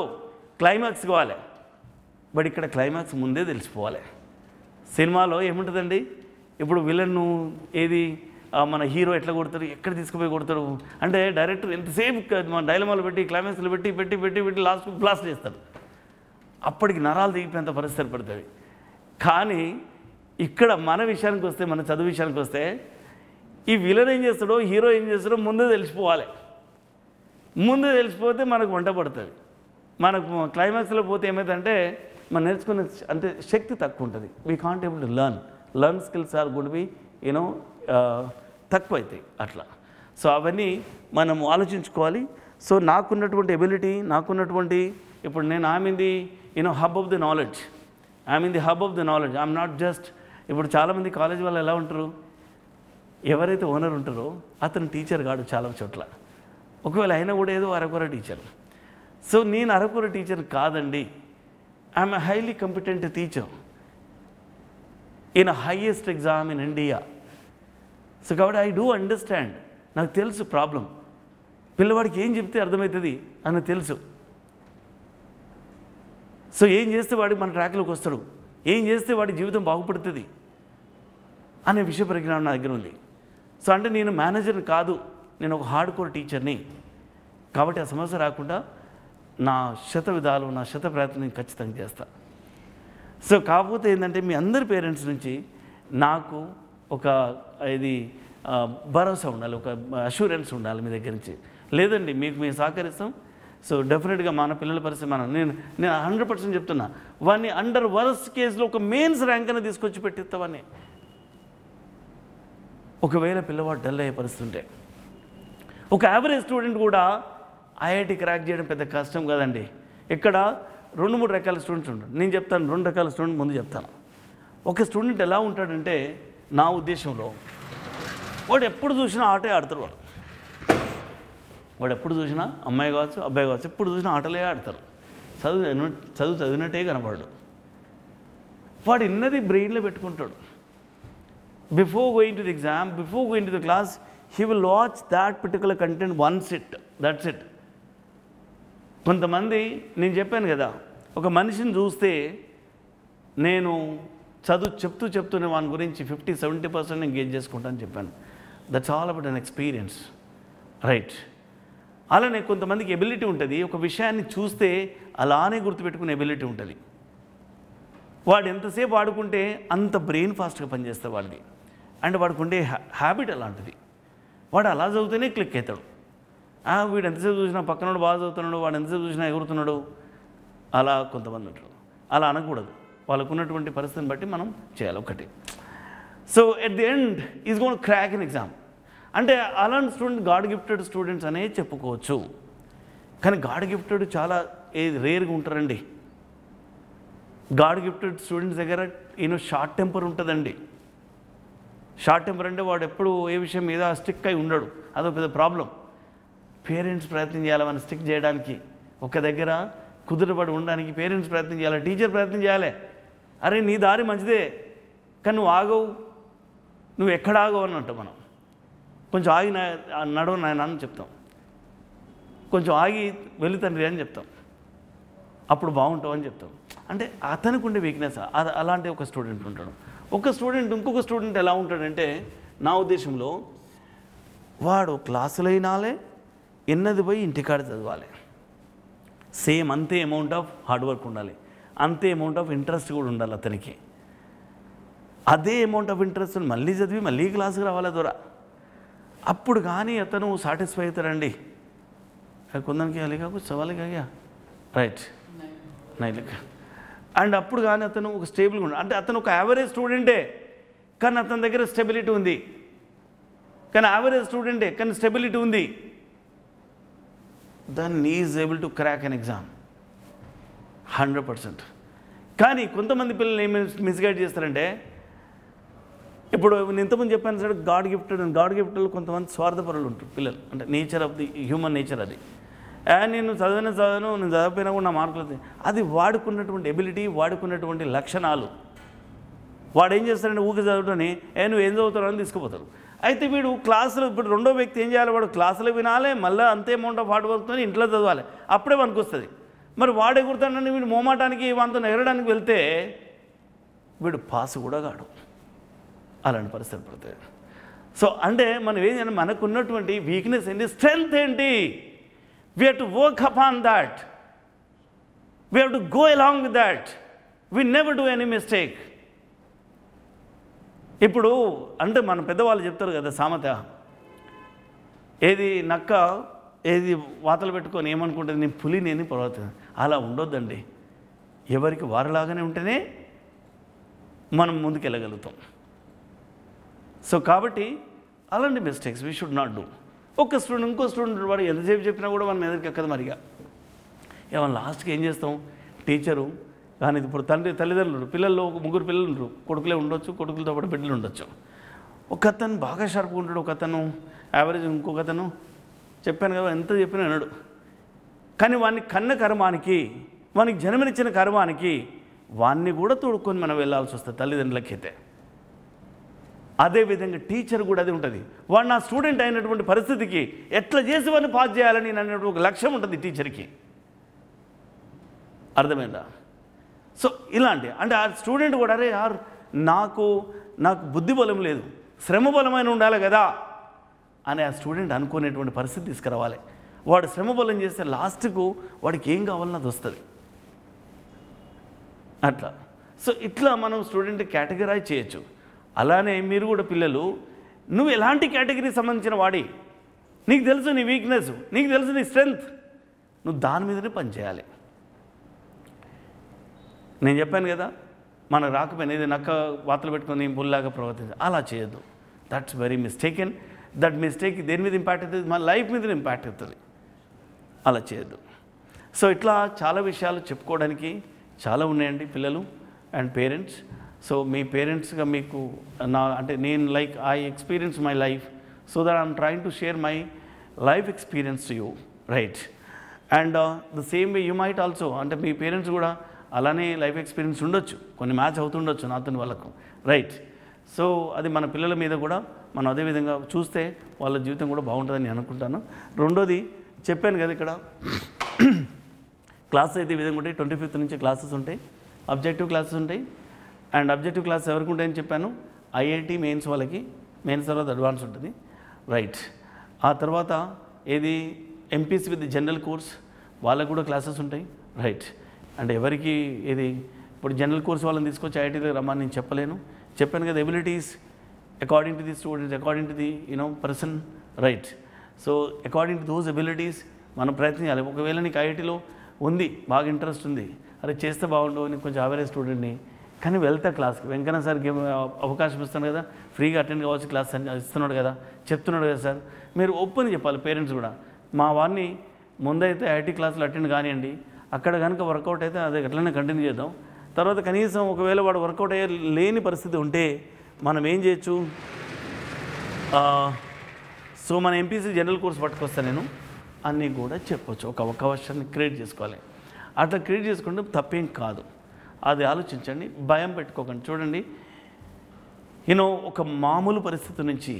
క్లైమాక్స్ కావాలి, బట్ ఇక్కడ క్లైమాక్స్ ముందే తెలిసిపోవాలి. సినిమాలో ఏముంటుందండి, ఇప్పుడు విలన్ను ఏది మన హీరో ఎట్లా కొడతారు, ఎక్కడ తీసుకుపోయి కొడతారు అంటే డైరెక్టర్ ఎంతసేపు మన డైలమాలు పెట్టి క్లైమాక్స్లు పెట్టి పెట్టి పెట్టి పెట్టి లాస్ట్ బ్లాస్ట్ చేస్తారు. అప్పటికి నరాలు దిగిపోయేంత పరిస్థితి పడుతుంది. కానీ ఇక్కడ మన విషయానికి వస్తే, మన చదువు విషయానికి వస్తే, ఈ విలన్ ఏం చేస్తాడో హీరో ఏం చేస్తాడో ముందే తెలిసిపోవాలి. ముందే తెలిసిపోతే మనకు వంట పడుతుంది. మనకు క్లైమాక్స్లో పోతే ఏమైందంటే మనం నేర్చుకునే అంటే శక్తి తక్కువ ఉంటుంది. We can't able to learn skills or good be తక్కువ అవుతాయి అట్లా. సో అవన్నీ మనం ఆలోచించుకోవాలి. సో నాకున్నటువంటి ఎబిలిటీ, నాకున్నటువంటి ఇప్పుడు నేను I'm in the hub of the knowledge, I'm in the hub of the knowledge, I'm not just. ఇప్పుడు చాలామంది కాలేజ్ వాళ్ళు ఎలా ఉంటారు, ఎవరైతే ఓనర్ ఉంటారో అతను టీచర్ కాడు చాలా చోట్ల, ఒకవేళ అయినా కూడా ఏదో అరకొర టీచర్. సో నేను అరకొర టీచర్ కాదండి, I'm a highly competent teacher in highest exam in India. So కాబట్టి ఐ డూ అండర్స్టాండ్, నాకు తెలుసు ప్రాబ్లం, పిల్లవాడికి ఏం చెప్తే అర్థమవుతుంది అని తెలుసు. సో ఏం చేస్తే వాడికి మన ట్రాక్లోకి వస్తాడు, ఏం చేస్తే వాడి జీవితం బాగుపడుతుంది అనే విషయ పరిజ్ఞానం నా దగ్గర ఉంది. సో అంటే నేను మేనేజర్ని కాదు, నేను ఒక హార్డ్ కోర్ టీచర్ని. కాబట్టి ఆ సమస్య రాకుండా నా శత విధాలు, నా శత ప్రయత్నం ఖచ్చితంగా చేస్తాను. సో కాకపోతే ఏంటంటే మీ అందరి పేరెంట్స్ నుంచి నాకు ఒక ఇది భరోసా ఉండాలి, ఒక అష్యూరెన్స్ ఉండాలి మీ దగ్గర నుంచి. లేదండి మీకు మేము సహకరిస్తాం. సో డెఫినెట్గా మన పిల్లల పరిస్థితి నేను 100% చెప్తున్నా, వాడిని అండర్ వర్స్ట్ కేసులో ఒక మెయిన్స్ ర్యాంక్ అని తీసుకొచ్చి పెట్టిస్తామని. ఒకవేళ పిల్లవాడు డల్ అయ్యే పరిస్థితి ఉంటే, ఒక యావరేజ్ స్టూడెంట్ కూడా ఐఐటి క్రాక్ చేయడం పెద్ద కష్టం కదండి. ఇక్కడ 2-3 రకాల స్టూడెంట్స్ ఉంటారు. నేను చెప్తాను 2 రకాల స్టూడెంట్ ముందు చెప్తాను. ఒక స్టూడెంట్ ఎలా ఉంటాడంటే నా ఉద్దేశంలో వాడు ఎప్పుడు చూసినా ఆటే ఆడతారు. వాడు ఎప్పుడు చూసినా అమ్మాయి కావచ్చు అబ్బాయి కావచ్చు ఎప్పుడు చూసినా ఆటలే ఆడతారు. చదివినట్టే కనపడడు. వాడు ఇన్నది బ్రెయిన్లో పెట్టుకుంటాడు. Before going to the exam, before going to the class, he will watch that particular content once that's it. కొంతమంది నేను చెప్పాను కదా, ఒక మనిషిని చూస్తే నేను చెప్తూనే వాని గురించి 50-70% ఎంగేజ్ చేసుకుంటానని చెప్పాను. That's all about an experience, right. అలానే కొంతమందికి ఎబిలిటీ ఉంటుంది, ఒక విషయాన్ని చూస్తే అలానే గుర్తుపెట్టుకునే ఎబిలిటీ ఉంటుంది. వాడు ఎంతసేపు ఆడుకుంటే అంత బ్రెయిన్ ఫాస్ట్గా పనిచేస్తుంది వాడిది. అండ్ వాడికి ఉండే హ్యాబిట్ అలాంటిది. వాడు అలా చదివితేనే క్లిక్ అవుతాడు. వీడు ఎంతసేపు చూసినా పక్కనోడు బాగా చదువుతున్నాడు, వాడు ఎంతసేపు చూసినా ఎగురుతున్నాడు, అలా కొంతమంది ఉంటారు. అలా అనకూడదు. వాళ్ళకు ఉన్నటువంటి పరిస్థితిని బట్టి మనం చేయాలి ఒకటి. So at the end is gonna crack in exam. అంటే అలాంటి స్టూడెంట్ గాడ్ గిఫ్టెడ్ స్టూడెంట్స్ అనే చెప్పుకోవచ్చు. కానీ గాడ్ గిఫ్టెడ్ చాలా రేర్గా ఉంటారండి. గాడ్ గిఫ్టెడ్ స్టూడెంట్స్ దగ్గర షార్ట్ టెంపర్ ఉంటుందండి. షార్ట్ టెంపర్ అంటే వాడు ఎప్పుడు ఏ విషయం మీద స్టిక్ అయి ఉండడు, అదొక పెద్ద ప్రాబ్లం. పేరెంట్స్ ప్రయత్నం చేయాలి మనం స్టిక్ చేయడానికి, ఒక దగ్గర కుదురుబడి ఉండడానికి పేరెంట్స్ ప్రయత్నం చేయాలి, టీచర్ ప్రయత్నం చేయాలి. అరే నీ దారి మంచిదే కానీ నువ్వు ఆగవు, నువ్వు ఎక్కడ ఆగవు అని అంటాం మనం. కొంచెం ఆగి నడవ నాయన అని చెప్తాం, కొంచెం ఆగి వెళ్ళి తండ్రి అని చెప్తాం. అప్పుడు బాగుంటావు అని చెప్తాం. అంటే అతనికి ఉండే వీక్నెస్ అలాంటి ఒక స్టూడెంట్ ఉంటాడు. ఒక స్టూడెంట్ ఇంకొక స్టూడెంట్ ఎలా ఉంటాడంటే నా ఉద్దేశంలో వాడు క్లాసులో అయినాలే ఎన్నది పోయి ఇంటికాడ చదవాలి. సేమ్ అంతే అమౌంట్ ఆఫ్ హార్డ్ వర్క్ ఉండాలి, అంతే అమౌంట్ ఆఫ్ ఇంట్రెస్ట్ కూడా ఉండాలి అతనికి. అదే అమౌంట్ ఆఫ్ ఇంట్రెస్ట్ మళ్ళీ చదివి మళ్ళీ క్లాసుకు రావాలి దూర. అప్పుడు కానీ అతను సాటిస్ఫై అవుతాడండి. కొందరికి అలిగా సవాలిగా రైట్ నైలిక. అండ్ అప్పుడు కానీ అతను ఒక స్టేబుల్గా ఉండాలి. అంటే అతను ఒక యావరేజ్ స్టూడెంటే కానీ అతని దగ్గర స్టెబిలిటీ ఉంది. కానీ యావరేజ్ స్టూడెంటే కానీ స్టెబిలిటీ ఉంది. Then is able to crack an exam 100%. కానీ కొంతమంది పిల్లలు ఏమి మిస్గైడ్ చేస్తారంటే, ఇప్పుడు నేను ఇంతకుముందు చెప్పాను sir God gifted and God గిఫ్టెడ్లో కొంతమంది స్వార్థపరులు ఉంటారు పిల్లలు. అంటే nature of the human nature అది. నేను చదవను నేను చదవకపోయినా కూడా నా మార్కులు అది వాడుకున్నటువంటి ఎబిలిటీ, వాడుకున్నటువంటి లక్షణాలు. వాడు ఏం చేస్తాడంటే ఊరికి చదవటని నువ్వు ఏం చదువుతావు అని తీసుకుపోతారు. అయితే వీడు క్లాసులో ఇప్పుడు రెండో వ్యక్తి ఏం చేయాలి, వాడు క్లాసులో వినాలి, మళ్ళీ అంతే అమౌంట్ ఆఫ్ హార్డ్ వర్క్తో ఇంట్లో చదవాలి, అప్పుడే మనకు వస్తుంది. మరి వాడు ఎగురుతాడని వీడు మోమాటానికి వాంతో ఎగరడానికి వెళ్తే వీడు పాస్ కూడా కాడు. అలాంటి పరిస్థితి పడుతుంది. సో అంటే మనం ఏం చేయాలి, మనకున్నటువంటి వీక్నెస్ ఏంటి, స్ట్రెంగ్త్ ఏంటి, we have to work upon that, we have to go along with that, we never do any mistake. ఇప్పుడు అంటే మన పెద్దవాళ్ళు చెప్తారు కదా సామెత, ఏది నక్క ఏది వాతలు పెట్టుకొని ఏమనుకుంటుంది, నేను పులి నేను పర్వతం. అలా ఉండొద్దండి. ఎవరికి వారిలాగానే ఉంటేనే మనం ముందుకెళ్ళగలుగుతాం. సో కాబట్టి అలాంటి mistakes we should not do. ఒక స్టూడెంట్ ఇంకో స్టూడెంట్ వాడు ఎంతసేపు చెప్పినా కూడా మనం ఎదురుకి ఎక్కదు. మరిగా ఏమన్నా లాస్ట్కి ఏం చేస్తాం, టీచరు కానీ ఇప్పుడు తల్లిదండ్రులు పిల్లల్లో ముగ్గురు పిల్లలు ఉండరు, కొడుకులే ఉండొచ్చు, కొడుకులతో పాటు బిడ్డలు ఉండొచ్చు. ఒక అతను బాగా షార్ప్గా ఉంటాడు, ఒక అతను యావరేజ్, ఇంకొక అతను చెప్పాను కదా ఎంత చెప్పినా అన్నాడు. కానీ వాడిని కన్న కర్మానికి, వానికి జన్మనిచ్చిన కర్మానికి వాడిని కూడా తోడుకొని మనం వెళ్ళాల్సి వస్తుంది తల్లిదండ్రులకైతే. అదేవిధంగా టీచర్ కూడా అది ఉంటుంది. వాడు నా స్టూడెంట్ అయినటువంటి పరిస్థితికి ఎట్లా చేసి వాడిని పాస్ చేయాలని అన్నటువంటి ఒక లక్ష్యం ఉంటుంది టీచర్కి. అర్థమైందా? సో ఇలాంటి అంటే ఆ స్టూడెంట్ కూడా అరే యార్ నాకు బుద్ధి బలం లేదు, శ్రమ బలమైన ఉండాలి కదా అని ఆ స్టూడెంట్ అనుకునేటువంటి పరిస్థితి తీసుకురావాలి. వాడు శ్రమ బలం చేస్తే లాస్ట్కు వాడికి ఏం కావాలన్నది అది వస్తుంది అట్లా. సో ఇట్లా మనం స్టూడెంట్ కేటగరైజ్ చేయొచ్చు. అలానే మీరు కూడా పిల్లలు, నువ్వు ఎలాంటి కేటగిరీకి సంబంధించిన వాడి, నీకు తెలుసు నీ వీక్నెస్, నీకు తెలుసు నీ స్ట్రెంగ్త్, నువ్వు దాని మీదనే పనిచేయాలి. నేను చెప్పాను కదా, మనకు రాకపోయినా ఇది నక్క వాతలు పెట్టుకొని బుల్లాగా ప్రవర్తించాలి, అలా చేయొద్దు. That's very mistaken. That mistake దేని మీద ఇంపాక్ట్ అవుతుంది, మన లైఫ్ మీద ఇంపాక్ట్ అవుతుంది. అలా చేయొద్దు. సో ఇట్లా చాలా విషయాలు చెప్పుకోవడానికి చాలా ఉన్నాయండి పిల్లలు అండ్ పేరెంట్స్. సో మీ పేరెంట్స్గా మీకు అంటే నేను I experience my life, so that I'm trying to share my life experience to you, right? And the same way you might also, అంటే మీ పేరెంట్స్ కూడా అలానే లైఫ్ ఎక్స్పీరియన్స్ ఉండొచ్చు, కొన్ని మ్యాచ్ అవుతుండొచ్చు నాతో వాళ్ళకు, రైట్? సో అది మన పిల్లల మీద కూడా మనం అదేవిధంగా చూస్తే వాళ్ళ జీవితం కూడా బాగుంటుందని నేను అనుకుంటాను. రెండోది చెప్పాను కదా, ఇక్కడ క్లాసెస్ అయితే ఈ విధంగా ఉంటాయి. 25th నుంచి క్లాసెస్ ఉంటాయి, అబ్జెక్టివ్ క్లాసెస్ ఉంటాయి. అండ్ అబ్జెక్టివ్ క్లాసెస్ ఎవరికి ఉంటాయని చెప్పాను, ఐఐటి మెయిన్స్ వాళ్ళకి, మెయిన్స్ తర్వాత అడ్వాన్స్ ఉంటుంది, రైట్? ఆ తర్వాత ఏది ఎంపీసీ విత్ జనరల్ కోర్స్ వాళ్ళకు కూడా క్లాసెస్ ఉంటాయి, రైట్? అంటే ఎవరికి ఏది ఇప్పుడు జనరల్ కోర్స్ వాళ్ళని తీసుకొచ్చి ఐఐటీలో రమ్మని నేను చెప్పాను కదా, abilities according to the students, according to the person, right? So according to those abilities మనం ప్రయత్నించాలి. ఒకవేళ నీకు ఐఐటీలో ఉంది, బాగా ఇంట్రెస్ట్ ఉంది, అరే చేస్తే బాగుండవు, నీకు కొంచెం యావరేజ్ స్టూడెంట్ని, కానీ వెళ్తా క్లాస్కి, వెంకన్న సార్కి అవకాశం ఇస్తాను కదా, ఫ్రీగా అటెండ్ కావచ్చు, క్లాస్ ఇస్తున్నాడు కదా, చెప్తున్నాడు కదా సార్, మీరు ఓపెన్ చెప్పాలి. పేరెంట్స్ కూడా మా వాడిని ముందైతే ఐఐటీ క్లాసులు అటెండ్ కానివ్వండి, అక్కడ కనుక వర్కౌట్ అయితే అది అట్లనే కంటిన్యూ చేద్దాం. తర్వాత కనీసం ఒకవేళ వాడు వర్కౌట్ అయ్యే లేని పరిస్థితి ఉంటే మనం ఏం చేయొచ్చు, సో మన ఎంపీసీ జనరల్ కోర్స్ పట్టుకొస్తాను నేను అన్నీ కూడా చెప్పొచ్చు. ఒక అవకాశాన్ని క్రియేట్ చేసుకోవాలి. అట్లా క్రియేట్ చేసుకుంటే తప్పేం కాదు. అది ఆలోచించండి, భయం పెట్టుకోకండి. చూడండి, ఒక మామూలు పరిస్థితి నుంచి,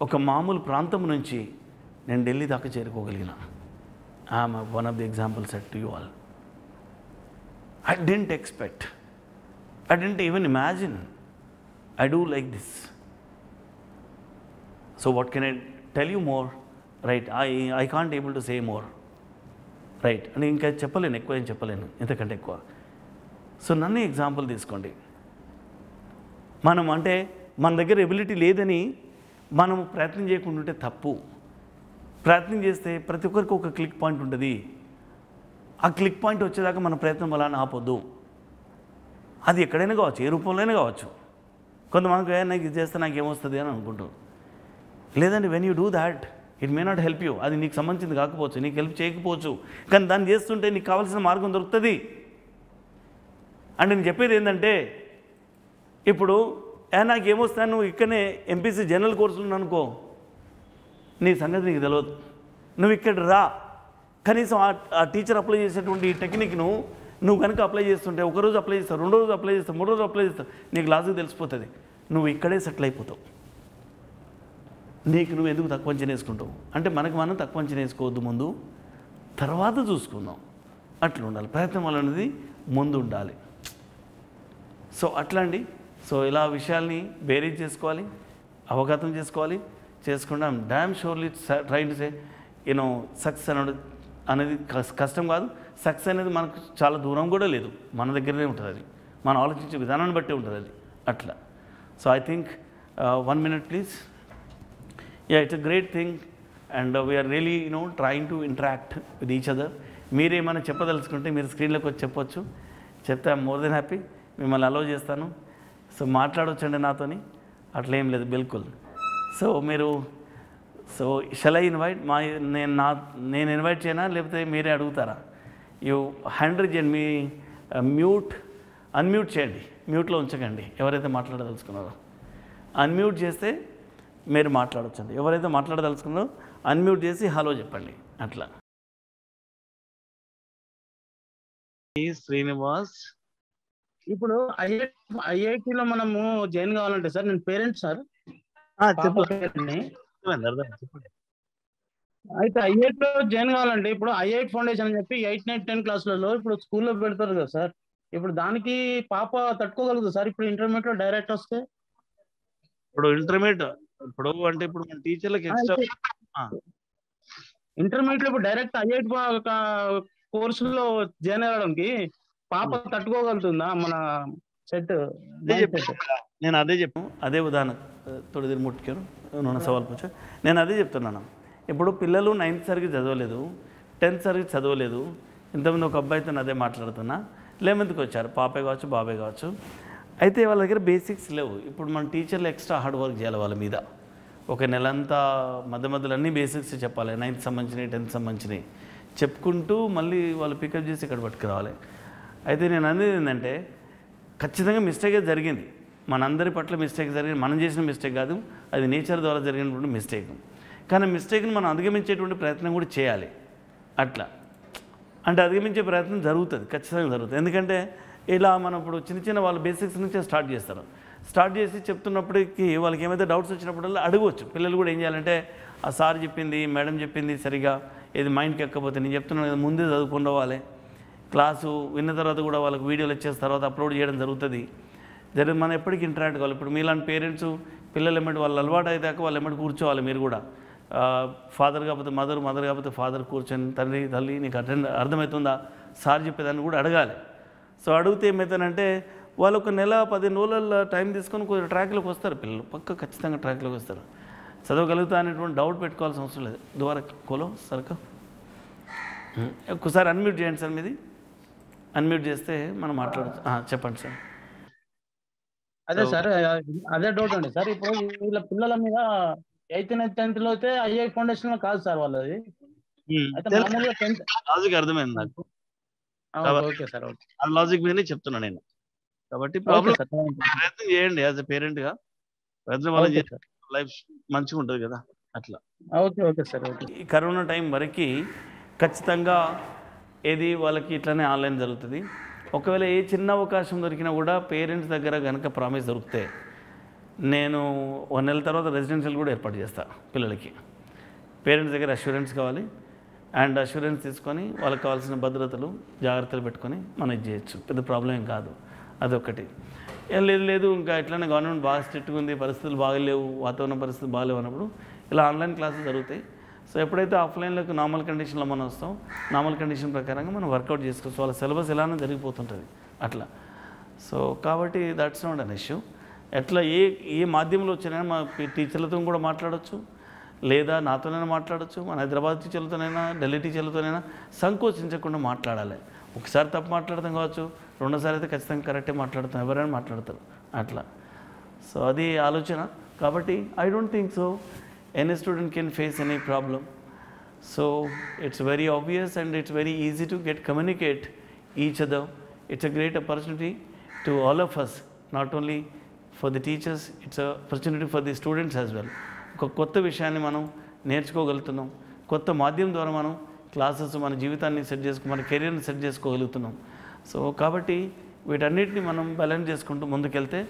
ఒక మామూలు ప్రాంతం నుంచి నేను ఢిల్లీ దాకా చేరుకోగలిగిన. I'm one of the examples set to you all. I didn't expect. I didn't even imagine. I do like this. So what can I tell you more? Right? I can't able to say more. Right అని ఇంకా చెప్పలేను, ఎక్కువ ఏం చెప్పలేను ఇంతకంటే ఎక్కువ. So నన్ను example తీసుకోండి. మనం అంటే మన దగ్గర ఎబిలిటీ లేదని మనం ప్రయత్నం చేయకుండా ఉంటే తప్పు. ప్రయత్నం చేస్తే ప్రతి ఒక్కరికి ఒక క్లిక్ పాయింట్ ఉంటుంది. ఆ క్లిక్ పాయింట్ వచ్చేదాకా మన ప్రయత్నం అలా ఆపొద్దు. అది ఎక్కడైనా కావచ్చు, ఏ రూపంలోనే కావచ్చు. కొంతమందికి నాకు ఇది చేస్తే నాకు ఏమొస్తుంది అని అనుకుంటాం. లేదండి, when you do that it may not help you. అది నీకు సంబంధించింది కాకపోవచ్చు, నీకు హెల్ప్ చేయకపోవచ్చు, కానీ దాన్ని చేస్తుంటే నీకు కావాల్సిన మార్గం దొరుకుతుంది. అంటే నేను చెప్పేది ఏంటంటే, ఇప్పుడు నాకు ఏమొస్తాను, నువ్వు ఇక్కడనే ఎంపీసీ జనరల్ కోర్సులు అనుకో, నీ సంగతి నీకు తెలియదు. నువ్వు ఇక్కడ రా, కనీసం ఆ టీచర్ అప్లై చేసేటువంటి ఈ టెక్నిక్ను నువ్వు కనుక అప్లై చేస్తుంటే, ఒకరోజు అప్లై చేస్తావు, 2 రోజులు అప్లై చేస్తావు, 3 రోజులు అప్లై చేస్తావు, నీకు లాజిక్ తెలిసిపోతుంది. నువ్వు ఇక్కడే సెటిల్ అయిపోతావు. నీకు నువ్వు ఎందుకు తక్కువ అంచనా వేసుకుంటావు? అంటే మనకు మనం తక్కువ అంచనా వేసుకోవద్దు, ముందు తర్వాత చూసుకుందాం. అట్లా ఉండాలి, ప్రయత్నం అనేది ముందు ఉండాలి. సో అట్లా అండి. సో ఇలా విషయాల్ని బేరీజ్ చేసుకోవాలి, అవగతం చేసుకోవాలి. చేసుకుంటే I'm dam surely train to say success అనేది కష్టం కాదు. సక్సెస్ అనేది మనకు చాలా దూరం కూడా లేదు, మన దగ్గరనే ఉంటుంది. అది మనం ఆలోచించే విధానాన్ని బట్టి ఉంటుంది అది అట్లా. So I think 1 minute please. It's a great thing and we are really trying to interact with each other. మీరేమైనా చెప్పదలుచుకుంటే మీరు స్క్రీన్లోకి వచ్చి చెప్పొచ్చు. చెప్తే ఐమ్ మోర్ దెన్ హ్యాపీ, మిమ్మల్ని అలౌ చేస్తాను. సో మాట్లాడవచ్చండి నాతోని, అట్లా ఏం లేదు బిల్కుల్. సో మీరు షల్ ఐ ఇన్వైట్ నేను ఇన్వైట్ చేయనా లేకపోతే మీరే అడుగుతారా? యూ హ్యాండ్ రైజ్ చేయండి, మీ అన్మ్యూట్ చేయండి, మ్యూట్లో ఉంచకండి ఎవరైతే మాట్లాడదలుచుకున్నారో. అన్మ్యూట్ చేస్తే మీరు మాట్లాడవచ్చండి. ఎవరైతే మాట్లాడదలుచుకున్నారో అన్మ్యూట్ చేసి హలో చెప్పండి అట్లా. శ్రీనివాస్, ఇప్పుడు ఐఐటిలో మనము జాయిన్ కావాలంటే సార్, నేను పేరెంట్ సార్. అయితే ఐఐటిలో జాయిన్ కావాలంటే ఇప్పుడు ఐఐటి ఫౌండేషన్ అని చెప్పి 8, 9, 10 క్లాసులలో ఇప్పుడు స్కూల్లో పెడతారు కదా సార్. ఇప్పుడు దానికి పాప తట్టుకోగలుగుతుంది సార్ ఇప్పుడు ఇంటర్మీడియట్ లో డైరెక్ట్ వస్తే? ఇప్పుడు ఇంటర్మీడియట్ అంటే ఇప్పుడు మన టీచర్లకు ఎక్స్ట్రా ఇంటర్మీడియట్ లో ఇప్పుడు డైరెక్ట్ ఐఐటి కోర్సులో జాయిన్ అవ్వడానికి పాప తట్టుకోగలుగుతుందా మన సెట్? నేను అదే చెప్పాను, అదే ఉదాహరణ తొడిదిరి ముట్టుకారు సవాల్ పూచా. నేను అదే చెప్తున్నాను. ఇప్పుడు పిల్లలు 9th సరిగ్గా చదవలేదు, 10th సరిగ్గా చదవలేదు. ఇంతకుముందు ఒక అబ్బాయితో అదే మాట్లాడుతున్నా. 11th వచ్చారు, పాపే కావచ్చు బాబే కావచ్చు. అయితే వాళ్ళ దగ్గర బేసిక్స్ లేవు. ఇప్పుడు మన టీచర్లు ఎక్స్ట్రా హార్డ్ వర్క్ చేయాలి వాళ్ళ మీద. ఒక నెలంతా మధ్యలో అన్ని బేసిక్స్ చెప్పాలి, 9th సంబంధించినవి 10th సంబంధించినవి చెప్పుకుంటూ మళ్ళీ వాళ్ళు పికప్ చేసి ఇక్కడ పట్టుకురావాలి. అయితే నేను అనేది ఏంటంటే, ఖచ్చితంగా మిస్టేక్ జరిగింది, మనందరి పట్ల మిస్టేక్ జరిగింది. మనం చేసిన మిస్టేక్ కాదు, అది నేచర్ ద్వారా జరిగినటువంటి మిస్టేక్. కానీ మిస్టేక్ని మనం అధిగమించేటువంటి ప్రయత్నం కూడా చేయాలి. అట్లా అంటే అధిగమించే ప్రయత్నం జరుగుతుంది, ఖచ్చితంగా జరుగుతుంది. ఎందుకంటే ఇలా మనం ఇప్పుడు చిన్న వాళ్ళ బేసిక్స్ నుంచే స్టార్ట్ చేస్తారు. స్టార్ట్ చేసి చెప్తున్నప్పటికీ వాళ్ళకి ఏమైతే డౌట్స్ వచ్చినప్పుడల్లా అడగవచ్చు. పిల్లలు కూడా ఏం చేయాలంటే, ఆ సార్ చెప్పింది, మేడం చెప్పింది సరిగా ఏది మైండ్కి ఎక్కకపోతే నేను చెప్తున్నాను కదా ముందే చదువుకుని రావాలి. క్లాసు విన్న తర్వాత కూడా వాళ్ళకి వీడియోలు వచ్చేసిన తర్వాత అప్లోడ్ చేయడం జరుగుతుంది. మనం ఎప్పటికీ ఇంటరాక్ట్ కావాలి. ఇప్పుడు మీలాంటి పేరెంట్స్ పిల్లలు ఎమ్మటి వాళ్ళు అలవాటు అయ్యాక వాళ్ళు ఎమ్మటి కూర్చోవాలి. మీరు కూడా ఫాదర్ కాకపోతే మదర్, మదర్ కాకపోతే ఫాదర్ కూర్చొని తండ్రి తల్లి నీకు అర్థమవుతుందా సార్ చెప్పేదాన్ని కూడా అడగాలి. సో అడిగితే ఏమవుతానంటే వాళ్ళు ఒక నెల 15 రోజుల టైం తీసుకొని కొంచెం ట్రాక్లోకి వస్తారు. పిల్లలు పక్క ఖచ్చితంగా ట్రాక్లోకి వస్తారు. చదవగలుగుతా అనేటువంటి డౌట్ పెట్టుకోవాల్సిన అవసరం లేదు. ద్వారా కోలో సరక ఒక్కసారి అన్మ్యూట్ చేయండి సార్, మీది అన్మ్యూట్ చేస్తే మనం మాట్లాడచ్చు. చెప్పండి సార్. అదే సార్, అదే డౌట్ అండి సార్. ఇప్పుడు వీళ్ళ పిల్లల మీద 8th, 10th లో అయితే ఐఐ ఫౌండేషన్ కాదు సార్ వాళ్ళది. అయితే మామూలుగా 10th లాజిక్ అర్థమైంది నాకు. Okay sir, okay. ఆ లాజిక్ మీదనే చెప్తున్నా నేను. కాబట్టి ప్రయత్నం చేయండి యాజ్ ఎ పేరెంట్గా. ప్రయత్నం వల్ల లైఫ్ మంచిగా ఉంటుంది కదా అట్లా. Okay okay sir, okay. ఈ కరోనా టైం వరకు ఖచ్చితంగా ఏది వాళ్ళకి ఇట్లానే ఆన్లైన్ జరుగుతుంది. ఒకవేళ ఏ చిన్న అవకాశం దొరికినా కూడా పేరెంట్స్ దగ్గర కనుక ప్రామిస్ దొరికితే నేను 1 నెల తర్వాత రెసిడెన్షియల్ కూడా ఏర్పాటు చేస్తాను పిల్లలకి. పేరెంట్స్ దగ్గర అష్యూరెన్స్ కావాలి. అండ్ అష్యూరెన్స్ తీసుకొని వాళ్ళకి కావాల్సిన భద్రతలు జాగ్రత్తలు పెట్టుకొని మనం ఇది చేయొచ్చు, పెద్ద ప్రాబ్లం ఏం కాదు. అదొకటి. లేదు ఇంకా ఎట్లనే గవర్నమెంట్ బాగా స్ట్రిక్ట్గా ఉంది, పరిస్థితులు బాగలేవు, వాతావరణ పరిస్థితులు బాగలేవు అన్నప్పుడు ఇలా ఆన్లైన్ క్లాసెస్ జరుగుతాయి. సో ఎప్పుడైతే ఆఫ్లైన్లోకి నార్మల్ కండిషన్లో మనం వస్తాం, నార్మల్ కండిషన్ ప్రకారంగా మనం వర్కౌట్ చేసుకోవచ్చు. వాళ్ళ సిలబస్ ఎలానో జరిగిపోతుంటుంది అట్లా. సో కాబట్టి దట్స్ నాట్ అన్ ఇష్యూ. ఎట్లా ఏ మాధ్యమంలో వచ్చినా మా టీచర్లతో కూడా మాట్లాడవచ్చు, లేదా నాతోనైనా మాట్లాడచ్చు, మన హైదరాబాద్ టీచర్లతోనైనా ఢిల్లీ టీచర్లతోనైనా సంకోచించకుండా మాట్లాడాలి. ఒకసారి తప్పు మాట్లాడతాం కావచ్చు, రెండోసారి అయితే ఖచ్చితంగా కరెక్టే మాట్లాడతాం, ఎవరైనా మాట్లాడతారు అట్లా. సో అది ఆలోచన. కాబట్టి I don't think so any student can face any problem. So it's very obvious and it's very easy to communicate each other. It's a great opportunity to all of us, not only for the teachers, it's a opportunity for the students as well. ఒక కొత్త విషయాన్ని మనం నేర్చుకోగలుగుతున్నాం, కొత్త మాధ్యమం ద్వారా మనం classes మన జీవితాన్ని సెట్ మన కెరీర్ని సెట్ చేసుకోగలుగుతున్నాం. సో కాబట్టి వీటన్నిటిని మనం బ్యాలెన్స్ చేసుకుంటూ ముందుకెళ్తే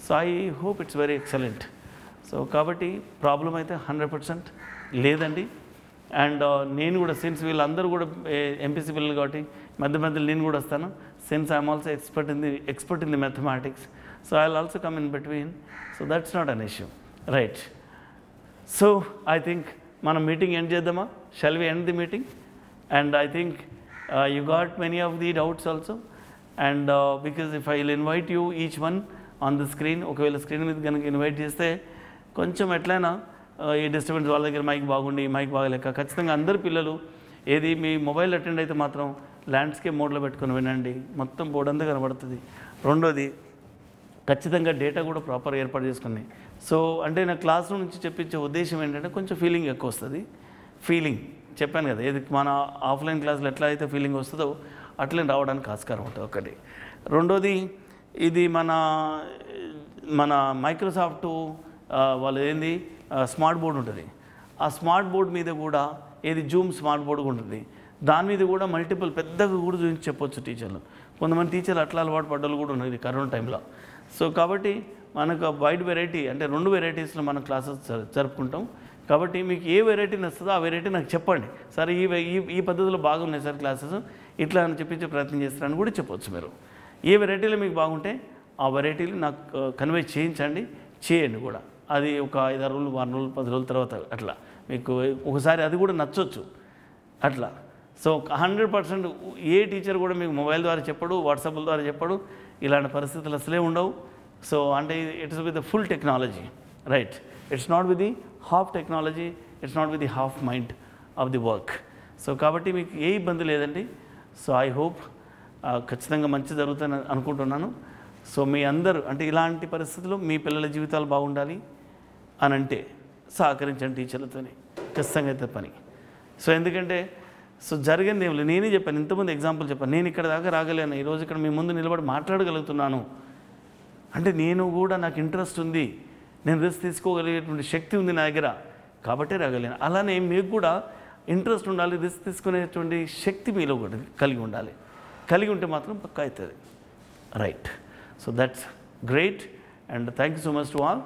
so I hope it's very excellent. So కాబట్టి ప్రాబ్లం అయితే 100% లేదండి. అండ్ నేను కూడా సిన్స్ వీళ్ళందరూ కూడా ఎంపీసీ పిల్లలు కాబట్టి మధ్యలో నేను కూడా వస్తాను. Since I'm also expert in the mathematics, so I will also come in between. So that's not an issue, right? So I think మనం మీటింగ్ ఎండ్ చేద్దామా? Shall we end the meeting? And I think you got many of the doubts also. And because if I will invite you each one on the screen, ఒకవేళ screen మీద కనుక invite చేస్తే కొంచెం ఎట్లయినా ఈ disturbance వాళ్ళ దగ్గర మైక్ బాగుండి మైక్ బాగలేక ఖచ్చితంగా అందరు పిల్లలు ఏది మీ మొబైల్ అటెండ్ అయితే మాత్రం ల్యాండ్స్కేప్ మోడ్లో పెట్టుకొని వినండి, మొత్తం బోర్డు అంతా కనబడుతుంది. రెండోది ఖచ్చితంగా డేటా కూడా ప్రాపర్ ఏర్పాటు చేసుకుని. సో అంటే నా క్లాస్ రూమ్ నుంచి చెప్పించే ఉద్దేశం ఏంటంటే కొంచెం ఫీలింగ్ ఎక్కువ వస్తుంది. ఫీలింగ్ చెప్పాను కదా, ఏది మన ఆఫ్లైన్ క్లాసులో ఎట్లా అయితే ఫీలింగ్ వస్తుందో అట్లనే రావడానికి ఆస్కారం ఉంటుంది ఒకటి. రెండోది ఇది మన మైక్రోసాఫ్ట్ వాళ్ళు ఏంది స్మార్ట్ బోర్డ్ ఉంటుంది. ఆ స్మార్ట్ బోర్డ్ మీద కూడా ఏది జూమ్ స్మార్ట్ బోర్డు ఉంటుంది, దాని మీద కూడా మల్టిపుల్ పెద్దగా కూడా చూపించి చెప్పొచ్చు టీచర్లు. కొంతమంది టీచర్లు అట్లా అలవాటు పడ్డలు కూడా ఉన్నాయి కరోనా టైంలో. సో కాబట్టి మనకు వైడ్ వెరైటీ అంటే 2 వెరైటీస్లో మనం క్లాసెస్ జరుపుకుంటాం. కాబట్టి మీకు ఏ వెరైటీ నస్తుందో ఆ వెరైటీ నాకు చెప్పండి, సరే ఈ పద్ధతిలో బాగున్నాయి సార్ క్లాసెస్, ఇట్లా అని చెప్పించే ప్రయత్నం చేస్తారని కూడా చెప్పవచ్చు. మీరు ఏ వెరైటీలో మీకు బాగుంటే ఆ వెరైటీలు నాకు కన్వే చేయండి కూడా. అది ఒక 5-6 రోజులు 6 రోజులు 10 రోజుల తర్వాత అట్లా మీకు ఒకసారి అది కూడా నచ్చవచ్చు అట్లా. సో 100% ఏ టీచర్ కూడా మీకు మొబైల్ ద్వారా చెప్పడు, వాట్సాప్ల ద్వారా చెప్పడు, ఇలాంటి పరిస్థితులు అసలే ఉండవు. సో అంటే it's with the full technology, right? It's not with the half technology, it's not with the half mind of the work. So కాబట్టి మీకు ఏ ఇబ్బంది లేదండి. సో ఐ హోప్ ఖచ్చితంగా మంచి జరుగుతుందని అనుకుంటున్నాను. సో మీ అందరూ అంటే ఇలాంటి పరిస్థితుల్లో మీ పిల్లల జీవితాలు బాగుండాలి అని అంటే సహకరించండి టీచర్లతోనే, ఖచ్చితంగా అయితే పని. సో ఎందుకంటే సో జరిగింది ఏం లేదు, నేనే చెప్పాను, ఇంతమంది ఎగ్జాంపుల్ చెప్పాను. నేను ఇక్కడ దాకా రాగలేను, ఈరోజు ఇక్కడ మీ ముందు నిలబడి మాట్లాడగలుగుతున్నాను అంటే నేను కూడా నాకు ఇంట్రెస్ట్ ఉంది, నేను రిస్క్ తీసుకోగలిగేటువంటి శక్తి ఉంది నా దగ్గర, కాబట్టే రాగలేను. అలానే మీకు కూడా ఇంట్రెస్ట్ ఉండాలి, రిస్క్ తీసుకునేటువంటి శక్తి మీలో కూడా కలిగి ఉంటే మాత్రం పక్కా అవుతుంది, right? So that's great, and thank you so much to all.